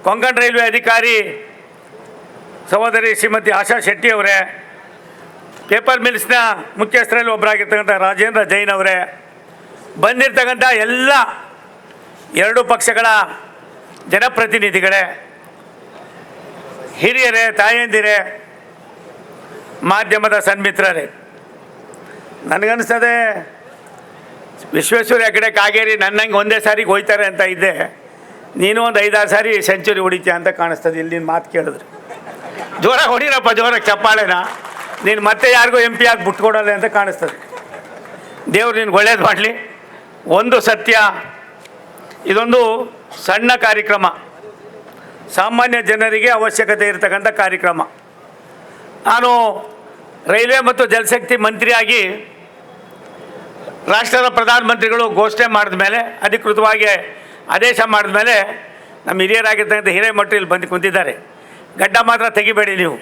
ಕೊಂಕಣ ರೈಲ್ವೆ ಅಧಿಕಾರಿ ಸಹೋದರಿ ಶ್ರೀಮತಿ ಆಶಾ ಶೆಟ್ಟಿ ಅವರೇ, ಪೇಪರ್ ಮಿಲ್ಸ್ನ ಮುಖ್ಯಸ್ಥರಲ್ಲಿ ಒಬ್ಬರಾಗಿರ್ತಕ್ಕಂಥ ರಾಜೇಂದ್ರ ಜೈನ್ ಅವರೇ, ಬಂದಿರ್ತಕ್ಕಂಥ ಎಲ್ಲ 2 ಪಕ್ಷಗಳ ಜನಪ್ರತಿನಿಧಿಗಳೇ, ಹಿರಿಯರೇ, ತಾಯಂದಿರೇ, ಮಾಧ್ಯಮದ ಸನ್ಮಿತ್ರರೇ, ನನಗನ್ನಿಸ್ತದೆ ವಿಶ್ವೇಶ್ವರ ಹೆಗಡೆ ಕಾಗೇರಿ ನನ್ನಂಗೆ ಒಂದೇ ಸಾರಿಗೆ ಹೋಯ್ತಾರೆ ಅಂತ ಇದ್ದೆ, ನೀನು ಒಂದು 5-6 ಸಾರಿ ಸೆಂಚುರಿ ಹೊಡಿತೀಯ ಅಂತ ಕಾಣಿಸ್ತದೆ ಇಲ್ಲಿ ನಿನ್ನ ಮಾತು ಕೇಳಿದ್ರೆ. ಜೋರಾಗಿ ಹೊಡಿರಪ್ಪ, ಜೋರಾಗಿ ಚಪ್ಪಾಳೆನ. ನೀನು ಮತ್ತೆ ಯಾರಿಗೂ MP ಆಗಿ ಬಿಟ್ಕೊಡಲ್ಲ ಅಂತ ಕಾಣಿಸ್ತದೆ. ದೇವ್ರು ನಿನ್ಗೆ ಒಳ್ಳೇದು ಮಾಡಲಿ. ಒಂದು ಸತ್ಯ, ಇದೊಂದು ಸಣ್ಣ ಕಾರ್ಯಕ್ರಮ, ಸಾಮಾನ್ಯ ಜನರಿಗೆ ಅವಶ್ಯಕತೆ ಇರತಕ್ಕಂಥ ಕಾರ್ಯಕ್ರಮ. ನಾನು ರೈಲ್ವೆ ಮತ್ತು ಜಲಶಕ್ತಿ ಮಂತ್ರಿಯಾಗಿ ರಾಷ್ಟ್ರದ ಪ್ರಧಾನಮಂತ್ರಿಗಳು ಘೋಷಣೆ ಮಾಡಿದ ಮೇಲೆ, ಅಧಿಕೃತವಾಗಿ ಆದೇಶ ಮಾಡಿದ ಮೇಲೆ ನಮ್ಮ ಹಿರಿಯರಾಗಿರ್ತಕ್ಕಂಥ ಹಿರೇಮಠರು ಇಲ್ಲಿ ಬಂದು ಕುಂತಿದ್ದಾರೆ. ಗಡ್ಡ ಮಾತ್ರ ತೆಗಿಬೇಡಿ ನೀವು.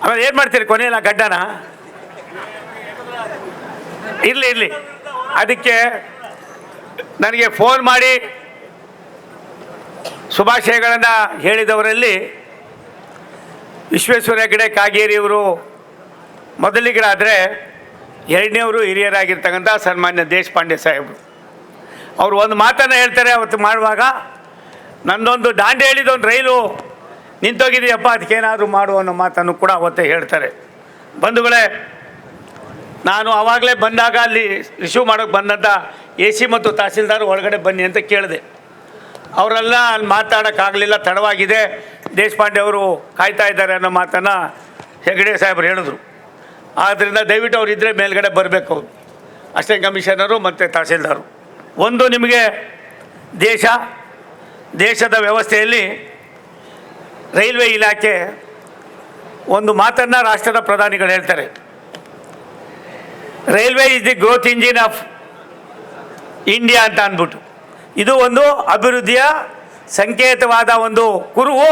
ಆಮೇಲೆ ಏನು ಮಾಡ್ತೀರಿ ಕೊನೆಯಲ್ಲ ಗಡ್ಡನ? ಇರಲಿ. ಅದಕ್ಕೆ ನನಗೆ ಫೋನ್ ಮಾಡಿ ಶುಭಾಶಯಗಳನ್ನು ಹೇಳಿದವರಲ್ಲಿ ವಿಶ್ವೇಶ್ವರ ಹೆಗಡೆ ಕಾಗೇರಿಯವರು ಮೊದಲಿಗರಾದರೆ, ಎರಡನೇವರು ಹಿರಿಯರಾಗಿರ್ತಕ್ಕಂಥ ಸನ್ಮಾನ್ಯ ದೇಶಪಾಂಡೆ ಸಾಹೇಬರು. ಅವರು ಒಂದು ಮಾತನ್ನು ಹೇಳ್ತಾರೆ ಅವತ್ತು ಮಾಡುವಾಗ, ನನ್ನೊಂದು ದಾಂಡೇಲಿದೊಂದು ರೈಲು ನಿಂತೋಗಿದೆಯಪ್ಪ, ಅದಕ್ಕೇನಾದರೂ ಮಾಡು ಅನ್ನೋ ಮಾತನ್ನು ಕೂಡ ಅವತ್ತೇ ಹೇಳ್ತಾರೆ. ಬಂಧುಗಳೇ, ನಾನು ಆವಾಗಲೇ ಬಂದಾಗ ಅಲ್ಲಿ ರಿಸೀವ್ ಮಾಡೋಕ್ಕೆ ಬಂದಂಥ AC ಮತ್ತು ತಹಸೀಲ್ದಾರ್ ಒಳಗಡೆ ಬನ್ನಿ ಅಂತ ಕೇಳಿದೆ. ಅವರೆಲ್ಲ ಅಲ್ಲಿ ಮಾತಾಡೋಕ್ಕಾಗಲಿಲ್ಲ, ತಡವಾಗಿದೆ, ದೇಶಪಾಂಡೆ ಅವರು ಕಾಯ್ತಾ ಇದ್ದಾರೆ ಅನ್ನೋ ಮಾತನ್ನು ಹೆಗಡೆ ಸಾಹೇಬರು ಹೇಳಿದ್ರು. ಆದ್ದರಿಂದ ದಯವಿಟ್ಟು ಅವ್ರು ಇದ್ದರೆ ಮೇಲ್ಗಡೆ ಬರಬೇಕು ಅವರು, ಅಸಿಸ್ಟೆಂಟ್ ಕಮಿಷನರು ಮತ್ತು ತಹಸೀಲ್ದಾರು. ಒಂದು, ನಿಮಗೆ ದೇಶದ ವ್ಯವಸ್ಥೆಯಲ್ಲಿ ರೈಲ್ವೆ ಇಲಾಖೆ ಒಂದು ಮಾತನ್ನು ರಾಷ್ಟ್ರದ ಪ್ರಧಾನಿಗಳು ಹೇಳ್ತಾರೆ, railway is the growth engine of India ಅಂತ ಅಂದ್ಬಿಟ್ಟು. ಇದು ಒಂದು ಅಭಿವೃದ್ಧಿಯ ಸಂಕೇತವಾದ ಒಂದು ಕುರುಹು.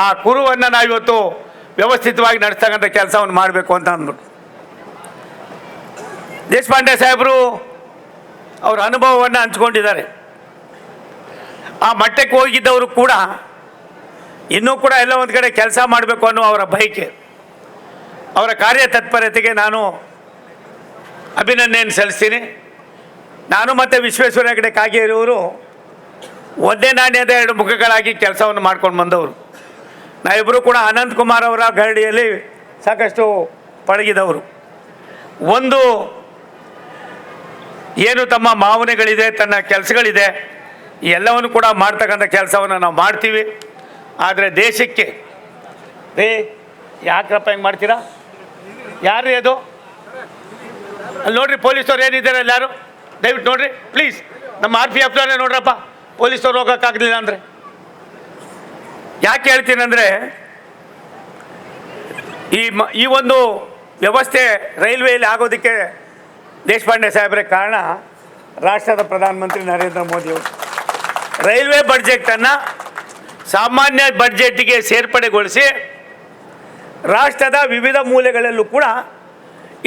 ಆ ಕುರುವನ್ನು ನಾವಿವತ್ತು ವ್ಯವಸ್ಥಿತವಾಗಿ ನಡೆಸ್ತಕ್ಕಂಥ ಕೆಲಸವನ್ನು ಮಾಡಬೇಕು ಅಂತ ಅಂದ್ಬಿಟ್ಟು ದೇಶಪಾಂಡೆ ಸಾಹೇಬರು ಅವರ ಅನುಭವವನ್ನು ಹಂಚ್ಕೊಂಡಿದ್ದಾರೆ. ಆ ಮಟ್ಟಕ್ಕೆ ಹೋಗಿದ್ದವರು ಕೂಡ ಇನ್ನೂ ಕೂಡ ಎಲ್ಲ ಒಂದು ಕಡೆ ಕೆಲಸ ಮಾಡಬೇಕು ಅನ್ನೋ ಅವರ ಬಯಕೆ, ಅವರ ಕಾರ್ಯತತ್ಪರತೆಗೆ ನಾನು ಅಭಿನಂದನೆ ಸಲ್ಲಿಸ್ತೀನಿ. ನಾನು ಮತ್ತು ವಿಶ್ವೇಶ್ವರ ಹೆಗಡೆ ಕಾಗೇರಿಯವರು ಒಂದೇ ನಾಣ್ಯದ 2 ಮುಖಗಳಾಗಿ ಕೆಲಸವನ್ನು ಮಾಡ್ಕೊಂಡು ಬಂದವರು. ನಾವಿಬ್ಬರು ಕೂಡ ಅನಂತಕುಮಾರ್ ಅವರ ಗರಡಿಯಲ್ಲಿ ಸಾಕಷ್ಟು ಪಳಗಿದವರು. ಒಂದು ಏನು ತಮ್ಮ ಭಾವನೆಗಳಿದೆ, ತನ್ನ ಕೆಲಸಗಳಿದೆ, ಈ ಎಲ್ಲವನ್ನು ಕೂಡ ಮಾಡ್ತಕ್ಕಂಥ ಕೆಲಸವನ್ನು ನಾವು ಮಾಡ್ತೀವಿ. ಆದರೆ ದೇಶಕ್ಕೆ ಯಾಕ್ರಪ್ಪ ಹೆಂಗೆ ಮಾಡ್ತೀರಾ? ಯಾರು ಅದು? ಅಲ್ಲಿ ನೋಡ್ರಿ ಪೊಲೀಸವ್ರು ಏನಿದ್ದಾರೆ ಅಲ್ಲಿ ಯಾರು ದಯವಿಟ್ಟು ನೋಡ್ರಿ ಪ್ಲೀಸ್. ನಮ್ಮ RPF ನೋಡ್ರಪ್ಪ, ಪೊಲೀಸವ್ರು ಹೋಗೋಕ್ಕಾಗಲಿಲ್ಲ ಅಂದರೆ ಯಾಕೆ ಹೇಳ್ತೀನಿ ಅಂದರೆ, ಈ ಒಂದು ವ್ಯವಸ್ಥೆ ರೈಲ್ವೆಯಲ್ಲಿ ಆಗೋದಕ್ಕೆ ದೇಶಪಾಂಡೆ ಸಾಹೇಬ್ರೆ ಕಾರಣ ರಾಷ್ಟ್ರದ ಪ್ರಧಾನಮಂತ್ರಿ ನರೇಂದ್ರ ಮೋದಿಯವರು ರೈಲ್ವೆ ಬಡ್ಜೆಟನ್ನು ಸಾಮಾನ್ಯ ಬಡ್ಜೆಟ್ಗೆ ಸೇರ್ಪಡೆಗೊಳಿಸಿ ರಾಷ್ಟ್ರದ ವಿವಿಧ ಮೂಲೆಗಳಲ್ಲೂ ಕೂಡ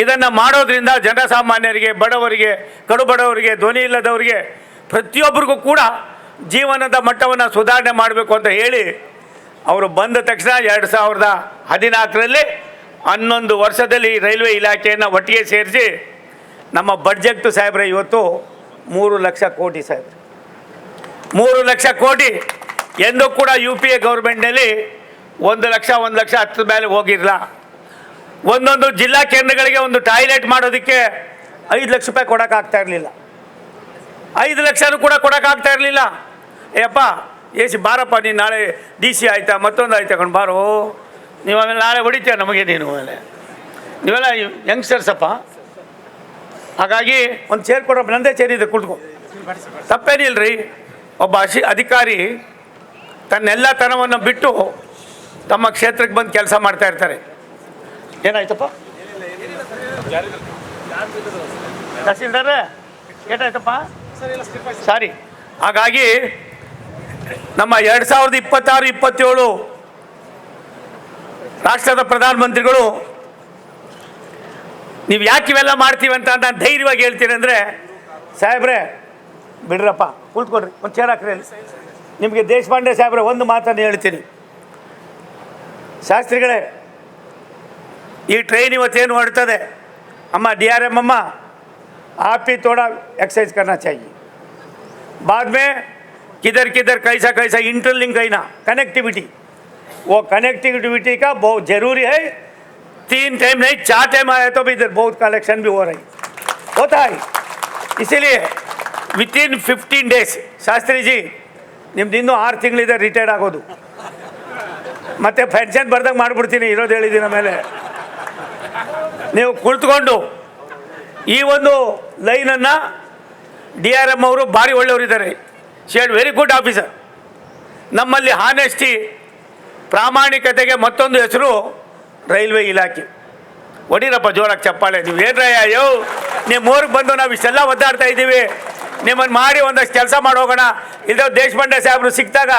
ಇದನ್ನು ಮಾಡೋದ್ರಿಂದ ಜನಸಾಮಾನ್ಯರಿಗೆ, ಬಡವರಿಗೆ, ಕಡು ಬಡವರಿಗೆ, ಧ್ವನಿ ಇಲ್ಲದವರಿಗೆ ಪ್ರತಿಯೊಬ್ಬರಿಗೂ ಕೂಡ ಜೀವನದ ಮಟ್ಟವನ್ನು ಸುಧಾರಣೆ ಮಾಡಬೇಕು ಅಂತ ಹೇಳಿ ಅವರು ಬಂದ ತಕ್ಷಣ 2014ರಲ್ಲಿ 11 ವರ್ಷದಲ್ಲಿ ರೈಲ್ವೆ ಇಲಾಖೆಯನ್ನು ಒಟ್ಟಿಗೆ ಸೇರಿಸಿ ನಮ್ಮ ಬಡ್ಜೆಟ್ ಸಾಹೇಬ್ರೆ ಇವತ್ತು 3 ಲಕ್ಷ ಕೋಟಿ ಸಾಹೇಬ್ರೆ, 3 ಲಕ್ಷ ಕೋಟಿ. ಎಂದೂ ಕೂಡ UPA ಗೌರ್ಮೆಂಟ್ನಲ್ಲಿ 1 ಲಕ್ಷ 10 ಮೇಲೆ ಹೋಗಿರಲಿಲ್ಲ. ಒಂದೊಂದು ಜಿಲ್ಲಾ ಕೇಂದ್ರಗಳಿಗೆ ಒಂದು ಟಾಯ್ಲೆಟ್ ಮಾಡೋದಕ್ಕೆ 5 ಲಕ್ಷ ರೂಪಾಯಿ ಕೊಡೋಕ್ಕಾಗ್ತಾ ಇರಲಿಲ್ಲ. 5 ಲಕ್ಷನೂ ಕೂಡ ಕೊಡೋಕ್ಕಾಗ್ತಾ ಇರಲಿಲ್ಲ. ಏಪ್ಪ ಬಾರಪ್ಪ, ನೀನು ನಾಳೆ DC ಆಯಿತಾ ಮತ್ತೊಂದು ಆಯ್ತು ತಗೊಂಡು ಬಾರೋ, ನೀವು ಆಮೇಲೆ ನಾಳೆ ಹೊಡಿತೀಯ ನಮಗೆ, ನೀನು ಆಮೇಲೆ ನೀವೆಲ್ಲ ಯಂಗ್ಸ್ಟರ್ಸಪ್ಪ. ಹಾಗಾಗಿ ಒಂದು ಚೇರ್ ಕೊಡಪ್ಪ, ನಂದೇ ಚೇರ್ ಇದೆ ಕುಳಿತುಕೊ, ತಪ್ಪೇನಿಲ್ಲರಿ. ಒಬ್ಬ ಅಧಿಕಾರಿ ತನ್ನೆಲ್ಲ ತನವನ್ನು ಬಿಟ್ಟು ತಮ್ಮ ಕ್ಷೇತ್ರಕ್ಕೆ ಬಂದು ಕೆಲಸ ಮಾಡ್ತಾ ಇರ್ತಾರೆ. ಏನಾಯ್ತಪ್ಪ ತಹಸೀಲ್ದಾರ, ಏನಾಯ್ತಪ್ಪ? ಸಾರಿ. ಹಾಗಾಗಿ ನಮ್ಮ 2026-27 ರಾಷ್ಟ್ರದ ಪ್ರಧಾನಮಂತ್ರಿಗಳು ನೀವು ಯಾಕೆ ಇವೆಲ್ಲ ಮಾಡ್ತೀವಿ ಅಂತ ನಾನು ಧೈರ್ಯವಾಗಿ ಹೇಳ್ತೀನಿ ಅಂದರೆ, ಸಾಹೇಬ್ರೆ ಬಿಡ್ರಪ್ಪ, ಕೂತ್ಕೊಡ್ರಿ, ಒಂದು ಚೇರ್ ಹಾಕ್ರಿ. ನಿಮಗೆ ದೇಶಪಾಂಡೆ ಸಾಹೇಬ್ರೆ ಒಂದು ಮಾತನ್ನು ಹೇಳ್ತೀನಿ. ಶಾಸ್ತ್ರಿಗಳೇ, ಈ ಟ್ರೈನ್ ಇವತ್ತೇನು ಹೊರಡ್ತದೆ अम्मा DRM अम्मा आप ही थोड़ा एक्सरसाइज करना चाहिए. बाद में किधर किधर कैसा कैसा इंटरलिंक है ना कनेक्टिविटी, वो कनेक्टिविटी का बहुत ज़रूरी है. 3 टाइम नहीं 4 टाइम आया तो भी इधर बहुत कलेक्शन भी हो रही होता है. इसीलिए विथिन 15 days शास्त्री जी ನಿಮ್ದು ಇನ್ನೂ 6 ತಿಂಗಳಿದೆ ರಿಟೈರ್ಡ್ ಆಗೋದು. ಮತ್ತೆ ಪೆನ್ಷನ್ ಬರ್ದಂಗೆ ಮಾಡಿಬಿಡ್ತೀನಿ ಇರೋದು ಹೇಳಿದ್ದೀನಿ. ಆಮೇಲೆ ನೀವು ಕುಳಿತುಕೊಂಡು ಈ ಒಂದು ಲೈನನ್ನು DRM ಅವರು ಭಾರಿ ಒಳ್ಳೆಯವರಿದ್ದಾರೆ. She had very good officer. ನಮ್ಮಲ್ಲಿ ಹಾನೆಸ್ಟಿ, ಪ್ರಾಮಾಣಿಕತೆಗೆ ಮತ್ತೊಂದು ಹೆಸರು ರೈಲ್ವೆ ಇಲಾಖೆ. ಹೊಡೀರಪ್ಪ ಜೋರಾಗಿ ಚಪ್ಪಾಳೆ. ನೀವು ಏನ್ರಯ್ಯ ಯೋ, ನೀವು 3ಕ್ಕೆ ಬಂದು ನಾವು ಇಷ್ಟೆಲ್ಲ ಒದ್ದಾಡ್ತಾ ಇದ್ದೀವಿ, ನಿಮ್ಮನ್ನು ಮಾಡಿ ಒಂದಷ್ಟು ಕೆಲಸ ಮಾಡೋಗೋಣ. ಇಲ್ಲದ ದೇಶಪಾಂಡೆ ಸಾಹೇಬರು ಸಿಕ್ಕಿದಾಗ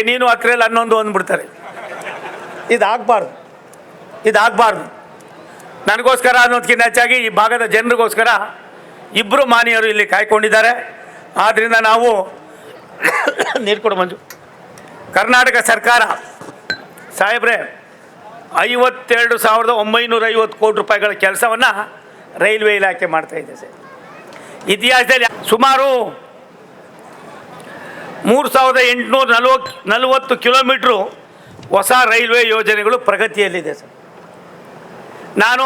ನೀನು 10ರಲ್ಲಿ 11 ಅಂದ್ಬಿಡ್ತಾರೆ. ಇದಾಗಬಾರ್ದು, ಇದಾಗಬಾರ್ದು. ನನಗೋಸ್ಕರ ಅನ್ನೋದಕ್ಕಿಂತ ಹೆಚ್ಚಾಗಿ ಈ ಭಾಗದ ಜನರಿಗೋಸ್ಕರ ಇಬ್ಬರು ಮಾನ್ಯರು ಇಲ್ಲಿ ಕಾಯ್ಕೊಂಡಿದ್ದಾರೆ. ಆದ್ದರಿಂದ ನಾವು ನೀರು ಕೊಡು ಮಂಜು. ಕರ್ನಾಟಕ ಸರ್ಕಾರ ಸಾಹೇಬ್ರೆ 52,950 ಕೋಟಿ ರೂಪಾಯಿಗಳ ಕೆಲಸವನ್ನು ರೈಲ್ವೆ ಇಲಾಖೆ ಮಾಡ್ತಾಯಿದೆ ಸರ್. ಇತಿಹಾಸದಲ್ಲಿ ಸುಮಾರು 3,840 ಕಿಲೋಮೀಟ್ರು ಹೊಸ ರೈಲ್ವೆ ಯೋಜನೆಗಳು ಪ್ರಗತಿಯಲ್ಲಿದೆ ಸರ್. ನಾನು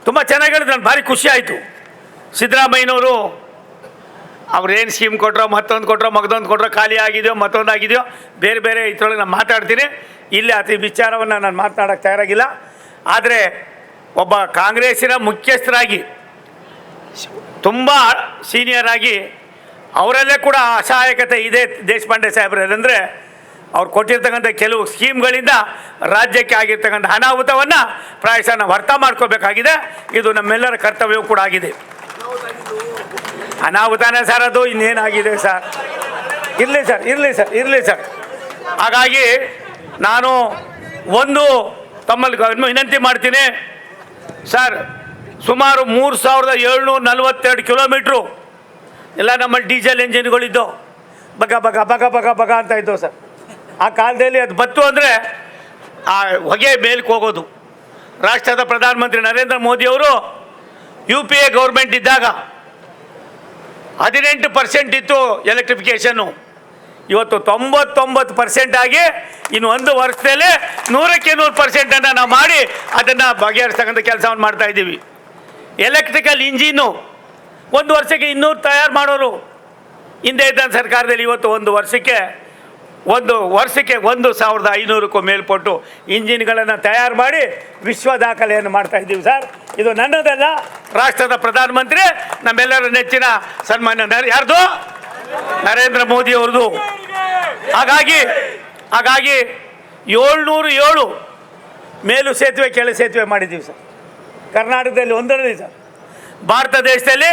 ತುಂಬ ಚೆನ್ನಾಗಿ ಹೇಳಿದೆ, ನಾನು ಭಾರಿ ಖುಷಿ ಆಯಿತು. ಸಿದ್ದರಾಮಯ್ಯನವರು ಅವ್ರೇನು ಸ್ಕೀಮ್ ಕೊಟ್ಟರೋ, ಮತ್ತೊಂದು ಕೊಟ್ಟರೋ, ಮಗದೊಂದು ಕೊಟ್ಟರೋ, ಖಾಲಿ ಆಗಿದೆಯೋ ಮತ್ತೊಂದು ಆಗಿದೆಯೋ ಬೇರೆ ಬೇರೆ ಇದರೊಳಗೆ ನಾನು ಮಾತಾಡ್ತೀನಿ. ಇಲ್ಲಿ ಅತಿ ವಿಚಾರವನ್ನು ನಾನು ಮಾತನಾಡೋಕ್ಕೆ ತಯಾರಾಗಿಲ್ಲ. ಆದರೆ ಒಬ್ಬ ಕಾಂಗ್ರೆಸ್ಸಿನ ಮುಖ್ಯಸ್ಥರಾಗಿ ತುಂಬ ಸೀನಿಯರ್ ಆಗಿ ಅವರಲ್ಲೇ ಕೂಡ ಅಸಹಾಯಕತೆ ಇದೆ ದೇಶಪಾಂಡೆ ಸಾಹೇಬ್ರದಂದರೆ, ಅವ್ರು ಕೊಟ್ಟಿರ್ತಕ್ಕಂಥ ಕೆಲವು ಸ್ಕೀಮ್ಗಳಿಂದ ರಾಜ್ಯಕ್ಕೆ ಆಗಿರ್ತಕ್ಕಂಥ ಅನಾಹುತವನ್ನು ಪ್ರಾಯಶಃ ನಾವು ಅರ್ಥ ಮಾಡ್ಕೋಬೇಕಾಗಿದೆ. ಇದು ನಮ್ಮೆಲ್ಲರ ಕರ್ತವ್ಯವೂ ಕೂಡ ಆಗಿದೆ. ಅನಾಹುತನೇ ಸರ್, ಅದು ಇನ್ನೇನಾಗಿದೆ ಸರ್? ಇರಲಿ ಸರ್, ಇರಲಿ ಸರ್, ಇರಲಿ ಸರ್. ಹಾಗಾಗಿ ನಾನು ಒಂದು ತಮ್ಮಲ್ಲಿ ವಿನಂತಿ ಮಾಡ್ತೀನಿ ಸರ್. ಸುಮಾರು 3,742 ಕಿಲೋಮೀಟ್ರು ಎಲ್ಲ ನಮ್ಮಲ್ಲಿ ಡೀಸೆಲ್ ಎಂಜಿನ್ಗಳಿದ್ದು ಬಗ ಬಗ ಬಗ ಬಗ ಬಗ ಅಂತ ಇದ್ದವು ಸರ್. ಆ ಕಾಲದಲ್ಲಿ ಅದು ಬತ್ತು ಅಂದರೆ ಆ ಹೊಗೆ ಮೇಲಕ್ಕೆ ಹೋಗೋದು. ರಾಷ್ಟ್ರದ ಪ್ರಧಾನಮಂತ್ರಿ ನರೇಂದ್ರ ಮೋದಿಯವರು UPA ಗೌರ್ಮೆಂಟ್ ಇದ್ದಾಗ 18% ಇತ್ತು ಎಲೆಕ್ಟ್ರಿಫಿಕೇಷನ್ನು. ಇವತ್ತು 99% ಆಗಿ ಇನ್ನು 1 ವರ್ಷದಲ್ಲೇ 100ಕ್ಕೆ 100% ನಾವು ಮಾಡಿ ಅದನ್ನು ಬಗೆಹರಿಸ್ತಕ್ಕಂಥ ಕೆಲಸವನ್ನು ಮಾಡ್ತಾಯಿದ್ದೀವಿ. ಎಲೆಕ್ಟ್ರಿಕಲ್ ಇಂಜಿನ್ನು 1 ವರ್ಷಕ್ಕೆ 200 ತಯಾರು ಮಾಡೋರು. ಹಿಂದೆ ಇದ್ದ ಸರ್ಕಾರದಲ್ಲಿ ಇವತ್ತು ಒಂದು ವರ್ಷಕ್ಕೆ 1,500ಕ್ಕೂ ಮೇಲ್ಪಟ್ಟು ಇಂಜಿನ್ಗಳನ್ನು ತಯಾರು ಮಾಡಿ ವಿಶ್ವ ದಾಖಲೆಯನ್ನು ಮಾಡ್ತಾ ಇದ್ದೀವಿ ಸರ್. ಇದು ನನ್ನದಲ್ಲ, ರಾಷ್ಟ್ರದ ಪ್ರಧಾನಮಂತ್ರಿ ನಮ್ಮೆಲ್ಲರ ನೆಚ್ಚಿನ ಸನ್ಮಾನ್ಯ ಯಾರ್ದು ನರೇಂದ್ರ ಮೋದಿ ಅವ್ರದ್ದು. ಹಾಗಾಗಿ 707 ಮೇಲು ಸೇತುವೆ ಕೆಳ ಸೇತುವೆ ಮಾಡಿದ್ದೀವಿ ಸರ್. ಕರ್ನಾಟಕದಲ್ಲಿ ಒಂದರಲ್ಲಿ ಸರ್. ಭಾರತ ದೇಶದಲ್ಲಿ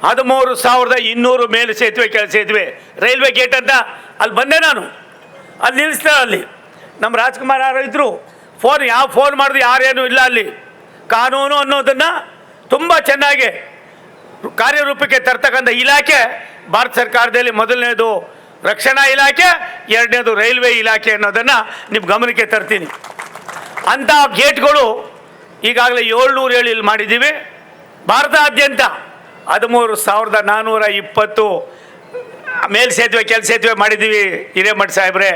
13,200 ಮೇಲು ಸೇತುವೆ ಕೆಳ ಸೇತುವೆ. ರೈಲ್ವೆ ಗೇಟ್ ಅಂತ ಅಲ್ಲಿ ಬಂದೆ ನಾನು, ಅಲ್ಲಿ ನಿಲ್ಲಿಸ್ತಾರೆ. ಅಲ್ಲಿ ನಮ್ಮ ರಾಜ್ಕುಮಾರ್ ಯಾರು ಇದ್ದರು, ಫೋನ್ ಮಾಡಿದ್ರು ಯಾರೇನೂ ಇಲ್ಲ. ಅಲ್ಲಿ ಕಾನೂನು ಅನ್ನೋದನ್ನು ತುಂಬ ಚೆನ್ನಾಗಿ ಕಾರ್ಯರೂಪಕ್ಕೆ ತರ್ತಕ್ಕಂಥ ಇಲಾಖೆ ಭಾರತ ಸರ್ಕಾರದಲ್ಲಿ ಮೊದಲನೇದು ರಕ್ಷಣಾ ಇಲಾಖೆ, ಎರಡನೇದು ರೈಲ್ವೆ ಇಲಾಖೆ ಅನ್ನೋದನ್ನು ನಿಮ್ಮ ಗಮನಕ್ಕೆ ತರ್ತೀನಿ. ಅಂಥ ಗೇಟ್ಗಳು ಈಗಾಗಲೇ 707 ಇಲ್ಲಿ ಮಾಡಿದ್ದೀವಿ. ಭಾರತಾದ್ಯಂತ 13,420 ಮೇಲ್ ಸೇತುವೆ ಕೆಲ ಸೇತುವೆ ಮಾಡಿದ್ದೀವಿ. ಹಿರೇಮಠ ಸಾಹೇಬ್ರೆ,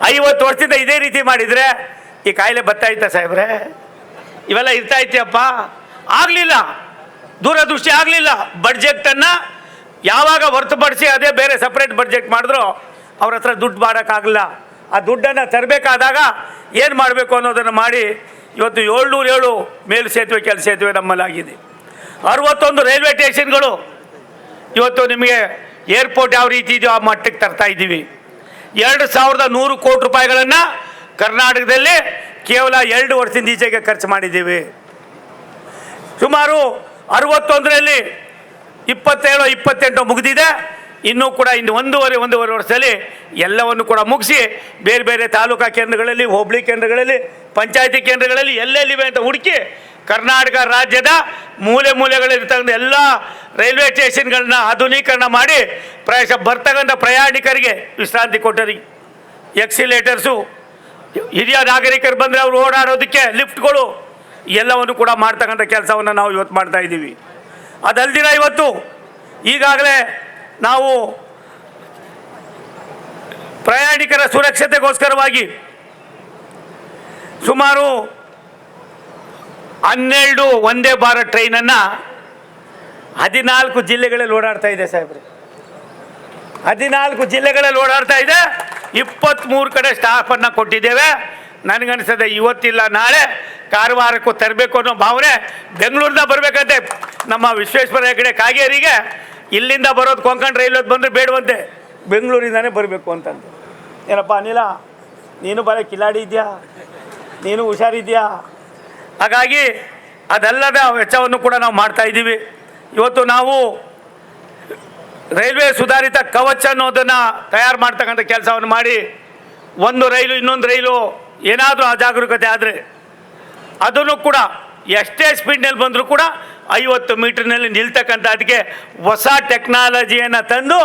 50 ವರ್ಷದಿಂದ ಇದೇ ರೀತಿ ಮಾಡಿದರೆ ಈ ಕಾಯಿಲೆ ಬರ್ತಾಯಿತ್ತ ಸಾಹೇಬ್ರೆ? ಇವೆಲ್ಲ ಇರ್ತಾಯಿತ್ತಪ್ಪ? ಆಗಲಿಲ್ಲ, ದೂರದೃಷ್ಟಿ ಆಗಲಿಲ್ಲ. ಬಡ್ಜೆಟನ್ನು ಯಾವಾಗ ಹೊರತುಪಡಿಸಿ ಅದೇ ಬೇರೆ ಸಪ್ರೇಟ್ ಬಡ್ಜೆಟ್ ಮಾಡಿದ್ರು ಅವ್ರ ಹತ್ರ ದುಡ್ಡು ಮಾಡೋಕ್ಕಾಗಲ್ಲ. ಆ ದುಡ್ಡನ್ನು ತರಬೇಕಾದಾಗ ಏನು ಮಾಡಬೇಕು ಅನ್ನೋದನ್ನು ಮಾಡಿ ಇವತ್ತು 707 ಮೇಲು ಸೇತುವೆ ಕೆಲ ಸೇತುವೆ ನಮ್ಮಲ್ಲಾಗಿದೆ. 61 ರೈಲ್ವೆ ಸ್ಟೇಷನ್ಗಳು ಇವತ್ತು ನಿಮಗೆ ಏರ್ಪೋರ್ಟ್ ಯಾವ ರೀತಿ ಇದೆಯೋ ಆ ಮಟ್ಟಕ್ಕೆ ತರ್ತಾ ಇದ್ದೀವಿ. 2,100 ಕೋಟಿ ರೂಪಾಯಿಗಳನ್ನು ಕರ್ನಾಟಕದಲ್ಲಿ ಕೇವಲ 2 ವರ್ಷದಿಂದ ಈಚೆಗೆ ಖರ್ಚು ಮಾಡಿದ್ದೀವಿ. ಸುಮಾರು 61ರಲ್ಲಿ 27-28 ಮುಗಿದಿದೆ. ಇನ್ನೂ ಕೂಡ ಇನ್ನು ಒಂದೂವರೆ ವರ್ಷದಲ್ಲಿ ಎಲ್ಲವನ್ನು ಕೂಡ ಮುಗಿಸಿ ಬೇರೆ ಬೇರೆ ತಾಲೂಕಾ ಕೇಂದ್ರಗಳಲ್ಲಿ, ಹೋಬಳಿ ಕೇಂದ್ರಗಳಲ್ಲಿ, ಪಂಚಾಯತಿ ಕೇಂದ್ರಗಳಲ್ಲಿ ಎಲ್ಲೆಲ್ಲಿವೆ ಅಂತ ಹುಡುಕಿ ಕರ್ನಾಟಕ ರಾಜ್ಯದ ಮೂಲೆಗಳಿರ್ತಕ್ಕಂಥ ಎಲ್ಲ ರೈಲ್ವೆ ಸ್ಟೇಷನ್ಗಳನ್ನ ಆಧುನೀಕರಣ ಮಾಡಿ ಪ್ರಾಯಶಃ ಬರ್ತಕ್ಕಂಥ ಪ್ರಯಾಣಿಕರಿಗೆ ವಿಶ್ರಾಂತಿ ಕೊಟ್ಟರಿಗೆ ಎಕ್ಸಿಲೇಟರ್ಸು, ಹಿರಿಯ ನಾಗರಿಕರು ಬಂದರೆ ಅವರು ಓಡಾಡೋದಕ್ಕೆ ಲಿಫ್ಟ್ಗಳು ಎಲ್ಲವನ್ನು ಕೂಡ ಮಾಡ್ತಕ್ಕಂಥ ಕೆಲಸವನ್ನು ನಾವು ಇವತ್ತು ಮಾಡ್ತಾ ಇದ್ದೀವಿ. ಅದಲ್ದಿರ ಇವತ್ತು ಈಗಾಗಲೇ ನಾವು ಪ್ರಯಾಣಿಕರ ಸುರಕ್ಷತೆಗೋಸ್ಕರವಾಗಿ ಸುಮಾರು 12 ವಂದೇ ಭಾರತ್ ಟ್ರೈನನ್ನು 14 ಜಿಲ್ಲೆಗಳಲ್ಲಿ ಓಡಾಡ್ತಾ ಇದೆ ಸಾಹೇಬ್ರೆ. 14 ಜಿಲ್ಲೆಗಳಲ್ಲಿ ಓಡಾಡ್ತಾ ಇದೆ. 23 ಕಡೆ ಸ್ಟಾಫನ್ನು ಕೊಟ್ಟಿದ್ದೇವೆ. ನನಗನ್ನಿಸ್ತದೆ ಇವತ್ತಿಲ್ಲ ನಾಳೆ ಕಾರವಾರಕ್ಕೂ ತರಬೇಕು ಅನ್ನೋ ಭಾವನೆ. ಬೆಂಗಳೂರಿಂದ ಬರಬೇಕಂತೆ ನಮ್ಮ ವಿಶ್ವೇಶ್ವರ ಹೆಗಡೆ ಕಾಗೇರಿಗೆ. ಇಲ್ಲಿಂದ ಬರೋದು ಕೊಂಕಣ ರೈಲ್ವೆ ಬಂದರೆ ಬೇಡವಂತೆ, ಬೆಂಗಳೂರಿಂದನೇ ಬರಬೇಕು ಅಂತಂದು. ಏನಪ್ಪ ಅನಿಲ, ನೀನು ಬರೋ ಕಿಲಾಡಿ ಇದೆಯಾ, ನೀನು ಹುಷಾರಿದೆಯಾ? ಹಾಗಾಗಿ ಅದೆಲ್ಲದ ವೆಚ್ಚವನ್ನು ಕೂಡ ನಾವು ಮಾಡ್ತಾ ಇದ್ದೀವಿ. ಇವತ್ತು ನಾವು ರೈಲ್ವೆ ಸುಧಾರಿತ ಕವಚ ಅನ್ನೋದನ್ನು ತಯಾರು ಮಾಡ್ತಕ್ಕಂಥ ಕೆಲಸವನ್ನು ಮಾಡಿ, ಒಂದು ರೈಲು ಇನ್ನೊಂದು ರೈಲು ಏನಾದರೂ ಅಜಾಗರೂಕತೆ ಆದರೆ ಅದನ್ನು ಕೂಡ ಎಷ್ಟೇ ಸ್ಪೀಡ್ನಲ್ಲಿ ಬಂದರೂ ಕೂಡ 50 ಮೀಟರ್ನಲ್ಲಿ ನಿಲ್ತಕ್ಕಂಥ ಅದಕ್ಕೆ ಹೊಸ ಟೆಕ್ನಾಲಜಿಯನ್ನು ತಂದು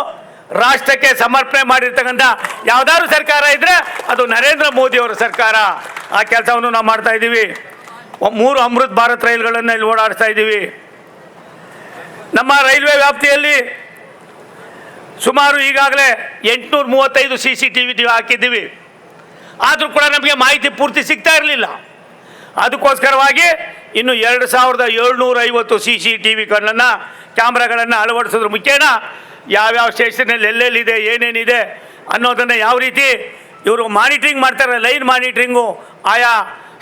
ರಾಷ್ಟ್ರಕ್ಕೆ ಸಮರ್ಪಣೆ ಮಾಡಿರ್ತಕ್ಕಂಥ ಯಾವುದಾದ್ರು ಸರ್ಕಾರ ಇದ್ದರೆ ಅದು ನರೇಂದ್ರ ಮೋದಿಯವರ ಸರ್ಕಾರ. ಆ ಕೆಲಸವನ್ನು ನಾವು ಮಾಡ್ತಾ ಇದ್ದೀವಿ. 3 ಅಮೃತ್ ಭಾರತ್ ರೈಲುಗಳನ್ನು ಇಲ್ಲಿ ಓಡಾಡಿಸ್ತಾ ಇದ್ದೀವಿ. ನಮ್ಮ ರೈಲ್ವೆ ವ್ಯಾಪ್ತಿಯಲ್ಲಿ ಸುಮಾರು ಈಗಾಗಲೇ 835 CCTV ಹಾಕಿದ್ದೀವಿ. ಆದರೂ ಕೂಡ ನಮಗೆ ಮಾಹಿತಿ ಪೂರ್ತಿ ಸಿಗ್ತಾ ಇರಲಿಲ್ಲ. ಅದಕ್ಕೋಸ್ಕರವಾಗಿ ಇನ್ನು 2,750 CCTVಗಳನ್ನು ಕ್ಯಾಮ್ರಾಗಳನ್ನು ಅಳವಡಿಸೋದ್ರ ಮುಖೇನ ಯಾವ್ಯಾವ ಸ್ಟೇಷನಲ್ಲಿ ಎಲ್ಲೆಲ್ಲಿದೆ ಏನೇನಿದೆ ಅನ್ನೋದನ್ನು ಯಾವ ರೀತಿ ಇವರು ಮಾನಿಟ್ರಿಂಗ್ ಮಾಡ್ತಾರೆ, ಲೈನ್ ಮಾನಿಟ್ರಿಂಗು ಆಯಾ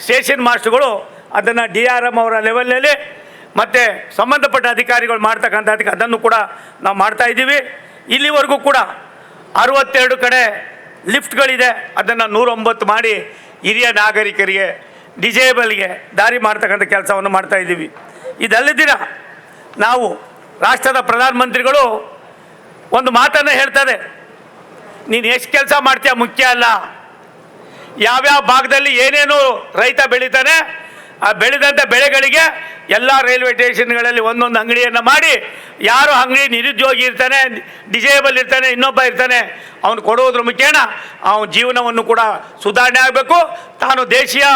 ಸ್ಟೇಷನ್ ಮಾಸ್ಟರ್ಗಳು ಅದನ್ನು DRM ಅವರ ಲೆವೆಲ್ನಲ್ಲಿ ಮತ್ತು ಸಂಬಂಧಪಟ್ಟ ಅಧಿಕಾರಿಗಳು ಮಾಡ್ತಕ್ಕಂಥದ್ದಕ್ಕೆ ಅದನ್ನು ಕೂಡ ನಾವು ಮಾಡ್ತಾಯಿದ್ದೀವಿ. ಇಲ್ಲಿವರೆಗೂ ಕೂಡ 62 ಕಡೆ ಲಿಫ್ಟ್ಗಳಿದೆ. ಅದನ್ನು 109 ಮಾಡಿ ಹಿರಿಯ ನಾಗರಿಕರಿಗೆ, ಡಿಸೇಬಲ್ಗೆ ದಾರಿ ಮಾಡ್ತಕ್ಕಂಥ ಕೆಲಸವನ್ನು ಮಾಡ್ತಾಯಿದ್ದೀವಿ. ಇದಲ್ಲದಿರ ನಾವು ರಾಷ್ಟ್ರದ ಪ್ರಧಾನಮಂತ್ರಿಗಳು ಒಂದು ಮಾತನ್ನು ಹೇಳ್ತಾರೆ, ನೀನು ಎಷ್ಟು ಕೆಲಸ ಮಾಡ್ತೀಯ ಮುಖ್ಯ ಅಲ್ಲ, ಯಾವ್ಯಾವ ಭಾಗದಲ್ಲಿ ಏನೇನು ರೈತ ಬೆಳೀತಾನೆ ಆ ಬೆಳೆದಂಥ ಬೆಳೆಗಳಿಗೆ ಎಲ್ಲ ರೈಲ್ವೆ ಸ್ಟೇಷನ್ಗಳಲ್ಲಿ ಒಂದೊಂದು ಅಂಗಡಿಯನ್ನು ಮಾಡಿ, ಯಾರು ಅಂಗಡಿ ನಿರುದ್ಯೋಗಿ ಇರ್ತಾನೆ, ಡಿಸೇಬಲ್ ಇರ್ತಾನೆ, ಇನ್ನೊಬ್ಬ ಇರ್ತಾನೆ, ಅವನು ಕೊಡೋದ್ರ ಮುಖೇನ ಅವನ ಜೀವನವನ್ನು ಕೂಡ ಸುಧಾರಣೆ ಆಗಬೇಕು. ತಾನು ದೇಶೀಯ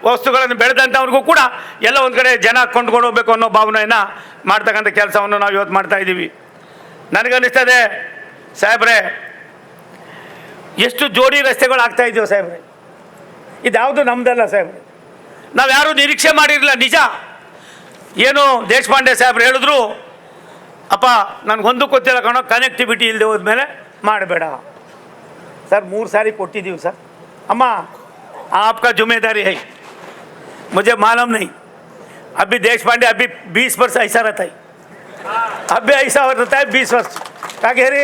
ವಸ್ತುಗಳನ್ನು ಬೆಳೆದಂಥವ್ರಿಗೂ ಕೂಡ ಎಲ್ಲ ಒಂದು ಕಡೆ ಜನ ಕೊಂಡ್ಕೊಂಡು ಹೋಗ್ಬೇಕು ಅನ್ನೋ ಭಾವನೆಯನ್ನು ಮಾಡ್ತಕ್ಕಂಥ ಕೆಲಸವನ್ನು ನಾವು ಇವತ್ತು ಮಾಡ್ತಾಯಿದ್ದೀವಿ. ನನಗನ್ನಿಸ್ತದೆ ಸಾಹೇಬ್ರೆ, ಎಷ್ಟು ಜೋಡಿ ರಸ್ತೆಗಳು ಆಗ್ತಾಯಿದ್ದೀವಿ ಸಾಹೇಬ್ರೆ. ಇದ್ಯಾವುದು ನಮ್ಮದಲ್ಲ ಸಾಹೇಬ್ರೆ, ನಾವು ಯಾರೂ ನಿರೀಕ್ಷೆ ಮಾಡಿರಲಿಲ್ಲ. ನಿಜ ಏನು ದೇಶಪಾಂಡೆ ಸಾಹೇಬ್ರು ಹೇಳಿದ್ರು, ಅಪ್ಪ ನನಗೊಂದು ಗೊತ್ತಿಲ್ಲ ಕಣೋ, ಕನೆಕ್ಟಿವಿಟಿ ಇಲ್ಲದೆ ಹೋದ್ಮೇಲೆ ಮಾಡಬೇಡ ಸರ್. 3 ಸಾರಿ ಕೊಟ್ಟಿದ್ದೀವಿ ಸರ್. ಅಮ್ಮ आपका जिम्मेदारी है, मुझे मालूम नहीं. अभी देश पांडे अभी 20 वर्ष ऐसा रहता है, अभी ऐसा रहता है 20 ವರ್ಷ. ಯಾಕೆ ರೀ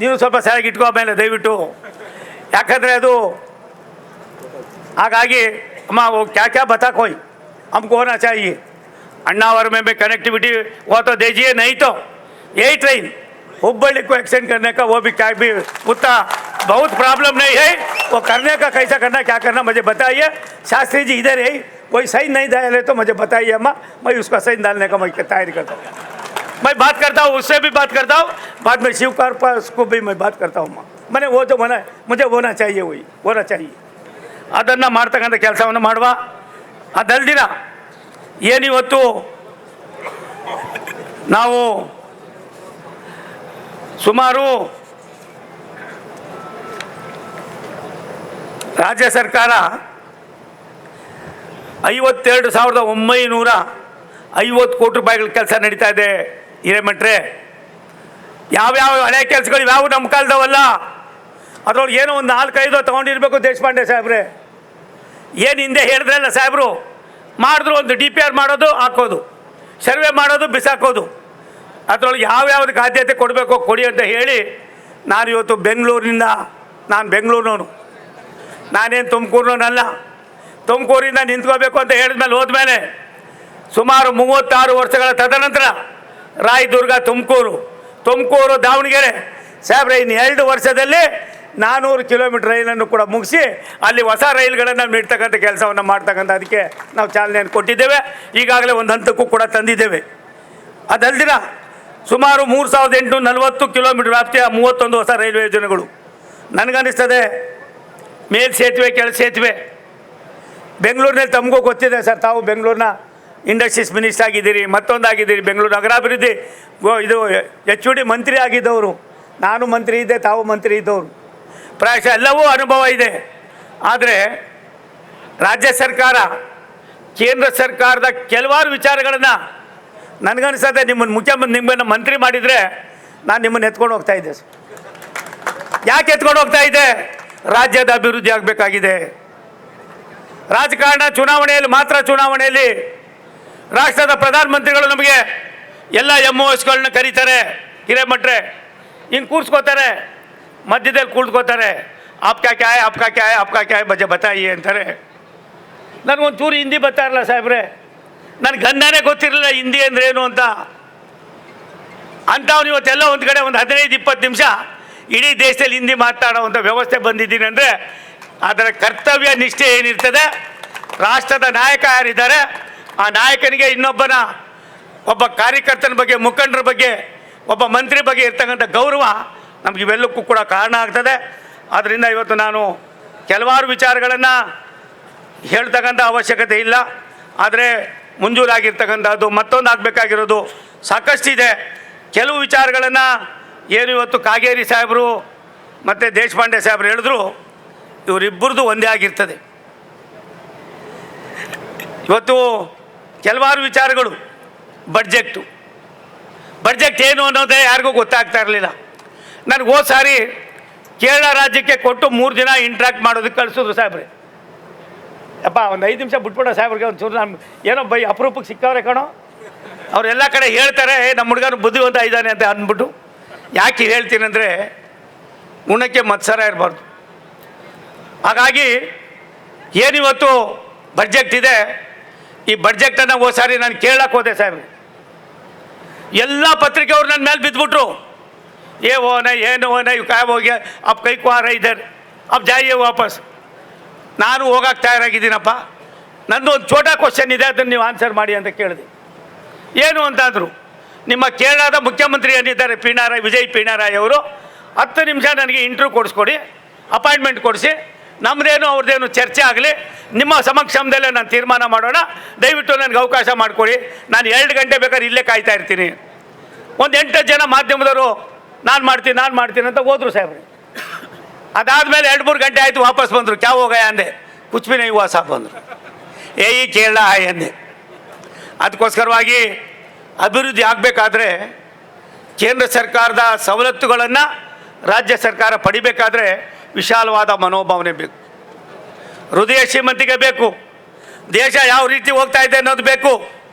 ನೀವು ಸ್ವಲ್ಪ ಸರಿಯಾಗಿ ಇಟ್ಕೋ ಆಮೇಲೆ ದಯವಿಟ್ಟು, ಯಾಕಂದರೆ ಅದು ಹಾಗಾಗಿ ಅಮ್ಮ वो क्या क्या बता कोई हमको होना चाहिए. अन्नावर में भी कनेक्टिविटी वो तो दीजिए, नहीं तो यही ट्रेन हुब्बಳ್ಳಿ को एक्सटेंड करने का वो भी क्या भी उतना बहुत प्रॉब्लम नहीं है. वो करने का कैसा करना क्या करना मुझे बताइए. शास्त्री जी इधर है, कोई सही नहीं डाले तो मुझे बताइए अम्मा, मैं उसका सही डालने का मैं तैयारी करता हूँ. मैं बात करता हूँ, उससे भी बात करता हूँ, बाद में शिवकार पर उसको भी मैं बात करता हूँ. मैंने वो जो बना मुझे होना चाहिए, वही होना चाहिए. ಅದನ್ನು ಮಾಡ್ತಕ್ಕಂಥ ಕೆಲಸವನ್ನು ಮಾಡುವ. ಅದಲ್ದಿರ ಏನಿವತ್ತು ನಾವು ಸುಮಾರು ರಾಜ್ಯ ಸರ್ಕಾರ 52,950 ಕೋಟಿ ರೂಪಾಯಿಗಳ ಕೆಲಸ ನಡೀತಾ ಇದೆ ಹಿರೇಮಠ್ರೆ. ಯಾವ್ಯಾವ ಹಳೆ ಕೆಲಸಗಳು ಯಾವ ನಮ್ಮ ಕಾಲದವಲ್ಲ, ಅದರೊಳಗೆ ಏನೋ ಒಂದು 4-5 ತೊಗೊಂಡಿರ್ಬೇಕು ದೇಶಪಾಂಡೆ ಸಾಹೇಬ್ರೆ. ಏನು ಹಿಂದೆ ಹೇಳಿದ್ರಲ್ಲ ಸಾಹೇಬರು, ಮಾಡಿದ್ರು ಒಂದು DPR ಮಾಡೋದು ಹಾಕೋದು, ಸರ್ವೆ ಮಾಡೋದು ಬಿಸಾಕೋದು, ಅದರೊಳಗೆ ಯಾವ್ಯಾವ್ದಕ್ಕೆ ಆದ್ಯತೆ ಕೊಡಬೇಕು ಕೊಡಿ ಅಂತ ಹೇಳಿ ನಾನು ಇವತ್ತು ಬೆಂಗಳೂರಿನಿಂದ, ನಾನು ಬೆಂಗಳೂರಿನವನು, ನಾನೇನು ತುಮಕೂರಿನವನಲ್ಲ. ತುಮಕೂರಿಂದ ನಿಂತ್ಕೋಬೇಕು ಅಂತ ಹೇಳಿದ್ಮೇಲೆ ಹೋದ್ಮೇಲೆ ಸುಮಾರು 36 ವರ್ಷಗಳ ತದನಂತರ ರಾಯದುರ್ಗ ತುಮಕೂರು ದಾವಣಗೆರೆ ಸಾಹೇಬ್ರೆ, ಇನ್ನು 2 ವರ್ಷದಲ್ಲಿ 400 ಕಿಲೋಮೀಟರ್ ರೈಲನ್ನು ಕೂಡ ಮುಗಿಸಿ ಅಲ್ಲಿ ಹೊಸ ರೈಲುಗಳನ್ನು ನೀಡ್ತಕ್ಕಂಥ ಕೆಲಸವನ್ನು ಮಾಡ್ತಕ್ಕಂಥ ಅದಕ್ಕೆ ನಾವು ಚಾಲನೆಯನ್ನು ಕೊಟ್ಟಿದ್ದೇವೆ. ಈಗಾಗಲೇ ಒಂದು ಹಂತಕ್ಕೂ ಕೂಡ ತಂದಿದ್ದೇವೆ. ಅದಲ್ದಿರ ಸುಮಾರು 3,840 ಕಿಲೋಮೀಟರ್ ವ್ಯಾಪ್ತಿಯ 31 ಹೊಸ ರೈಲ್ವೆ ಯೋಜನೆಗಳು. ನನಗನ್ನಿಸ್ತದೆ ಮೇಲ್ ಸೇತುವೆ ಕೆಳ ಸೇತುವೆ ಬೆಂಗಳೂರಿನಲ್ಲಿ ತಮಗೂ ಗೊತ್ತಿದೆ ಸರ್, ತಾವು ಬೆಂಗಳೂರಿನ ಇಂಡಸ್ಟ್ರೀಸ್ ಮಿನಿಸ್ಟರ್ ಆಗಿದ್ದೀರಿ, ಮತ್ತೊಂದಾಗಿದ್ದೀರಿ, ಬೆಂಗಳೂರು ನಗರಾಭಿವೃದ್ಧಿ ಇದು HOD ಮಂತ್ರಿ ಆಗಿದ್ದವರು, ನಾನು ಮಂತ್ರಿ ಇದ್ದೆ, ತಾವು ಮಂತ್ರಿ ಇದ್ದವರು, ಪ್ರಾಯಶಃ ಎಲ್ಲವೂ ಅನುಭವ ಇದೆ. ಆದರೆ ರಾಜ್ಯ ಸರ್ಕಾರ ಕೇಂದ್ರ ಸರ್ಕಾರದ ಕೆಲವಾರು ವಿಚಾರಗಳನ್ನು ನನಗನ್ನಿಸ್ತದೆ ನಿಮ್ಮನ್ನು ಮಂತ್ರಿ ಮಾಡಿದರೆ ನಾನು ನಿಮ್ಮನ್ನು ಎತ್ಕೊಂಡು ಹೋಗ್ತಾ ಇದ್ದೆ ಸರ್. ಯಾಕೆ ಎತ್ಕೊಂಡು ಹೋಗ್ತಾ ಇದ್ದೆ? ರಾಜ್ಯದ ಅಭಿವೃದ್ಧಿ ಆಗಬೇಕಾಗಿದೆ. ರಾಜಕಾರಣ ಚುನಾವಣೆಯಲ್ಲಿ ರಾಷ್ಟ್ರದ ಪ್ರಧಾನಮಂತ್ರಿಗಳು ನಮಗೆ ಎಲ್ಲ MOSಗಳನ್ನ ಕರೀತಾರೆ, ಹಿರೇಮಠ್ರೆ ಹಿಂಗೆ ಕೂರಿಸ್ಕೋತಾರೆ, ಮಧ್ಯದಲ್ಲಿ ಕೂಡ್ಕೋತಾರೆ, ಆಪ್ಕಾ ಕ್ಯಾ ಹೈ ಆಪ್ಕಾ ಕ್ಯಾ ಹೈ ಆಪ್ಕಾ ಕ್ಯಾ ಹೈ ಬಜೆ ಬತಾಯಿ ಅಂತಾರೆ. ನನಗೊಂಚೂರು ಹಿಂದಿ ಬರ್ತಾ ಇರಲ್ಲ ಸಾಹೇಬ್ರೆ, ನನಗೆ ಗಂಧನೇ ಗೊತ್ತಿರಲಿಲ್ಲ ಹಿಂದಿ ಅಂದರೆ ಏನು ಅಂತ. ಅಂಥವ್ನು ಇವತ್ತೆಲ್ಲ ಒಂದು ಕಡೆ ಒಂದು 15-20 ನಿಮಿಷ ಇಡೀ ದೇಶದಲ್ಲಿ ಹಿಂದಿ ಮಾತಾಡೋವಂಥ ವ್ಯವಸ್ಥೆ ಬಂದಿದ್ದೀನಿ ಅಂದರೆ ಅದರ ಕರ್ತವ್ಯ ನಿಷ್ಠೆ ಏನಿರ್ತದೆ, ರಾಷ್ಟ್ರದ ನಾಯಕ ಯಾರಿದ್ದಾರೆ ಆ ನಾಯಕನಿಗೆ ಒಬ್ಬ ಕಾರ್ಯಕರ್ತನ ಬಗ್ಗೆ, ಮುಖಂಡರ ಬಗ್ಗೆ, ಒಬ್ಬ ಮಂತ್ರಿ ಬಗ್ಗೆ ಇರ್ತಕ್ಕಂಥ ಗೌರವ ನಮ್ಗೆ ಇವೆಲ್ಲಕ್ಕೂ ಕೂಡ ಕಾರಣ ಆಗ್ತದೆ. ಆದ್ದರಿಂದ ಇವತ್ತು ನಾನು ಕೆಲವಾರು ವಿಚಾರಗಳನ್ನು ಹೇಳ್ತಕ್ಕಂಥ ಅವಶ್ಯಕತೆ ಇಲ್ಲ. ಆದರೆ ಮುಂಜೂರಾಗಿರ್ತಕ್ಕಂಥದ್ದು ಮತ್ತೊಂದು ಆಗಬೇಕಾಗಿರೋದು ಸಾಕಷ್ಟಿದೆ. ಕೆಲವು ವಿಚಾರಗಳನ್ನು ಏನು ಇವತ್ತು ಕಾಗೇರಿ ಸಾಹೇಬರು ಮತ್ತು ದೇಶಪಾಂಡೆ ಸಾಹೇಬರು ಹೇಳಿದ್ರು, ಇವರಿಬ್ಬರದು ಒಂದೇ ಆಗಿರ್ತದೆ. ಇವತ್ತು ಕೆಲವಾರು ವಿಚಾರಗಳು ಬಡ್ಜೆಕ್ಟ್ ಏನು ಅನ್ನೋದೇ ಯಾರಿಗೂ ಗೊತ್ತಾಗ್ತಾ ಇರಲಿಲ್ಲ. ನನಗೆ ಹೋದ ಸಾರಿ ಕೇರಳ ರಾಜ್ಯಕ್ಕೆ ಕೊಟ್ಟು 3 ದಿನ ಇಂಟ್ರಾಕ್ಟ್ ಮಾಡೋದಕ್ಕೆ ಕಳಿಸಿದ್ರು ಸಾಹೇಬ್ರೆ. ಅಪ್ಪ ಒಂದು 5 ನಿಮಿಷ ಬಿಟ್ಬಿಡೋ ಸಾಹೇಬ್ರಿಗೆ ಒಂಚೂರು ನಾನು ಏನೋ ಅಪರೂಪಕ್ಕೆ ಸಿಕ್ಕವ್ರೆ ಕಣೋ, ಅವರೆಲ್ಲ ಕಡೆ ಹೇಳ್ತಾರೆ ನಮ್ಮ ಹುಡುಗನು ಬುದ್ಧಿವಂತ ಇದ್ದಾನೆ ಅಂತ ಅಂದ್ಬಿಟ್ಟು. ಯಾಕೆ ಹೇಳ್ತೀನಂದರೆ ಉಣ್ಣಕ್ಕೆ ಮತ್ಸರ ಇರಬಾರ್ದು. ಹಾಗಾಗಿ ಏನಿವತ್ತು ಬಡ್ಜೆಕ್ಟ್ ಇದೆ, ಈ ಬಡ್ಜೆಕ್ಟನ್ನು ಹೋದ ಸಾರಿ ನಾನು ಕೇಳಕ್ಕೆ ಹೋದೆ ಸಾಹೇಬ್ರೆ, ಎಲ್ಲ ಪತ್ರಿಕೆಯವರು ನನ್ನ ಮೇಲೆ ಬಿದ್ದುಬಿಟ್ರು. वो नहीं क्या हो गया, अब कई को आ रहा इधर, अब जाइए वापस. ನಾನು ಹೋಗಕ್ಕೆ ತಯಾರಾಗಿದ್ದೀನಪ್ಪ, ನಂದು ಒಂದು ಛೋಟಾ ಕ್ವಶನ್ ಇದೆ, ಅದನ್ನು ನೀವು ಆನ್ಸರ್ ಮಾಡಿ ಅಂತ ಕೇಳಿದೆ. ಏನು ಅಂತಂದರು, ನಿಮ್ಮ ಕೇರಳದ ಮುಖ್ಯಮಂತ್ರಿ ಏನಿದ್ದಾರೆ ವಿಜಯ್ ಪಿಣರಾಯಿ ಅವರು 10 ನಿಮಿಷ ನನಗೆ ಇಂಟರ್ವ್ಯೂ ಕೊಡಿಸ್ಕೊಡಿ, ಅಪಾಯಿಂಟ್ಮೆಂಟ್ ಕೊಡಿಸಿ, ನಮ್ಮದೇನು ಅವ್ರದ್ದೇನು ಚರ್ಚೆ ಆಗಲಿ, ನಿಮ್ಮ ಸಮಕ್ಷಮದಲ್ಲೇ ನಾನು ತೀರ್ಮಾನ ಮಾಡೋಣ, ದಯವಿಟ್ಟು ನನಗೆ ಅವಕಾಶ ಮಾಡಿಕೊಡಿ, ನಾನು 2 ಗಂಟೆ ಬೇಕಾದ್ರೆ ಇಲ್ಲೇ ಕಾಯ್ತಾ ಇರ್ತೀನಿ. ಒಂದು 8 ಜನ ಮಾಧ್ಯಮದವರು ನಾನು ಮಾಡ್ತೀನಿ ಅಂತ ಹೋದರು ಸಾಹೇಬ್ರೆ. ಅದಾದಮೇಲೆ 2-3 ಗಂಟೆ ಆಯಿತು, ವಾಪಸ್ ಬಂದರು. ಕ್ಯಾ ಹೋಗಯ ಅಂದೆ, ಕುಚ್ ಭಿ ನೈ ಹುವಾ ಸಾಬ್ ಬಂದರು. ಈ ಕೇರಳ ಆಯ್ ಅಂದೆ. ಅದಕ್ಕೋಸ್ಕರವಾಗಿ ಅಭಿವೃದ್ಧಿ ಆಗಬೇಕಾದ್ರೆ ಕೇಂದ್ರ ಸರ್ಕಾರದ ಸವಲತ್ತುಗಳನ್ನು ರಾಜ್ಯ ಸರ್ಕಾರ ಪಡಿಬೇಕಾದ್ರೆ ವಿಶಾಲವಾದ ಮನೋಭಾವನೆ ಬೇಕು, ಹೃದಯ ಶ್ರೀಮಂತಿಕೆ ಬೇಕು, ದೇಶ ಯಾವ ರೀತಿ ಹೋಗ್ತಾ ಇದೆ ಅನ್ನೋದು ಬೇಕು.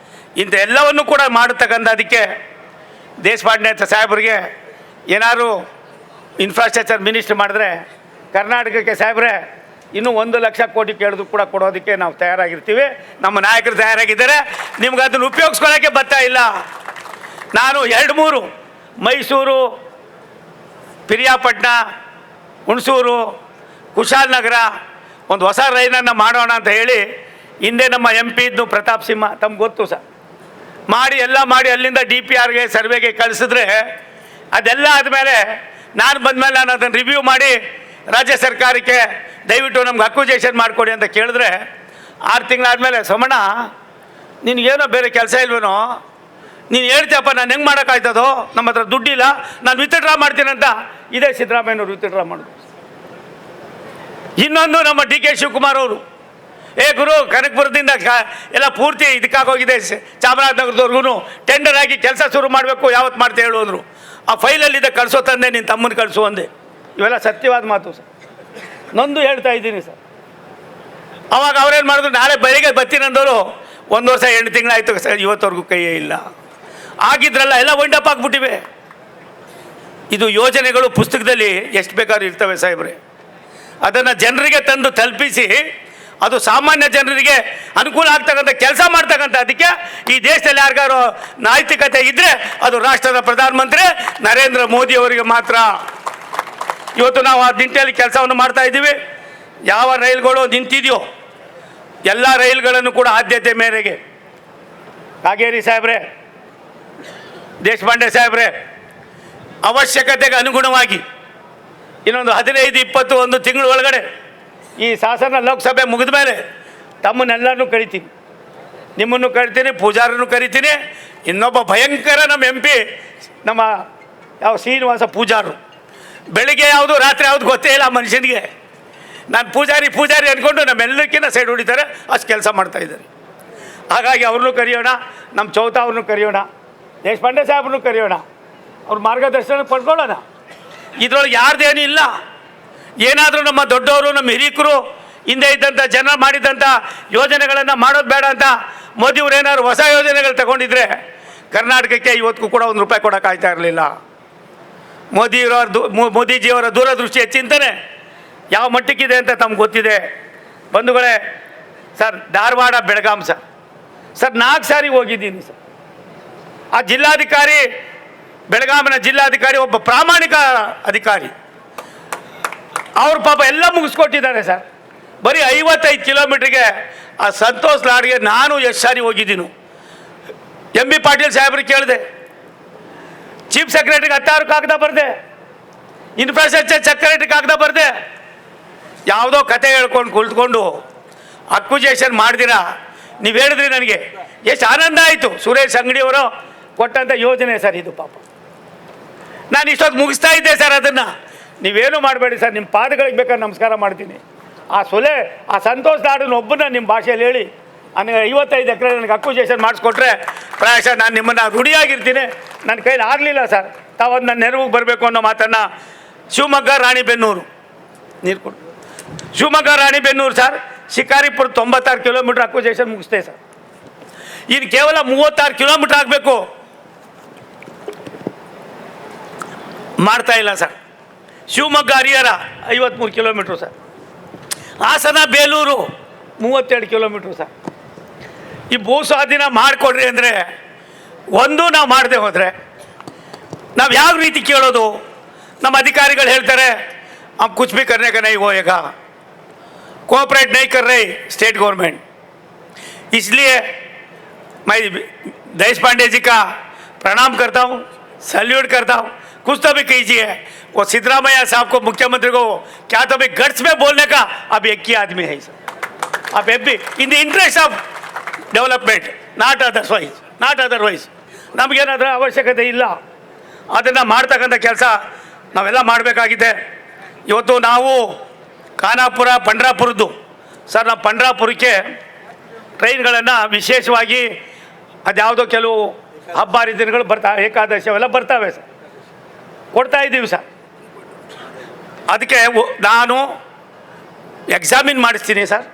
ಇಂಥ ಎಲ್ಲವನ್ನು ಕೂಡ ಮಾಡತಕ್ಕಂಥದಕ್ಕೆ ದೇಶಪಾಂಡೆ ಅಂತ ಸಾಹೇಬ್ರಿಗೆ ಏನಾದ್ರು ಇನ್ಫ್ರಾಸ್ಟ್ರಕ್ಚರ್ ಮಿನಿಸ್ಟ್ರ್ ಮಾಡಿದ್ರೆ ಕರ್ನಾಟಕಕ್ಕೆ ಸಾಹೇಬ್ರೆ ಇನ್ನೂ 1 ಲಕ್ಷ ಕೋಟಿ ಕೇಳಿದ್ರು ಕೂಡ ಕೊಡೋದಕ್ಕೆ ನಾವು ತಯಾರಾಗಿರ್ತೀವಿ. ನಮ್ಮ ನಾಯಕರು ತಯಾರಾಗಿದ್ದಾರೆ. ನಿಮ್ಗೆ ಅದನ್ನು ಉಪಯೋಗಿಸ್ಕೊಳ್ಳೋಕ್ಕೆ ಬರ್ತಾ ಇಲ್ಲ. ನಾನು 2-3 ಮೈಸೂರು, ಪಿರಿಯಾಪಟ್ಟಣ, ಹುಣಸೂರು, ಕುಶಾಲನಗರ ಒಂದು ಹೊಸ ರೈಲನ್ನು ಮಾಡೋಣ ಅಂತ ಹೇಳಿ ಹಿಂದೆ ನಮ್ಮ MP ಇದ್ದು ಪ್ರತಾಪ್ ಸಿಂಹ ತಮ್ಗೆ ಗೊತ್ತು ಸರ್, ಎಲ್ಲ ಮಾಡಿ ಅಲ್ಲಿಂದ DPRಗೆ ಸರ್ವೆಗೆ ಕಳಿಸಿದ್ರೆ ಅದೆಲ್ಲ ಆದಮೇಲೆ ನಾನು ಬಂದಮೇಲೆ ನಾನು ಅದನ್ನು ರಿವ್ಯೂ ಮಾಡಿ ರಾಜ್ಯ ಸರ್ಕಾರಕ್ಕೆ ದಯವಿಟ್ಟು ನಮ್ಗೆ ಅಕ್ವಿಜೇಷನ್ ಮಾಡಿಕೊಡಿ ಅಂತ ಕೇಳಿದ್ರೆ 6 ತಿಂಗಳಾದಮೇಲೆ ಸೋಮಣ್ಣ ನಿನಗೇನೋ ಬೇರೆ ಕೆಲಸ ಇಲ್ವೇನೋ, ನೀನು ಹೇಳ್ತೀಯಪ್ಪ ನಾನು ಹೆಂಗೆ ಮಾಡೋಕ್ಕಾಯ್ತದೋ, ನಮ್ಮ ಹತ್ರ ದುಡ್ಡಿಲ್ಲ, ನಾನು ವಿತ್ಡ್ರಾ ಮಾಡ್ತೀನಂತ ಇದೇ ಸಿದ್ದರಾಮಯ್ಯನವರು ವಿತ್ಡ್ರಾ ಮಾಡಿದ್ರು. ಇನ್ನೊಂದು ನಮ್ಮ DK ಶಿವಕುಮಾರ್ ಅವರು, ಗುರು ಕನಕಪುರದಿಂದ ಎಲ್ಲ ಪೂರ್ತಿ ಇದಕ್ಕಾಗೋಗಿದೆ, ಚಾಮರಾಜನಗರದವ್ರಿಗೂ ಟೆಂಡರ್ ಆಗಿ ಕೆಲಸ ಶುರು ಮಾಡಬೇಕು, ಯಾವತ್ತು ಮಾಡ್ತಾ ಹೇಳು ಅಂದರು. ಆ ಫೈಲಲ್ಲಿದೆ ಕಳಿಸೋ ತಂದೆ, ನಿನ್ನ ತಮ್ಮನ ಕಳಿಸು ಅಂದೆ. ಇವೆಲ್ಲ ಸತ್ಯವಾದ ಮಾತು ಸರ್, ನೊಂದು ಹೇಳ್ತಾ ಇದ್ದೀನಿ ಸರ್. ಅವಾಗ ಅವ್ರೇನು ಮಾಡಿದ್ರು, ನಾಳೆ ಬೆಳಿಗ್ಗೆ ಬರ್ತೀನಂದವರು 1 ವರ್ಷ 8 ತಿಂಗಳಾಯ್ತು ಸರ್, ಇವತ್ತವರೆಗೂ ಕೈಯೇ ಇಲ್ಲ. ಆಗಿದ್ರಲ್ಲ ಎಲ್ಲ ವೈಂಡಪ್ ಆಗಿಬಿಟ್ಟಿವೆ. ಇದು ಯೋಜನೆಗಳು ಪುಸ್ತಕದಲ್ಲಿ ಎಷ್ಟು ಬೇಕಾದ್ರೂ ಇರ್ತವೆ ಸಾಹೇಬ್ರೆ, ಅದನ್ನು ಜನರಿಗೆ ತಂದು ತಲುಪಿಸಿ ಅದು ಸಾಮಾನ್ಯ ಜನರಿಗೆ ಅನುಕೂಲ ಆಗ್ತಕ್ಕಂಥ ಕೆಲಸ ಮಾಡ್ತಕ್ಕಂಥ ಅದಕ್ಕೆ ಈ ದೇಶದಲ್ಲಿ ಯಾರಿಗಾರು ನೈತಿಕತೆ ಇದ್ದರೆ ಅದು ರಾಷ್ಟ್ರದ ಪ್ರಧಾನಮಂತ್ರಿ ನರೇಂದ್ರ ಮೋದಿ ಅವರಿಗೆ ಮಾತ್ರ. ಇವತ್ತು ನಾವು ಆ ನಿಟ್ಟಿನಲ್ಲಿ ಕೆಲಸವನ್ನು ಮಾಡ್ತಾ ಇದ್ದೀವಿ. ಯಾವ ರೈಲುಗಳು ನಿಂತಿದೆಯೋ ಎಲ್ಲ ರೈಲುಗಳನ್ನು ಕೂಡ ಆದ್ಯತೆ ಮೇರೆಗೆ ಕಾಗೇರಿ ಸಾಹೇಬ್ರೆ, ದೇಶಪಾಂಡೆ ಸಾಹೇಬ್ರೆ, ಅವಶ್ಯಕತೆಗೆ ಅನುಗುಣವಾಗಿ ಇನ್ನೊಂದು 15-21 ತಿಂಗಳ ಒಳಗಡೆ ಈ ಶಾಸನ ಲೋಕಸಭೆ ಮುಗಿದ ಮೇಲೆ ತಮ್ಮನ್ನೆಲ್ಲರನ್ನೂ ಕರಿತೀನಿ, ನಿಮ್ಮನ್ನು ಕರಿತೀನಿ, ಪೂಜಾರನ್ನು ಕರಿತೀನಿ. ಇನ್ನೊಬ್ಬ ಭಯಂಕರ ನಮ್ಮ MP ನಮ್ಮ ಯಾವ ಶ್ರೀನಿವಾಸ ಪೂಜಾರು, ಬೆಳಿಗ್ಗೆ ಯಾವುದು ರಾತ್ರಿ ಯಾವುದು ಗೊತ್ತೇ ಇಲ್ಲ ಮನುಷ್ಯನಿಗೆ. ನಾನು ಪೂಜಾರಿ ಅಂದ್ಕೊಂಡು ನಮ್ಮೆಲ್ಲಕ್ಕಿಂತ ಸೈಡ್ ಹೊಡಿತಾರೆ, ಅಷ್ಟು ಕೆಲಸ ಮಾಡ್ತಾಯಿದ್ದಾರೆ. ಹಾಗಾಗಿ ಅವ್ರನ್ನೂ ಕರೆಯೋಣ, ನಮ್ಮ ಚೌತಾ ಅವ್ರನ್ನೂ ಕರೆಯೋಣ, ದೇಶಪಾಂಡೆ ಸಾಹೇಬ್ರನ್ನೂ ಕರೆಯೋಣ, ಅವ್ರ ಮಾರ್ಗದರ್ಶನ ಪಡ್ಕೊಳ್ಳೋಣ. ಇದರೊಳಗೆ ಯಾರ್ದೇನೂ ಇಲ್ಲ. ಏನಾದರೂ ನಮ್ಮ ದೊಡ್ಡವರು, ನಮ್ಮ ಹಿರಿಕರು ಹಿಂದೆ ಇದ್ದಂಥ ಜನ ಮಾಡಿದಂಥ ಯೋಜನೆಗಳನ್ನು ಮಾಡೋದು ಬೇಡ ಅಂತ ಮೋದಿಯವ್ರು ಏನಾದ್ರು ಹೊಸ ಯೋಜನೆಗಳು ತಗೊಂಡಿದ್ರೆ ಕರ್ನಾಟಕಕ್ಕೆ ಇವತ್ತಿಗೂ ಕೂಡ 1 ರೂಪಾಯಿ ಕೊಡೋಕ್ಕಾಗ್ತಾ ಇರಲಿಲ್ಲ. ಮೋದಿಜಿಯವರ ದೂರದೃಷ್ಟಿಯ ಚಿಂತನೆ ಯಾವ ಮಟ್ಟಕ್ಕಿದೆ ಅಂತ ತಮ್ಗೆ ಗೊತ್ತಿದೆ. ಬಂಧುಗಳೇ, ಸರ್ ಧಾರವಾಡ, ಬೆಳಗಾಂ ಸರ್ 4 ಸಾರಿ ಹೋಗಿದ್ದೀನಿ ಸರ್. ಆ ಜಿಲ್ಲಾಧಿಕಾರಿ, ಬೆಳಗಾವಿನ ಜಿಲ್ಲಾಧಿಕಾರಿ ಒಬ್ಬ ಪ್ರಾಮಾಣಿಕ ಅಧಿಕಾರಿ, ಅವ್ರು ಪಾಪ ಎಲ್ಲ ಮುಗಿಸ್ಕೊಟ್ಟಿದ್ದಾರೆ ಸರ್. ಬರೀ 55 ಕಿಲೋಮೀಟ್ರಿಗೆ ಆ ಸಂತೋಷ್ ಲಾಡ್ಗೆ ನಾನು ಎಷ್ಟು ಸಾರಿ ಹೋಗಿದ್ದೀನಿ. MB ಪಾಟೀಲ್ ಸಾಹೇಬ್ರಿಗೆ ಕೇಳಿದೆ, ಚೀಫ್ ಸೆಕ್ರೆಟರಿಗೆ 16 ಕಾಗದ ಬರೆದೆ, ಇನ್ಫ್ರಾಸ್ಟ್ರಕ್ಚರ್ ಸೆಕ್ರೆಟರಿ ಕಾಗದ ಬರೆದೆ. ಯಾವುದೋ ಕತೆ ಹೇಳ್ಕೊಂಡು ಕುಳಿತುಕೊಂಡು ಅಕ್ವಿಜೇಷನ್ ಮಾಡ್ದಿರ ನೀವು ಹೇಳಿದ್ರಿ, ನನಗೆ ಎಷ್ಟು ಆನಂದ ಆಯಿತು. ಸುರೇಶ್ ಅಂಗಡಿಯವರು ಕೊಟ್ಟಂಥ ಯೋಜನೆ ಸರ್ ಇದು. ಪಾಪ ನಾನು ಇಷ್ಟೊತ್ತು ಮುಗಿಸ್ತಾ ಇದ್ದೆ ಸರ್. ಅದನ್ನು ನೀವೇನು ಮಾಡಬೇಡಿ ಸರ್, ನಿಮ್ಮ ಪಾದಗಳಿಗೆ ಬೇಕಾದ್ರೆ ನಮಸ್ಕಾರ ಮಾಡ್ತೀನಿ. ಆ ಸಂತೋಷ್ ಲಾಡನ್ನು ಒಬ್ಬನ ನಿಮ್ಮ ಭಾಷೆಯಲ್ಲಿ ಹೇಳಿ ನನಗೆ 55 ಎಕರೆ ನನಗೆ ಅಕ್ವಿಜೇಷನ್ ಮಾಡಿಸ್ಕೊಟ್ರೆ ಪ್ರಾಯಶಃ ನಾನು ನಿಮ್ಮನ್ನು ರೂಢಿಯಾಗಿರ್ತೀನಿ. ನನ್ನ ಕೈಲಿ ಆಗಲಿಲ್ಲ ಸರ್, ತಾವದು ನನ್ನ ನೆರವಿಗೆ ಬರಬೇಕು ಅನ್ನೋ ಮಾತನ್ನು ಶಿವಮೊಗ್ಗ ರಾಣಿಬೆನ್ನೂರು ನೀರು ಕೊಡು, Shivamogga Ranebennur sir, Shikaripura 96 kilometre acquisition ಮುಗಿಸ್ತೆ ಸರ್. ಇನ್ನು ಕೇವಲ 36 ಕಿಲೋಮೀಟ್ರ್ ಆಗಬೇಕು, ಮಾಡ್ತಾ ಇಲ್ಲ sir. Shivamogga Harihara 53 kilometre sir. Hassan Belur 32 kilometre sir. ಈ ಭೂ ಸ್ವಾಧೀನ ಮಾಡಿಕೊಡ್ರಿ ಅಂದರೆ ಒಂದು ನಾವು ಮಾಡದೆ ಹೋದರೆ ನಾವು ಯಾವ ರೀತಿ ಕೇಳೋದು? ನಮ್ಮ ಅಧಿಕಾರಿಗಳು ಹೇಳ್ತಾರೆ हम कुछ भी करने का नहीं होएगा, कोऑपरेट नहीं कर रही स्टेट गवर्नमेंट. इसलिए मैं देशपांडे जी का प्रणाम करता हूँ, सैल्यूट करता हूँ. कुछ तो भी कीजिए. वो सिद्धरामैया साहब को, मुख्यमंत्री को क्या तो भी गट्स में बोलने का अब एक ही आदमी है सर. अब भी in the interest of development, not otherwise ನಮಗೇನಾದರೂ ಅವಶ್ಯಕತೆ ಇಲ್ಲ. ಅದನ್ನು ಮಾಡ್ತಕ್ಕಂಥ ಕೆಲಸ ನಾವೆಲ್ಲ ಮಾಡಬೇಕಾಗಿದೆ. ಇವತ್ತು ನಾವು ಖಾನಾಪುರ, ಪಂಡ್ರಾಪುರದ್ದು ಸರ್, ನಾವು ಪಂಡ್ರಾಪುರಕ್ಕೆ ಟ್ರೈನ್ಗಳನ್ನು ವಿಶೇಷವಾಗಿ ಅದ್ಯಾವುದೋ ಕೆಲವು ಹಬ್ಬ ಹರಿದಿನಗಳು ಬರ್ತಾವೆ, ಏಕಾದಶಿ ಅವೆಲ್ಲ ಬರ್ತಾವೆ ಸರ್. ಕೊಡ್ತಾ ಇದ್ದೀವಿ ಸರ್. ಅದಕ್ಕೆ ನಾನು ಎಕ್ಸಾಮಿನ್ ಮಾಡಿಸ್ತೀನಿ ಸರ್.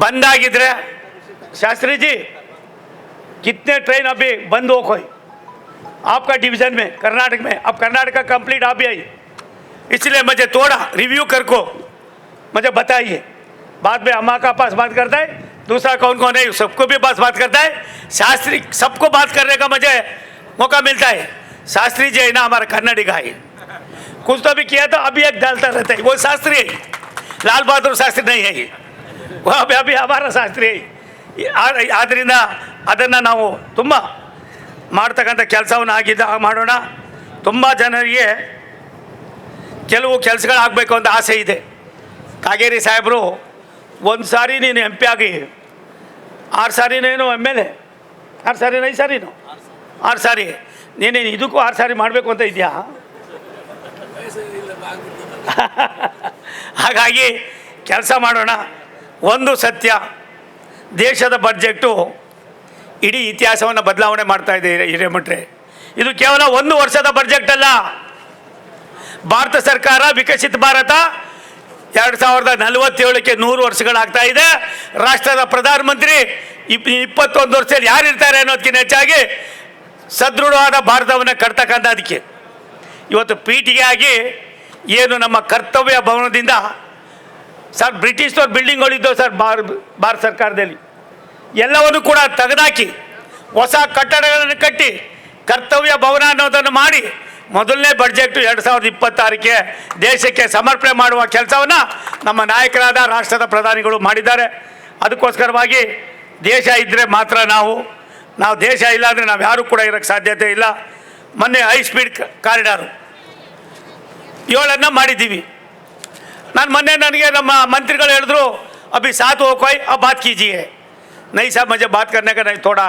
ಬಂದಾಗಿದ್ರೆ शास्त्री जी कितने ट्रेन अभी बंद हो गई आपका डिवीज़न में कर्नाटक में, अब कर्नाटक कंप्लीट आप भी आई, इसलिए मुझे थोड़ा रिव्यू करको मुझे बताइए. बाद में अम्मा का पास बात करता है, दूसरा कौन कौन है सबको भी पास बात करता है. शास्त्री सबको बात करने का मुझे मौका मिलता है. शास्त्री जी है ना हमारा कन्नड़ी का है, कुछ तो भी किया तो अभी एक डालता रहता है, वो शास्त्री है. लाल बहादुर शास्त्री नहीं है ये, वो अभी हमारा शास्त्री है. ಆದ್ದರಿಂದ ಅದನ್ನು ನಾವು ತುಂಬ ಮಾಡ್ತಕ್ಕಂಥ ಕೆಲಸವನ್ನು ಮಾಡೋಣ. ತುಂಬ ಜನರಿಗೆ ಕೆಲವು ಕೆಲಸಗಳಾಗಬೇಕು ಅಂತ ಆಸೆ ಇದೆ. ಕಾಗೇರಿ ಸಾಹೇಬರು ಒಂದು ಸಾರಿ ನೀನು MP ಆಗಿ 6 ಸಾರಿನೇನು MLA, 6 ಸಾರಿನ 5 ಸಾರಿನು 6 ಸಾರಿ ನೀನೇನು ಇದಕ್ಕೂ 6 ಸಾರಿ ಮಾಡಬೇಕು ಅಂತ ಇದೆಯಾ? ಹಾಗಾಗಿ ಕೆಲಸ ಮಾಡೋಣ. ಒಂದು ಸತ್ಯ, ದೇಶದ ಬಡ್ಜೆಟ್ಟು ಇಡೀ ಇತಿಹಾಸವನ್ನು ಬದಲಾವಣೆ ಮಾಡ್ತಾ ಇದೆ ಹಿರೇಮಠ್ರೆ. ಇದು ಕೇವಲ 1 ವರ್ಷದ ಬಡ್ಜೆಟ್ ಅಲ್ಲ. ಭಾರತ ಸರ್ಕಾರ ವಿಕಸಿತ ಭಾರತ 2047ಕ್ಕೆ 100 ವರ್ಷಗಳಾಗ್ತಾ ಇದೆ. ರಾಷ್ಟ್ರದ ಪ್ರಧಾನಮಂತ್ರಿ 21 ವರ್ಷದಲ್ಲಿ ಯಾರಿರ್ತಾರೆ ಅನ್ನೋದಕ್ಕಿಂತ ಹೆಚ್ಚಾಗಿ ಸದೃಢವಾದ ಭಾರತವನ್ನು ಕಟ್ತಕ್ಕಂಥದಕ್ಕೆ ಇವತ್ತು ಪೀಠಿಗೆ ಆಗಿ ಏನು ನಮ್ಮ ಕರ್ತವ್ಯ ಭವನದಿಂದ ಸರ್ ಬ್ರಿಟಿಷ್ನವ್ರ ಬಿಲ್ಡಿಂಗ್ಗಳಿದ್ದವು ಸರ್ ಭಾರತ ಸರ್ಕಾರದಲ್ಲಿ, ಎಲ್ಲವನ್ನು ಕೂಡ ತೆಗೆದಾಕಿ ಹೊಸ ಕಟ್ಟಡಗಳನ್ನು ಕಟ್ಟಿ ಕರ್ತವ್ಯ ಭವನ ಅನ್ನೋದನ್ನು ಮಾಡಿ ಮೊದಲನೇ ಬಡ್ಜೆಟ್ 2026ಕ್ಕೆ ದೇಶಕ್ಕೆ ಸಮರ್ಪಣೆ ಮಾಡುವ ಕೆಲಸವನ್ನು ನಮ್ಮ ನಾಯಕರಾದ ರಾಷ್ಟ್ರದ ಪ್ರಧಾನಿಗಳು ಮಾಡಿದ್ದಾರೆ. ಅದಕ್ಕೋಸ್ಕರವಾಗಿ ದೇಶ ಇದ್ದರೆ ಮಾತ್ರ ನಾವು ದೇಶ ಇಲ್ಲ ಅಂದರೆ ನಾವು ಯಾರೂ ಕೂಡ ಇರೋಕ್ಕೆ ಸಾಧ್ಯತೆ ಇಲ್ಲ. ಮೊನ್ನೆ ಹೈ ಸ್ಪೀಡ್ ಕಾರಿಡಾರು 7 ಮಾಡಿದ್ದೀವಿ. ನನಗೆ ನಮ್ಮ ಮಂತ್ರಿಗಳು ಹೇಳಿದ್ರು अभी 7 हो कोई अब बात कीजिए. नहीं साहब मुझे बात करने का नहीं, थोड़ा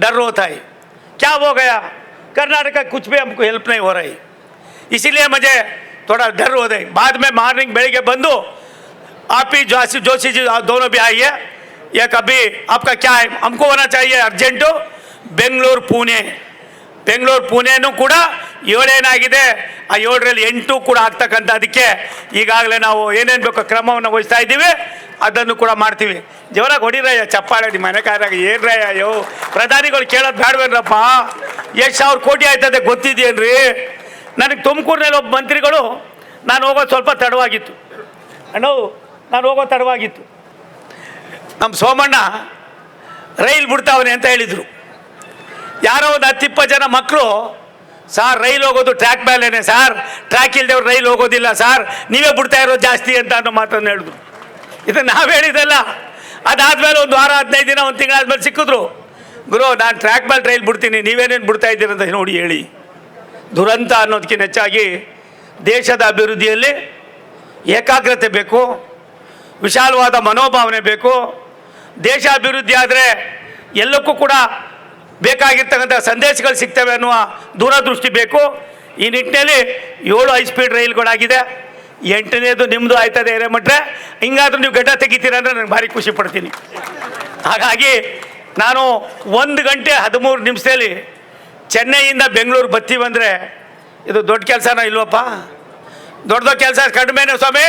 डर होता है. क्या हो गया? कर्नाटक का कुछ भी हमको हेल्प नहीं हो रही, इसीलिए मुझे थोड़ा डर हो रही. बाद में मॉर्निंग बेड़े बंदो आप ही जोशी जी दोनों भी आइए. एक अभी आपका क्या है, हमको होना चाहिए अर्जेंटು ಬೆಂಗಳೂರು ಪುಣೆನೂ ಕೂಡ 7 ಏನಾಗಿದೆ, ಆ 7ರಲ್ಲಿ 8 ಕೂಡ ಆಗ್ತಕ್ಕಂಥದಕ್ಕೆ ಈಗಾಗಲೇ ನಾವು ಏನೇನು ಬೇಕೋ ಕ್ರಮವನ್ನು ವಹಿಸ್ತಾ ಇದ್ದೀವಿ, ಅದನ್ನು ಕೂಡ ಮಾಡ್ತೀವಿ. ಜೋರಾಗಿ ಹೊಡಿರಯ್ಯ ಚಪ್ಪಾಳೆ ನಿಮ್ಮ ಮನೆ ಕಾರ್ಯಾಗ ಏನ್ರಯ್ಯ. ಅಯ್ಯೋ ಪ್ರಧಾನಿಗಳು ಕೇಳೋದು ಬೇಡವೇನ್ರಪ್ಪ, ಎಷ್ಟು ಸಾವಿರ ಕೋಟಿ ಆಯ್ತದೆ ಗೊತ್ತಿದೆಯೇನ್ರಿ? ನನಗೆ ತುಮಕೂರಿನಲ್ಲಿ ಒಬ್ಬ ಮಂತ್ರಿಗಳು ನಾನು ಹೋಗೋದು ಸ್ವಲ್ಪ ತಡವಾಗಿತ್ತು, ನಮ್ಮ ಸೋಮಣ್ಣ ರೈಲ್ ಬಿಡ್ತಾವನೆ ಅಂತ ಹೇಳಿದರು. ಯಾರೋ ಒಂದು 10-20 ಜನ ಮಕ್ಕಳು ಸಾರ್ ರೈಲ್ ಹೋಗೋದು ಟ್ರ್ಯಾಕ್ ಮೇಲೇನೆ ಸಾರ್, ಟ್ರ್ಯಾಕ್ ಇಲ್ದೇವ್ರು ರೈಲ್ ಹೋಗೋದಿಲ್ಲ ಸಾರ್, ನೀವೇ ಬಿಡ್ತಾ ಇರೋದು ಜಾಸ್ತಿ ಅಂತ ಅನ್ನೋ ಮಾತನ್ನು ಹೇಳಿದ್ರು. ಇದು ನಾವು ಹೇಳಿದಲ್ಲ. ಅದಾದಮೇಲೆ 1 ವಾರ 15 ದಿನ 1 ತಿಂಗಳಾದ್ಮೇಲೆ ಸಿಕ್ಕಿದ್ರು. ಗುರು ನಾನು ಟ್ರ್ಯಾಕ್ ಮೇಲೆ ರೈಲ್ ಬಿಡ್ತೀನಿ, ನೀವೇನೇನು ಬಿಡ್ತಾ ಇದ್ದೀರಂತ ನೋಡಿ ಹೇಳಿ. ದುರಂತ ಅನ್ನೋದಕ್ಕಿಂತ ಹೆಚ್ಚಾಗಿ ದೇಶದ ಅಭಿವೃದ್ಧಿಯಲ್ಲಿ ಏಕಾಗ್ರತೆ ಬೇಕು, ವಿಶಾಲವಾದ ಮನೋಭಾವನೆ ಬೇಕು. ದೇಶ ಅಭಿವೃದ್ಧಿ ಆದರೆ ಎಲ್ಲಕ್ಕೂ ಕೂಡ ಬೇಕಾಗಿರ್ತಕ್ಕಂಥ ಸಂದೇಶಗಳು ಸಿಗ್ತವೆ ಅನ್ನುವ ದೂರದೃಷ್ಟಿ ಬೇಕು. ಈ ನಿಟ್ಟಿನಲ್ಲಿ 7 ಹೈ ಸ್ಪೀಡ್ ರೈಲ್ಗಳಾಗಿದೆ, 8ನೇದು ನಿಮ್ಮದು ಆಯ್ತದೆ ಹಿರೇಮಠ್ರೆ. ಹಿಂಗಾದ್ರೂ ನೀವು ಗಡ್ಡ ತೆಗಿತೀರ ಅಂದರೆ ನನಗೆ ಭಾರಿ ಖುಷಿ ಪಡ್ತೀನಿ. ಹಾಗಾಗಿ ನಾನು 1 ಗಂಟೆ 13 ನಿಮಿಷದಲ್ಲಿ ಚೆನ್ನೈಯಿಂದ ಬೆಂಗಳೂರು ಬರ್ತೀವಿ ಅಂದರೆ ಇದು ದೊಡ್ಡ ಕೆಲಸನೋ ಇಲ್ವಪ್ಪ? ದೊಡ್ಡ ಕೆಲಸ ಕಡಿಮೆನೇ ಸ್ವಾಮಿ.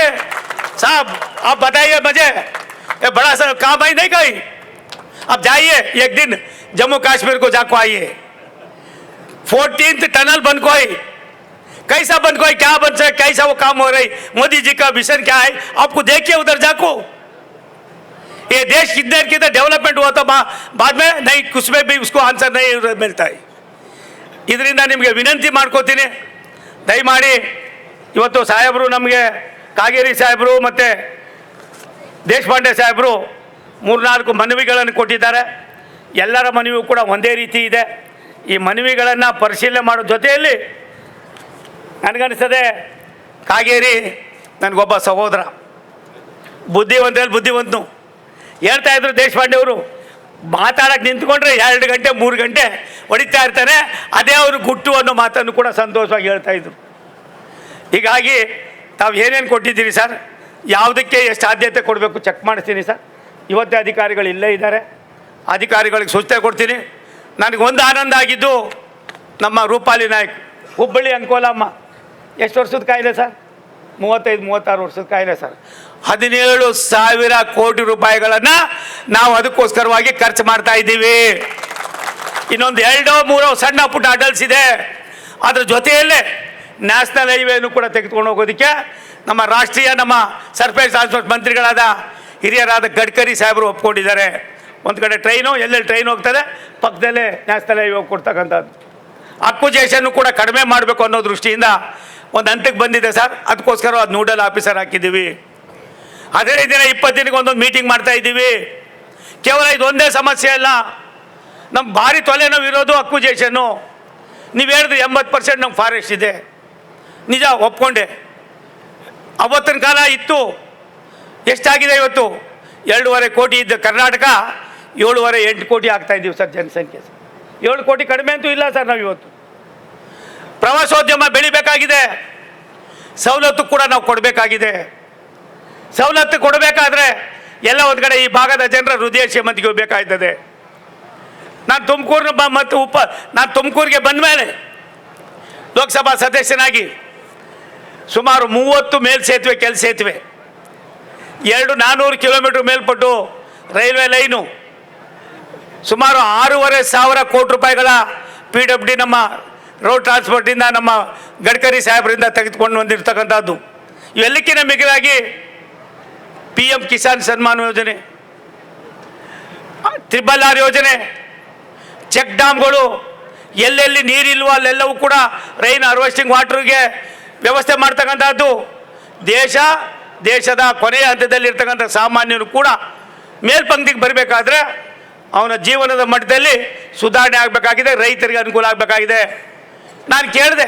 साहब आप बताइए मुझे, ये बड़ा सा काम है नहीं कहीं? अब जाइए एक दिन जम्मू कश्मीर को जाको आइए. 14th टनल बन कोई कैसा बन कोई क्या बन सके, कैसा वो काम हो रही, मोदी जी का विजन क्या है आपको देखिए उधर जाको. ये देश किधर डेवलपमेंट हुआ तो बाद में नहीं, कुछ में भी उसको आंसर नहीं मिलता है. ಇದರಿಂದ ನಿಮಗೆ ವಿನಂತಿ ಮಾಡ್ಕೋತೀನಿ, ದಯಮಾಡಿ ಇವತ್ತು ಸಾಹೇಬರು ನಮಗೆ ಕಾಗೇರಿ ಸಾಹೇಬರು ಮತ್ತು ದೇಶಪಾಂಡೆ ಸಾಹೇಬರು 3-4 ಮನವಿಗಳನ್ನು ಕೊಟ್ಟಿದ್ದಾರೆ. ಎಲ್ಲರ ಮನವಿಯೂ ಕೂಡ ಒಂದೇ ರೀತಿ ಇದೆ. ಈ ಮನವಿಗಳನ್ನು ಪರಿಶೀಲನೆ ಮಾಡೋ ಜೊತೆಯಲ್ಲಿ ನನಗನ್ನಿಸ್ತದೆ ಕಾಗೇರಿ ನನಗೊಬ್ಬ ಸಹೋದರ, ಬುದ್ಧಿವಂತನು. ಹೇಳ್ತಾಯಿದ್ರು ದೇಶಪಾಂಡೆ ಅವರು, ಮಾತಾಡೋಕ್ಕೆ ನಿಂತ್ಕೊಂಡ್ರೆ 2 ಗಂಟೆ 3 ಗಂಟೆ ಹೊಡಿತಾ ಇರ್ತಾನೆ, ಅದೇ ಅವರು ಗುಟ್ಟು ಅನ್ನೋ ಮಾತನ್ನು ಕೂಡ ಸಂತೋಷವಾಗಿ ಹೇಳ್ತಾಯಿದ್ರು. ಹೀಗಾಗಿ ತಾವು ಏನೇನು ಕೊಟ್ಟಿದ್ದೀರಿ ಸರ್, ಯಾವುದಕ್ಕೆ ಎಷ್ಟು ಆದ್ಯತೆ ಕೊಡಬೇಕು ಚೆಕ್ ಮಾಡಿಸ್ತೀನಿ ಸರ್. ಇವತ್ತೇ ಅಧಿಕಾರಿಗಳು ಇಲ್ಲೇ ಇದ್ದಾರೆ, ಅಧಿಕಾರಿಗಳಿಗೆ ಸೂಚನೆ ಕೊಡ್ತೀನಿ. ನನಗೆ ಒಂದು ಆನಂದ ಆಗಿದ್ದು, ನಮ್ಮ ರೂಪಾಲಿ ನಾಯ್ಕ್, ಹುಬ್ಬಳ್ಳಿ ಅಂಕೋಲಮ್ಮ. ಎಷ್ಟು ವರ್ಷದ ಕಾಯಿಲೆ ಸರ್? 35-36 ವರ್ಷದ ಕಾಯಿಲೆ ಸರ್. 17,000 ಕೋಟಿ ರೂಪಾಯಿಗಳನ್ನು ನಾವು ಅದಕ್ಕೋಸ್ಕರವಾಗಿ ಖರ್ಚು ಮಾಡ್ತಾ ಇದ್ದೀವಿ. ಇನ್ನೊಂದು 2-3 ಸಣ್ಣ ಪುಟ್ಟ ಅಡಲ್ಸ್ ಇದೆ. ಅದ್ರ ಜೊತೆಯಲ್ಲೇ ನ್ಯಾಷನಲ್ ಹೈವೇನು ಕೂಡ ತೆಗೆದುಕೊಂಡು ಹೋಗೋದಕ್ಕೆ ನಮ್ಮ ರಾಷ್ಟ್ರೀಯ ನಮ್ಮ ಸರ್ಫೇಸ್ ಟ್ರಾನ್ಸ್ಪೋರ್ಟ್ ಮಂತ್ರಿಗಳಾದ ಹಿರಿಯರಾದ ಗಡ್ಕರಿ ಸಾಹೇಬರು ಒಪ್ಕೊಂಡಿದ್ದಾರೆ. ಒಂದು ಕಡೆ ಟ್ರೈನು, ಎಲ್ಲೆಲ್ಲಿ ಟ್ರೈನ್ ಹೋಗ್ತದೆ ಪಕ್ಕದಲ್ಲೇ ನ್ಯಾಷನಲ್ ಹೈವೇ ಕೊಡ್ತಕ್ಕಂಥದ್ದು. ಅಕ್ವಿಜೇಷನ್ನು ಕೂಡ ಕಡಿಮೆ ಮಾಡಬೇಕು ಅನ್ನೋ ದೃಷ್ಟಿಯಿಂದ ಒಂದು ಹಂತಕ್ಕೆ ಬಂದಿದೆ ಸರ್. ಅದಕ್ಕೋಸ್ಕರ ಅದು ನೋಡಲ್ ಆಫೀಸರ್ ಹಾಕಿದ್ದೀವಿ. 15 ದಿನ 20 ದಿನಕ್ಕೆ ಒಂದೊಂದು ಮೀಟಿಂಗ್ ಮಾಡ್ತಾ ಇದ್ದೀವಿ. ಕೇವಲ ಇದೊಂದೇ ಸಮಸ್ಯೆ ಅಲ್ಲ, ನಮ್ಮ ಭಾರಿ ತೊಲೆನೋವು ಇರೋದು ಅಕ್ವಿಜೇಷನ್ನು. ನೀವು ಹೇಳಿದ್ರೆ 80% ನಮ್ಮ ಫಾರೆಸ್ಟ್ ಇದೆ, ನಿಜ ಒಪ್ಕೊಂಡೆ. ಅವತ್ತಿನ ಕಾಲ ಇತ್ತು. ಎಷ್ಟಾಗಿದೆ ಇವತ್ತು? 2.5 ಕೋಟಿ ಇದ್ದ ಕರ್ನಾಟಕ 7.5-8 ಕೋಟಿ ಆಗ್ತಾ ಇದ್ದೀವಿ ಸರ್ ಜನಸಂಖ್ಯೆ. 7 ಕೋಟಿ ಕಡಿಮೆ ಅಂತೂ ಇಲ್ಲ ಸರ್. ನಾವು ಇವತ್ತು ಪ್ರವಾಸೋದ್ಯಮ ಬೆಳಿಬೇಕಾಗಿದೆ, ಸವಲತ್ತು ಕೂಡ ನಾವು ಕೊಡಬೇಕಾಗಿದೆ. ಸವಲತ್ತು ಕೊಡಬೇಕಾದ್ರೆ ಎಲ್ಲ ಒಂದು ಕಡೆ ಈ ಭಾಗದ ಜನರ ಹೃದಯ ಶ್ರೀಮಂತಿಗೆ ಹೋಗಬೇಕಾಗ್ತದೆ. ನಾನು ತುಮಕೂರಿಗೆ ಬಂದ ಮೇಲೆ ಲೋಕಸಭಾ ಸದಸ್ಯನಾಗಿ ಸುಮಾರು 30 ಮೇಲ್ಸೇತುವೆ, ಕೆಳಸೇತುವೆ, 400 ಕಿಲೋಮೀಟರ್ ಮೇಲ್ಪಟ್ಟು ರೈಲ್ವೆ ಲೈನು, ಸುಮಾರು 6,500 ಕೋಟಿ ರೂಪಾಯಿಗಳ PWD ನಮ್ಮ ರೋಡ್ ಟ್ರಾನ್ಸ್ಪೋರ್ಟಿಂದ ನಮ್ಮ ಗಡ್ಕರಿ ಸಾಹೇಬರಿಂದ ತೆಗೆದುಕೊಂಡು ಬಂದಿರತಕ್ಕಂಥದ್ದು. ಇವೆಲ್ಲಕ್ಕಿಂತ ಮಿಗಿಲಾಗಿ PM ಕಿಸಾನ್ ಸನ್ಮಾನ್ ಯೋಜನೆ, 666 ಯೋಜನೆ, ಚೆಕ್ ಡ್ಯಾಮ್ಗಳು, ಎಲ್ಲೆಲ್ಲಿ ನೀರಿಲ್ವೋ ಅಲ್ಲೆಲ್ಲವೂ ಕೂಡ ರೈನ್ ಹಾರ್ವೆಸ್ಟಿಂಗ್ ವಾಟರ್ಗೆ ವ್ಯವಸ್ಥೆ ಮಾಡ್ತಕ್ಕಂಥದ್ದು. ದೇಶದ ಕೊನೆಯ ಹಂತದಲ್ಲಿರ್ತಕ್ಕಂಥ ಸಾಮಾನ್ಯರು ಕೂಡ ಮೇಲ್ಪಂಕ್ತಿಗೆ ಬರಬೇಕಾದ್ರೆ ಅವನ ಜೀವನದ ಮಟ್ಟದಲ್ಲಿ ಸುಧಾರಣೆ ಆಗಬೇಕಾಗಿದೆ, ರೈತರಿಗೆ ಅನುಕೂಲ ಆಗಬೇಕಾಗಿದೆ. ನಾನು ಕೇಳಿದೆ,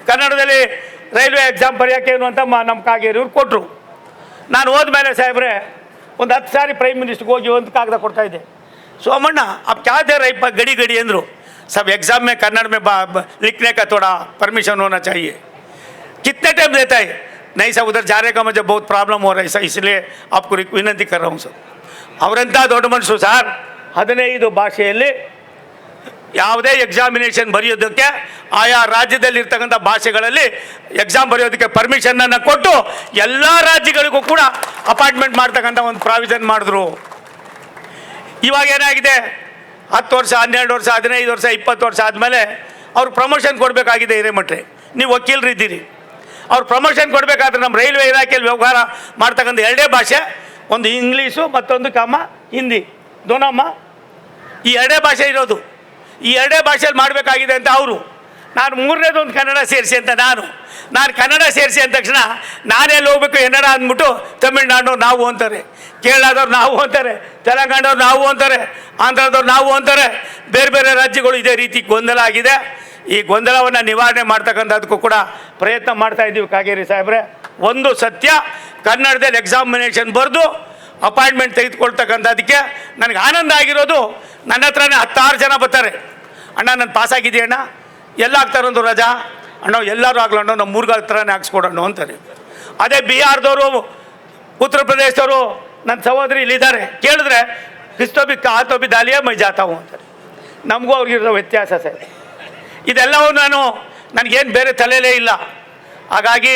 ಕನ್ನಡದಲ್ಲಿ ರೈಲ್ವೆ ಎಕ್ಸಾಮ್ ಬರೆಯೋಕೆ ಏನು ಅಂತ ನಮ್ಮ ಕಾಗೇರಿಯವ್ರು ಕೊಟ್ಟರು. ನಾನು ಹೋದ್ಮೇಲೆ ಸಾಹೇಬ್ರೆ ಒಂದು 10 ಸಾರಿ ಪ್ರೈಮ್ ಮಿನಿಸ್ಟ್ರಿಗೆ ಹೋಗಿ ಒಂದು ಕಾಗದ ಕೊಡ್ತಾಯಿದ್ದೆ. सोमಣ್ಣ अब क्या दे रहे गड़ी गड़ी अंदर सब एग्ज़ाम में कन्नड़ में लिखने का थोड़ा परमिशन होना चाहिए. कितने टाइम देता है? नहीं सर, उधर जाने का मुझे बहुत प्रॉब्लम हो रहा है सर, इसलिए आपको विनंती कर रहा हूँ सर. ಅವರಂಥ ದೊಡ್ಡ ಮನುಷ್ಯರು ಸರ್ 15 ಭಾಷೆಯಲ್ಲಿ ಯಾವುದೇ ಎಕ್ಸಾಮಿನೇಷನ್ ಬರೆಯೋದಕ್ಕೆ ಆಯಾ ರಾಜ್ಯದಲ್ಲಿರ್ತಕ್ಕಂಥ ಭಾಷೆಗಳಲ್ಲಿ ಎಕ್ಸಾಮ್ ಬರೆಯೋದಕ್ಕೆ ಪರ್ಮಿಷನನ್ನು ಕೊಟ್ಟು ಎಲ್ಲ ರಾಜ್ಯಗಳಿಗೂ ಕೂಡ ಅಪಾಯಿಂಟ್ಮೆಂಟ್ ಮಾಡ್ತಕ್ಕಂಥ ಒಂದು ಪ್ರಾವಿಷನ್ ಮಾಡಿದ್ರು. ಇವಾಗ ಏನಾಗಿದೆ, 10 ವರ್ಷ, 12 ವರ್ಷ, 15 ವರ್ಷ, 20 ವರ್ಷ ಆದಮೇಲೆ ಅವ್ರು ಪ್ರಮೋಷನ್ ಕೊಡಬೇಕಾಗಿದೆ. ಹಿರೇಮಠ್ರೆ, ನೀವು ವಕೀಲರು ಇದ್ದೀರಿ, ಅವ್ರು ಪ್ರಮೋಷನ್ ಕೊಡಬೇಕಾದ್ರೆ ನಮ್ಮ ರೈಲ್ವೆ ಇಲಾಖೆಯಲ್ಲಿ ವ್ಯವಹಾರ ಮಾಡ್ತಕ್ಕಂಥ 2 ಭಾಷೆ, ಒಂದು ಇಂಗ್ಲೀಷು ಮತ್ತೊಂದು ಹಿಂದಿ, ದೋನಮ್ಮ, ಈ 2 ಭಾಷೆ ಇರೋದು. ಈ 2 ಭಾಷೆಯಲ್ಲಿ ಮಾಡಬೇಕಾಗಿದೆ ಅಂತ ಅವರು. ನಾನು 3ನೇದೊಂದು ಕನ್ನಡ ಸೇರಿಸಿ ಅಂತ ನಾನು ಕನ್ನಡ ಸೇರಿಸಿ ಅಂದ ತಕ್ಷಣ ನಾನೆಲ್ಲಿ ಹೋಗ್ಬೇಕು ಕನ್ನಡ ಅಂದ್ಬಿಟ್ಟು ತಮಿಳ್ನಾಡು ನಾವು ಅಂತಾರೆ, ಕೇರಳದವ್ರು ನಾವು ಅಂತಾರೆ, ತೆಲಂಗಾಣದವ್ರು ನಾವು ಅಂತಾರೆ, ಆಂಧ್ರದವ್ರು ನಾವು ಅಂತಾರೆ. ಬೇರೆ ಬೇರೆ ರಾಜ್ಯಗಳು ಇದೇ ರೀತಿ ಗೊಂದಲ ಆಗಿದೆ. ಈ ಗೊಂದಲವನ್ನು ನಿವಾರಣೆ ಮಾಡ್ತಕ್ಕಂಥದ್ದಕ್ಕೂ ಕೂಡ ಪ್ರಯತ್ನ ಮಾಡ್ತಾ ಇದ್ದೀವಿ ಕಾಗೇರಿ ಸಾಹೇಬ್ರೆ. ಒಂದು ಸತ್ಯ, ಕನ್ನಡದಲ್ಲಿ ಎಕ್ಸಾಮಿನೇಷನ್ ಬರೆದು ಅಪಾಯಿಂಟ್ಮೆಂಟ್ ತೆಗೆದುಕೊಳ್ತಕ್ಕಂಥದ್ದಕ್ಕೆ ನನಗೆ ಆನಂದ ಆಗಿರೋದು. ನನ್ನ ಹತ್ರನೇ 16 ಜನ ಬರ್ತಾರೆ, ಅಣ್ಣ ನಾನು ಪಾಸಾಗಿದ್ದೀಯ ಅಣ್ಣ, ಎಲ್ಲ ಆಗ್ತಾರೊಂದು ರಜಾ ಅಣ್ಣ, ಎಲ್ಲರೂ ಆಗ್ಲಣ್ಣ, ನಮ್ಮ ಮೂರ್ಗ ಹತ್ರನೇ ಹಾಕ್ಸ್ಕೊಡೋಣ ಅಂತಾರೆ. ಅದೇ ಬಿಹಾರದವರು, ಉತ್ತರ ಪ್ರದೇಶದವರು, ನನ್ನ ಸಹೋದರಿ ಇಲ್ಲಿದ್ದಾರೆ, ಕೇಳಿದ್ರೆ ಕ್ರಿಸ್ತೋಬಿ ಕಾತೋಬಿ ದಾಲಿಯೇ ಮೈ ಜಾತಾವು ಅಂತಾರೆ. ನಮಗೂ ಅವ್ರಿಗಿರೋ ವ್ಯತ್ಯಾಸ ಸರ್. ಇದೆಲ್ಲವೂ ನನಗೇನು ಬೇರೆ ತಲೆಯಲ್ಲೇ ಇಲ್ಲ. ಹಾಗಾಗಿ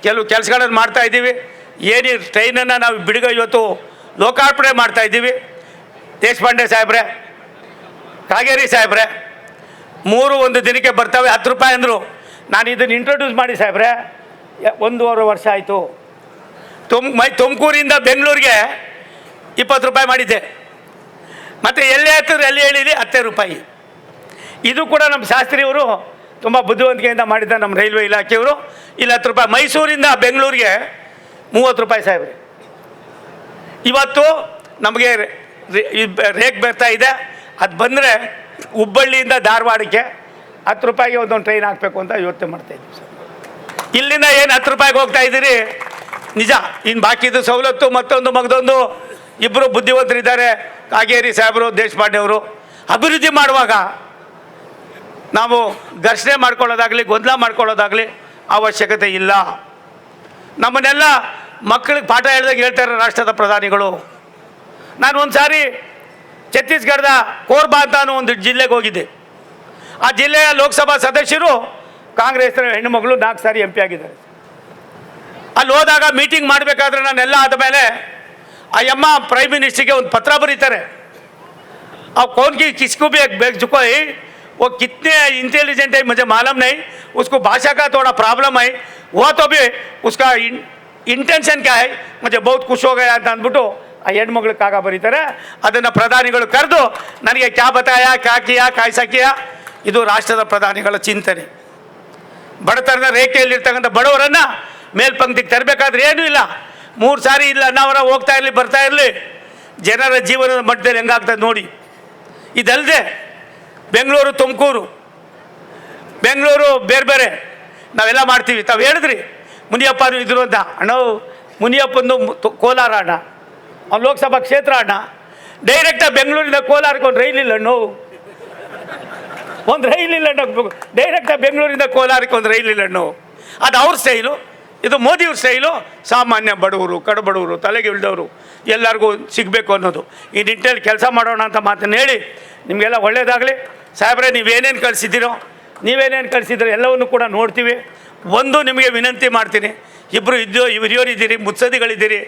ಕೆಲವು ಕೆಲಸಗಳನ್ನು ಮಾಡ್ತಾಯಿದ್ದೀವಿ. ಏನು ಟ್ರೈನನ್ನು ನಾವು ಇವತ್ತು ಲೋಕಾರ್ಪಣೆ ಮಾಡ್ತಾಯಿದ್ದೀವಿ. ದೇಶಪಾಂಡೆ ಸಾಹೇಬ್ರೆ, ಕಾಗೇರಿ ಸಾಹೇಬ್ರೆ, 3 ಒಂದು ದಿನಕ್ಕೆ ಬರ್ತವೆ, 10 ರೂಪಾಯಿ ಅಂದರು. ನಾನು ಇದನ್ನು ಇಂಟ್ರೊಡ್ಯೂಸ್ ಮಾಡಿ ಸಾಹೇಬ್ರೆ 1.5 ವರ್ಷ ಆಯಿತು. ತುಮಕೂರಿಂದ ಬೆಂಗಳೂರಿಗೆ 20 ರೂಪಾಯಿ ಮಾಡಿದ್ದೆ. ಮತ್ತು ಎಲ್ಲಿ ಹತ್ತಿರ ಎಲ್ಲಿ ಹೇಳಿರಿ 10 ರೂಪಾಯಿ. ಇದು ಕೂಡ ನಮ್ಮ ಶಾಸ್ತ್ರಿಯವರು ತುಂಬ ಬುದ್ಧಿವಂತಿಕೆಯಿಂದ ಮಾಡಿದ್ದ ನಮ್ಮ ರೈಲ್ವೆ ಇಲಾಖೆಯವರು. ಇಲ್ಲಿ 10 ರೂಪಾಯಿ. ಮೈಸೂರಿಂದ ಬೆಂಗಳೂರಿಗೆ 30 ರೂಪಾಯಿ ಸಾಹೇಬ್ರೆ. ಇವತ್ತು ನಮಗೆ ರೇಕ್ ಬರ್ತಾ ಇದೆ. ಅದು ಬಂದರೆ ಹುಬ್ಬಳ್ಳಿಯಿಂದ ಧಾರವಾಡಕ್ಕೆ 10 ರೂಪಾಯಿಗೆ ಒಂದೊಂದು ಟ್ರೈನ್ ಹಾಕಬೇಕು ಅಂತ ಯೋಚನೆ ಮಾಡ್ತಾಯಿದ್ದೀವಿ ಸರ್. ಇಲ್ಲಿಂದ ಏನು 10 ರೂಪಾಯಿಗೆ ಹೋಗ್ತಾ ಇದ್ದೀರಿ ನಿಜ. ಇನ್ನು ಬಾಕಿದು ಸವಲತ್ತು ಮತ್ತೊಂದು ಇಬ್ಬರು ಬುದ್ಧಿವಂತರಿದ್ದಾರೆ, ಕಾಗೇರಿ ಸಾಹೇಬರು, ದೇಶಪಾಂಡೆ ಅವರು. ಅಭಿವೃದ್ಧಿ ಮಾಡುವಾಗ ನಾವು ಘರ್ಷಣೆ ಮಾಡ್ಕೊಳ್ಳೋದಾಗಲಿ ಗೊಂದಲ ಮಾಡ್ಕೊಳ್ಳೋದಾಗಲಿ ಅವಶ್ಯಕತೆ ಇಲ್ಲ. ನಮ್ಮನ್ನೆಲ್ಲ ಮಕ್ಕಳಿಗೆ ಪಾಠ ಹೇಳಿದಾಗ ಹೇಳ್ತಾರೆ ರಾಷ್ಟ್ರದ ಪ್ರಧಾನಿಗಳು. ನಾನು ಒಂದು ಸಾರಿ ಛತ್ತೀಸ್ಗಢದ ಕೋರ್ಬಾ ಅಂತ ಅನ್ನೋ ಒಂದು ಜಿಲ್ಲೆಗೆ ಹೋಗಿದ್ದೆ. ಆ ಜಿಲ್ಲೆಯ ಲೋಕಸಭಾ ಸದಸ್ಯರು ಕಾಂಗ್ರೆಸ್ ಹೆಣ್ಣುಮಗಳು 4 ಸಾರಿ MP ಆಗಿದ್ದಾರೆ. ಅಲ್ಲಿ ಹೋದಾಗ ಮೀಟಿಂಗ್ ಮಾಡಬೇಕಾದ್ರೆ ನಾನೆಲ್ಲ ಆದಮೇಲೆ ಆ ಅಮ್ಮ ಪ್ರೈಮ್ ಮಿನಿಸ್ಟ್ರಿಗೆ ಒಂದು ಪತ್ರ ಬರೀತಾರೆ. अब कौन की किसको भी भेज चुका है, वो कितने इंटेलिजेंट है मुझे मालूम नहीं, उसको भाषा का थोड़ा प्रॉब्लम है, वो तो भी उसका इंटेंशन क्या है मुझे बहुत खुश हो गया ಅಂತ ಅಂದ್ಬಿಟ್ಟು ಆ ಹೆಣ್ಮಗಳು ಕಾಗ ಬರೀತಾರೆ. ಅದನ್ನು ಪ್ರಧಾನಿಗಳು ಕರೆದು ನನಗೆ ಕ್ಯಾ ಬತಾಯ ಕ್ಯಾ ಕಿಯಾ ಕಾಯ್ಸಾ ಕಿಯಾ. ಇದು ರಾಷ್ಟ್ರದ ಪ್ರಧಾನಿಗಳ ಚಿಂತನೆ. ಬಡತನದ ರೇಖೆಯಲ್ಲಿರ್ತಕ್ಕಂಥ ಬಡವರನ್ನು ಮೇಲ್ಪಂಕ್ತಿಗೆ ತರಬೇಕಾದ್ರೆ ಏನೂ ಇಲ್ಲ, 3 ಸಾರಿ ಇಲ್ಲ ಅನ್ನೋರ ಹೋಗ್ತಾ ಇರಲಿ ಬರ್ತಾ ಇರಲಿ, ಜನರ ಜೀವನದ ಮಟ್ಟದಲ್ಲಿ ಹೆಂಗಾಗ್ತದೆ ನೋಡಿ. ಇದಲ್ಲದೆ ಬೆಂಗಳೂರು ತುಮಕೂರು ಬೆಂಗಳೂರು ಬೇರೆ ಬೇರೆ ನಾವೆಲ್ಲ ಮಾಡ್ತೀವಿ. ತಾವು ಹೇಳಿದ್ರಿ ಮುನಿಯಪ್ಪನೂ ಇದ್ರು ಅಂತ. ಅಣ್ಣ ಮುನಿಯಪ್ಪಂದು ಕೋಲಾರ ಅಣ್ಣ, ಅವ್ನು ಲೋಕಸಭಾ ಕ್ಷೇತ್ರ ಅಣ್ಣ. ಡೈರೆಕ್ಟಾಗಿ ಬೆಂಗಳೂರಿಂದ ಕೋಲಾರಕ್ಕೆ ಒಂದು ರೈಲ್ ಇಲ್ಲ ಅಣ್ಣ, ಒಂದು ರೈಲ್ ಇಲ್ಲ ಅಣ್ಣ. ಡೈರೆಕ್ಟಾಗಿ ಬೆಂಗಳೂರಿಂದ ಕೋಲಾರಕ್ಕೆ ಒಂದು ರೈಲ್ ಇಲ್ಲ ಅಣ್ಣ. ಅದು ಅವ್ರ ಸ್ಟೈಲು, ಇದು ಮೋದಿಯವ್ರ ಸ್ಟೈಲು. ಸಾಮಾನ್ಯ ಬಡವರು ಕಡುಬಡವರು ತಲೆಗೆ ಇಳಿದವರು ಎಲ್ಲರಿಗೂ ಸಿಗಬೇಕು ಅನ್ನೋದು ಈ ನಿಟ್ಟಿನಲ್ಲಿ ಕೆಲಸ ಮಾಡೋಣ ಅಂತ ಮಾತನ್ನು ಹೇಳಿ ನಿಮಗೆಲ್ಲ ಒಳ್ಳೆಯದಾಗಲಿ. ಸಾಹೇಬ್ರೆ, ನೀವೇನೇನು ನೀವೇನೇನು ಕಳಿಸಿದ್ರೆ ಎಲ್ಲವನ್ನು ಕೂಡ ನೋಡ್ತೀವಿ. ಒಂದು ನಿಮಗೆ ವಿನಂತಿ ಮಾಡ್ತೀನಿ, ಇಬ್ಬರು ಹಿರಿಯೋರಿದ್ದೀರಿ, ಮುತ್ಸದಿಗಳಿದ್ದೀರಿ,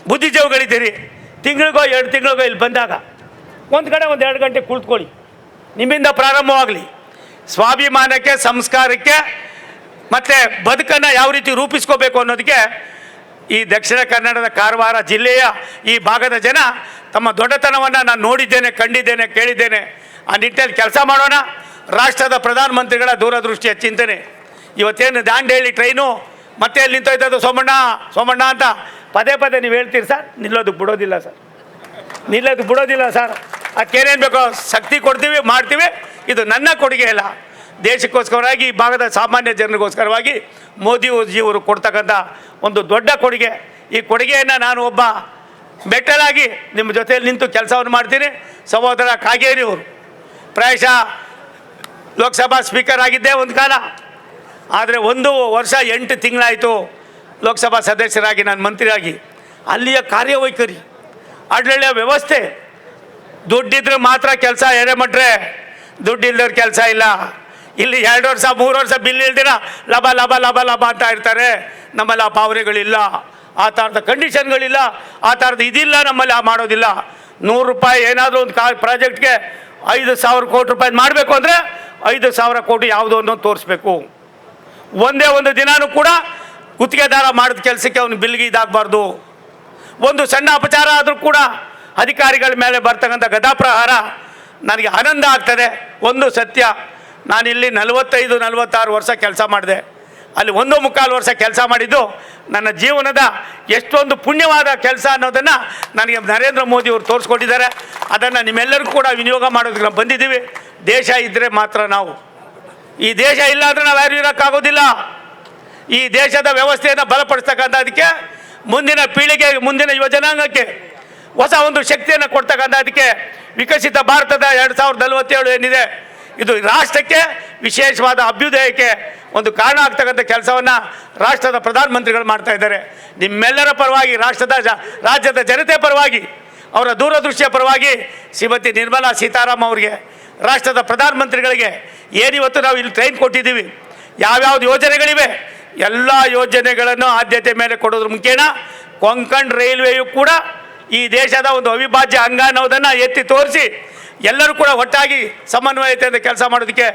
ಬುದ್ಧಿಜೀವಿಗಳಿದ್ದೀರಿ. ತಿಂಗಳಿಗೋ 2 ತಿಂಗಳಿಗೋ ಇಲ್ಲಿ ಬಂದಾಗ ಒಂದು ಕಡೆ 1-2 ಗಂಟೆ ಕುಳಿತುಕೊಳ್ಳಿ. ನಿಮ್ಮಿಂದ ಪ್ರಾರಂಭವಾಗಲಿ. ಸ್ವಾಭಿಮಾನಕ್ಕೆ, ಸಂಸ್ಕಾರಕ್ಕೆ ಮತ್ತು ಬದುಕನ್ನು ಯಾವ ರೀತಿ ರೂಪಿಸ್ಕೋಬೇಕು ಅನ್ನೋದಕ್ಕೆ ಈ ದಕ್ಷಿಣ ಕನ್ನಡದ ಕಾರವಾರ ಜಿಲ್ಲೆಯ ಈ ಭಾಗದ ಜನ ತಮ್ಮ ದೊಡ್ಡತನವನ್ನು ನಾನು ನೋಡಿದ್ದೇನೆ, ಕಂಡಿದ್ದೇನೆ, ಕೇಳಿದ್ದೇನೆ. ಆ ನಿಟ್ಟಿನಲ್ಲಿ ಕೆಲಸ ಮಾಡೋಣ. ರಾಷ್ಟ್ರದ ಪ್ರಧಾನಮಂತ್ರಿಗಳ ದೂರದೃಷ್ಟಿಯ ಚಿಂತನೆ. ಇವತ್ತೇನು ದಾಂಡೇಲಿ ಟ್ರೈನು ಮತ್ತೆ ಅಲ್ಲಿ ನಿಂತೋಯ್ತದ್ದು ಸೋಮಣ್ಣ ಅಂತ ಪದೇ ಪದೇ ನೀವು ಹೇಳ್ತೀರಿ ಸರ್. ನಿಲ್ಲೋದಕ್ಕೆ ಬಿಡೋದಿಲ್ಲ ಸರ್. ಅದಕ್ಕೇನೇನು ಬೇಕೋ ಶಕ್ತಿ ಕೊಡ್ತೀವಿ, ಮಾಡ್ತೀವಿ. ಇದು ನನ್ನ ಕೊಡುಗೆ ಅಲ್ಲ, ದೇಶಕ್ಕೋಸ್ಕರವಾಗಿ ಈ ಭಾಗದ ಸಾಮಾನ್ಯ ಜನರಿಗೋಸ್ಕರವಾಗಿ ಮೋದಿಜಿಯವರು ಕೊಡ್ತಕ್ಕಂಥ ಒಂದು ದೊಡ್ಡ ಕೊಡುಗೆ. ಈ ಕೊಡುಗೆಯನ್ನು ನಾನು ಒಬ್ಬ ಮೆಟ್ಟಲಾಗಿ ನಿಮ್ಮ ಜೊತೆಯಲ್ಲಿ ನಿಂತು ಕೆಲಸವನ್ನು ಮಾಡ್ತೀನಿ. ಸಹೋದರ ಕಾಗೇರಿಯವರು ಪ್ರಾಯಶಃ ಲೋಕಸಭಾ ಸ್ಪೀಕರ್ ಆಗಿದ್ದೆ ಒಂದು ಕಾಲ, ಆದರೆ 1 ವರ್ಷ 8 ತಿಂಗಳಾಯಿತು ಲೋಕಸಭಾ ಸದಸ್ಯರಾಗಿ ನಾನು ಮಂತ್ರಿಯಾಗಿ. ಅಲ್ಲಿಯ ಕಾರ್ಯವೈಖರಿ, ಆಡಳಿತ ವ್ಯವಸ್ಥೆ, ದುಡ್ಡಿದ್ರೆ ಮಾತ್ರ ಕೆಲಸ, ಎಡೆಮಟ್ರೆ ದುಡ್ಡಿಲ್ಲದವ್ರ ಕೆಲಸ ಇಲ್ಲ. ಇಲ್ಲಿ 2 ವರ್ಷ 3 ವರ್ಷ ಬಿಲ್ ಇಲ್ದಿರ ಲಾಭ ಲಾಭ ಲಾಭ ಲಾಭ ಅಂತ ಇರ್ತಾರೆ. ನಮ್ಮಲ್ಲಿ ಆ ಭಾವನೆಗಳಿಲ್ಲ, ಆ ಥರದ ಕಂಡೀಷನ್ಗಳಿಲ್ಲ, ಆ ಥರದ ಇದಿಲ್ಲ ನಮ್ಮಲ್ಲಿ. ಮಾಡೋದಿಲ್ಲ. 100 ರೂಪಾಯಿ ಏನಾದರೂ ಒಂದು ಪ್ರಾಜೆಕ್ಟ್ಗೆ 5,000 ಕೋಟಿ ರೂಪಾಯಿ ಮಾಡಬೇಕು ಅಂದರೆ 5,000 ಕೋಟಿ ಯಾವುದೋ ಅನ್ನೋದು ತೋರಿಸ್ಬೇಕು. ಒಂದೇ ಒಂದು ದಿನಾನೂ ಕೂಡ ಗುತ್ತಿಗೆದಾರ ಮಾಡಿದ ಕೆಲಸಕ್ಕೆ ಅವನು ಬಿಲ್ಗೆ ಇದಾಗಬಾರ್ದು. ಒಂದು ಸಣ್ಣ ಅಪಚಾರ ಆದರೂ ಕೂಡ ಅಧಿಕಾರಿಗಳ ಮೇಲೆ ಬರ್ತಕ್ಕಂಥ ಗದಾಪ್ರಹಾರ ನನಗೆ ಆನಂದ ಆಗ್ತದೆ. ಒಂದು ಸತ್ಯ, ನಾನಿಲ್ಲಿ 45-46 ವರ್ಷ ಕೆಲಸ ಮಾಡಿದೆ. ಅಲ್ಲಿ 1.25 ವರ್ಷ ಕೆಲಸ ಮಾಡಿದ್ದು ನನ್ನ ಜೀವನದ ಎಷ್ಟೊಂದು ಪುಣ್ಯವಾದ ಕೆಲಸ ಅನ್ನೋದನ್ನು ನನಗೆ ನರೇಂದ್ರ ಮೋದಿಯವರು ತೋರಿಸ್ಕೊಟ್ಟಿದ್ದಾರೆ. ಅದನ್ನು ನಿಮ್ಮೆಲ್ಲರಿಗೂ ಕೂಡ ವಿನಿಯೋಗ ಮಾಡೋದಕ್ಕೆ ನಾವು ಬಂದಿದ್ದೀವಿ. ದೇಶ ಇದ್ದರೆ ಮಾತ್ರ ನಾವು, ಈ ದೇಶ ಇಲ್ಲ ಅಂದರೆ ನಾವು ಯಾರು ಇರೋಕ್ಕಾಗೋದಿಲ್ಲ. ಈ ದೇಶದ ವ್ಯವಸ್ಥೆಯನ್ನು ಬಲಪಡಿಸ್ತಕ್ಕಂಥದಕ್ಕೆ, ಮುಂದಿನ ಪೀಳಿಗೆಗೆ, ಮುಂದಿನ ಯುವಜನಾಂಗಕ್ಕೆ ಹೊಸ ಒಂದು ಶಕ್ತಿಯನ್ನು ಕೊಡ್ತಕ್ಕಂಥದಕ್ಕೆ ವಿಕಸಿತ ಭಾರತದ 2047 ಏನಿದೆ, ಇದು ರಾಷ್ಟ್ರಕ್ಕೆ ವಿಶೇಷವಾದ ಅಭ್ಯುದಯಕ್ಕೆ ಒಂದು ಕಾರಣ ಆಗ್ತಕ್ಕಂಥ ಕೆಲಸವನ್ನು ರಾಷ್ಟ್ರದ ಪ್ರಧಾನಮಂತ್ರಿಗಳು ಮಾಡ್ತಾ ಇದ್ದಾರೆ. ನಿಮ್ಮೆಲ್ಲರ ಪರವಾಗಿ, ರಾಜ್ಯದ ಜನತೆ ಪರವಾಗಿ, ಅವರ ದೂರದೃಷ್ಟಿಯ ಪರವಾಗಿ ಶ್ರೀಮತಿ ನಿರ್ಮಲಾ ಸೀತಾರಾಮನ್ ಅವರಿಗೆ, ರಾಷ್ಟ್ರದ ಪ್ರಧಾನಮಂತ್ರಿಗಳಿಗೆ ಏನಿವತ್ತು ನಾವು ಇಲ್ಲಿ ಟ್ರೈನ್ ಕೊಟ್ಟಿದ್ದೀವಿ, ಯಾವ್ಯಾವ್ದು ಯೋಜನೆಗಳಿವೆ ಎಲ್ಲ ಯೋಜನೆಗಳನ್ನು ಆದ್ಯತೆ ಮೇಲೆ ಕೊಡೋದ್ರ ಮುಖೇನ ಕೊಂಕಣ್ ರೈಲ್ವೆಯು ಕೂಡ ಈ ದೇಶದ ಒಂದು ಅವಿಭಾಜ್ಯ ಅಂಗ ಅನ್ನೋದನ್ನು ಎತ್ತಿ ತೋರಿಸಿ ಎಲ್ಲರೂ ಕೂಡ ಒಟ್ಟಾಗಿ ಸಮನ್ವಯತೆಯಿಂದ ಕೆಲಸ ಮಾಡೋದಕ್ಕೆ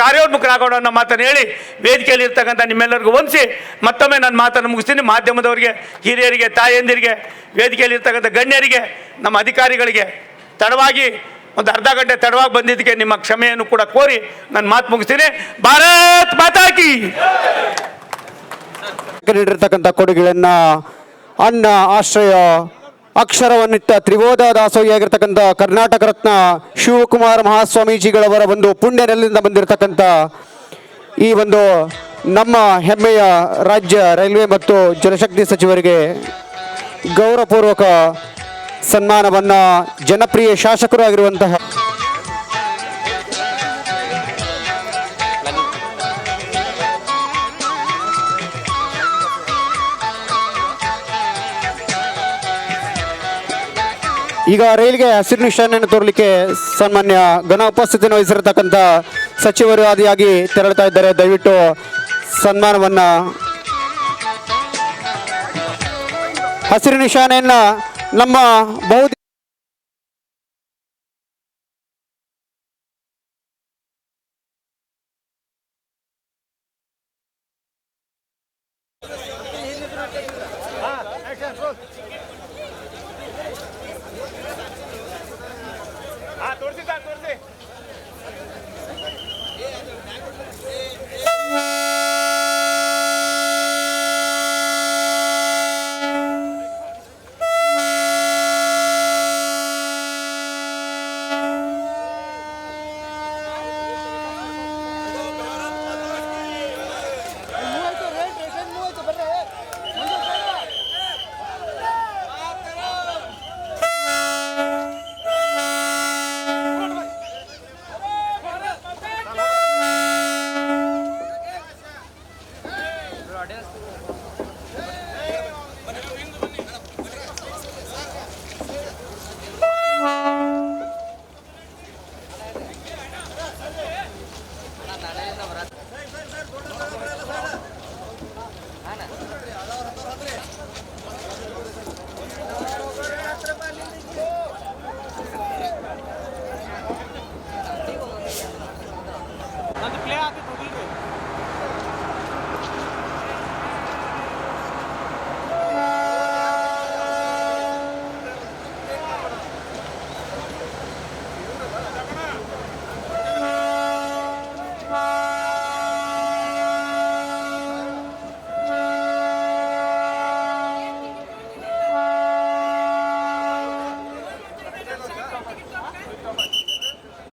ಕಾರ್ಯೋನ್ಮುಖರಾಗೋಣ ಅನ್ನೋ ಮಾತನ್ನು ಹೇಳಿ ವೇದಿಕೆಯಲ್ಲಿ ಇರ್ತಕ್ಕಂಥ ನಿಮ್ಮೆಲ್ಲರಿಗೂ ವಂದಿಸಿ ಮತ್ತೊಮ್ಮೆ ನನ್ನ ಮಾತನ್ನು ಮುಗಿಸ್ತೀನಿ. ಮಾಧ್ಯಮದವರಿಗೆ, ಹಿರಿಯರಿಗೆ, ತಾಯಂದಿರಿಗೆ, ವೇದಿಕೆಯಲ್ಲಿ ಇರ್ತಕ್ಕಂಥ ಗಣ್ಯರಿಗೆ, ನಮ್ಮ ಅಧಿಕಾರಿಗಳಿಗೆ ತಡವಾಗಿ ಒಂದು ಅರ್ಧ ಗಂಟೆ ತಡವಾಗಿ ಬಂದಿದ್ದಕ್ಕೆ ನಿಮ್ಮ ಕ್ಷಮೆಯನ್ನು ಕೂಡ ಕೋರಿ ನನ್ನ ಮಾತು ಮುಗಿಸ್ತೀನಿ. ಭಾರತ್ ಮಾತಾ ಕಿ. ನೀಡಿರ್ತಕ್ಕಂಥ ಕೊಡುಗೆಗಳನ್ನು ಅನ್ನ, ಆಶ್ರಯ, ಅಕ್ಷರವನ್ನಿಟ್ಟ ತ್ರಿಬೋಧ ದಾಸೋಹಿಯಾಗಿರ್ತಕ್ಕಂಥ ಕರ್ನಾಟಕ ರತ್ನ ಶಿವಕುಮಾರ ಮಹಾಸ್ವಾಮೀಜಿಗಳವರ ಒಂದು ಪುಣ್ಯನೆಲ್ಲಿಂದ ಬಂದಿರತಕ್ಕಂಥ ಈ ಒಂದು ನಮ್ಮ ಹೆಮ್ಮೆಯ ರಾಜ್ಯ ರೈಲ್ವೆ ಮತ್ತು ಜಲಶಕ್ತಿ ಸಚಿವರಿಗೆ ಗೌರವಪೂರ್ವಕ ಸನ್ಮಾನವನ್ನು ಜನಪ್ರಿಯ ಶಾಸಕರು ಆಗಿರುವಂತಹ ಈಗ ರೈಲ್ಗೆ ಹಸಿರು ನಿಶಾನೆಯನ್ನು ತೋರಲಿಕ್ಕೆ ಸನ್ಮಾನ್ಯ ಘನ ಉಪಸ್ಥಿತಿಯನ್ನು ವಹಿಸಿರತಕ್ಕಂಥ ಸಚಿವರು ಆದಿಯಾಗಿ ತೆರಳುತ್ತಾ ಇದ್ದಾರೆ. ದಯವಿಟ್ಟು ಸನ್ಮಾನವನ್ನ ಹಸಿರು ನಿಶಾನೆಯನ್ನ ನಮ್ಮ ಬಹು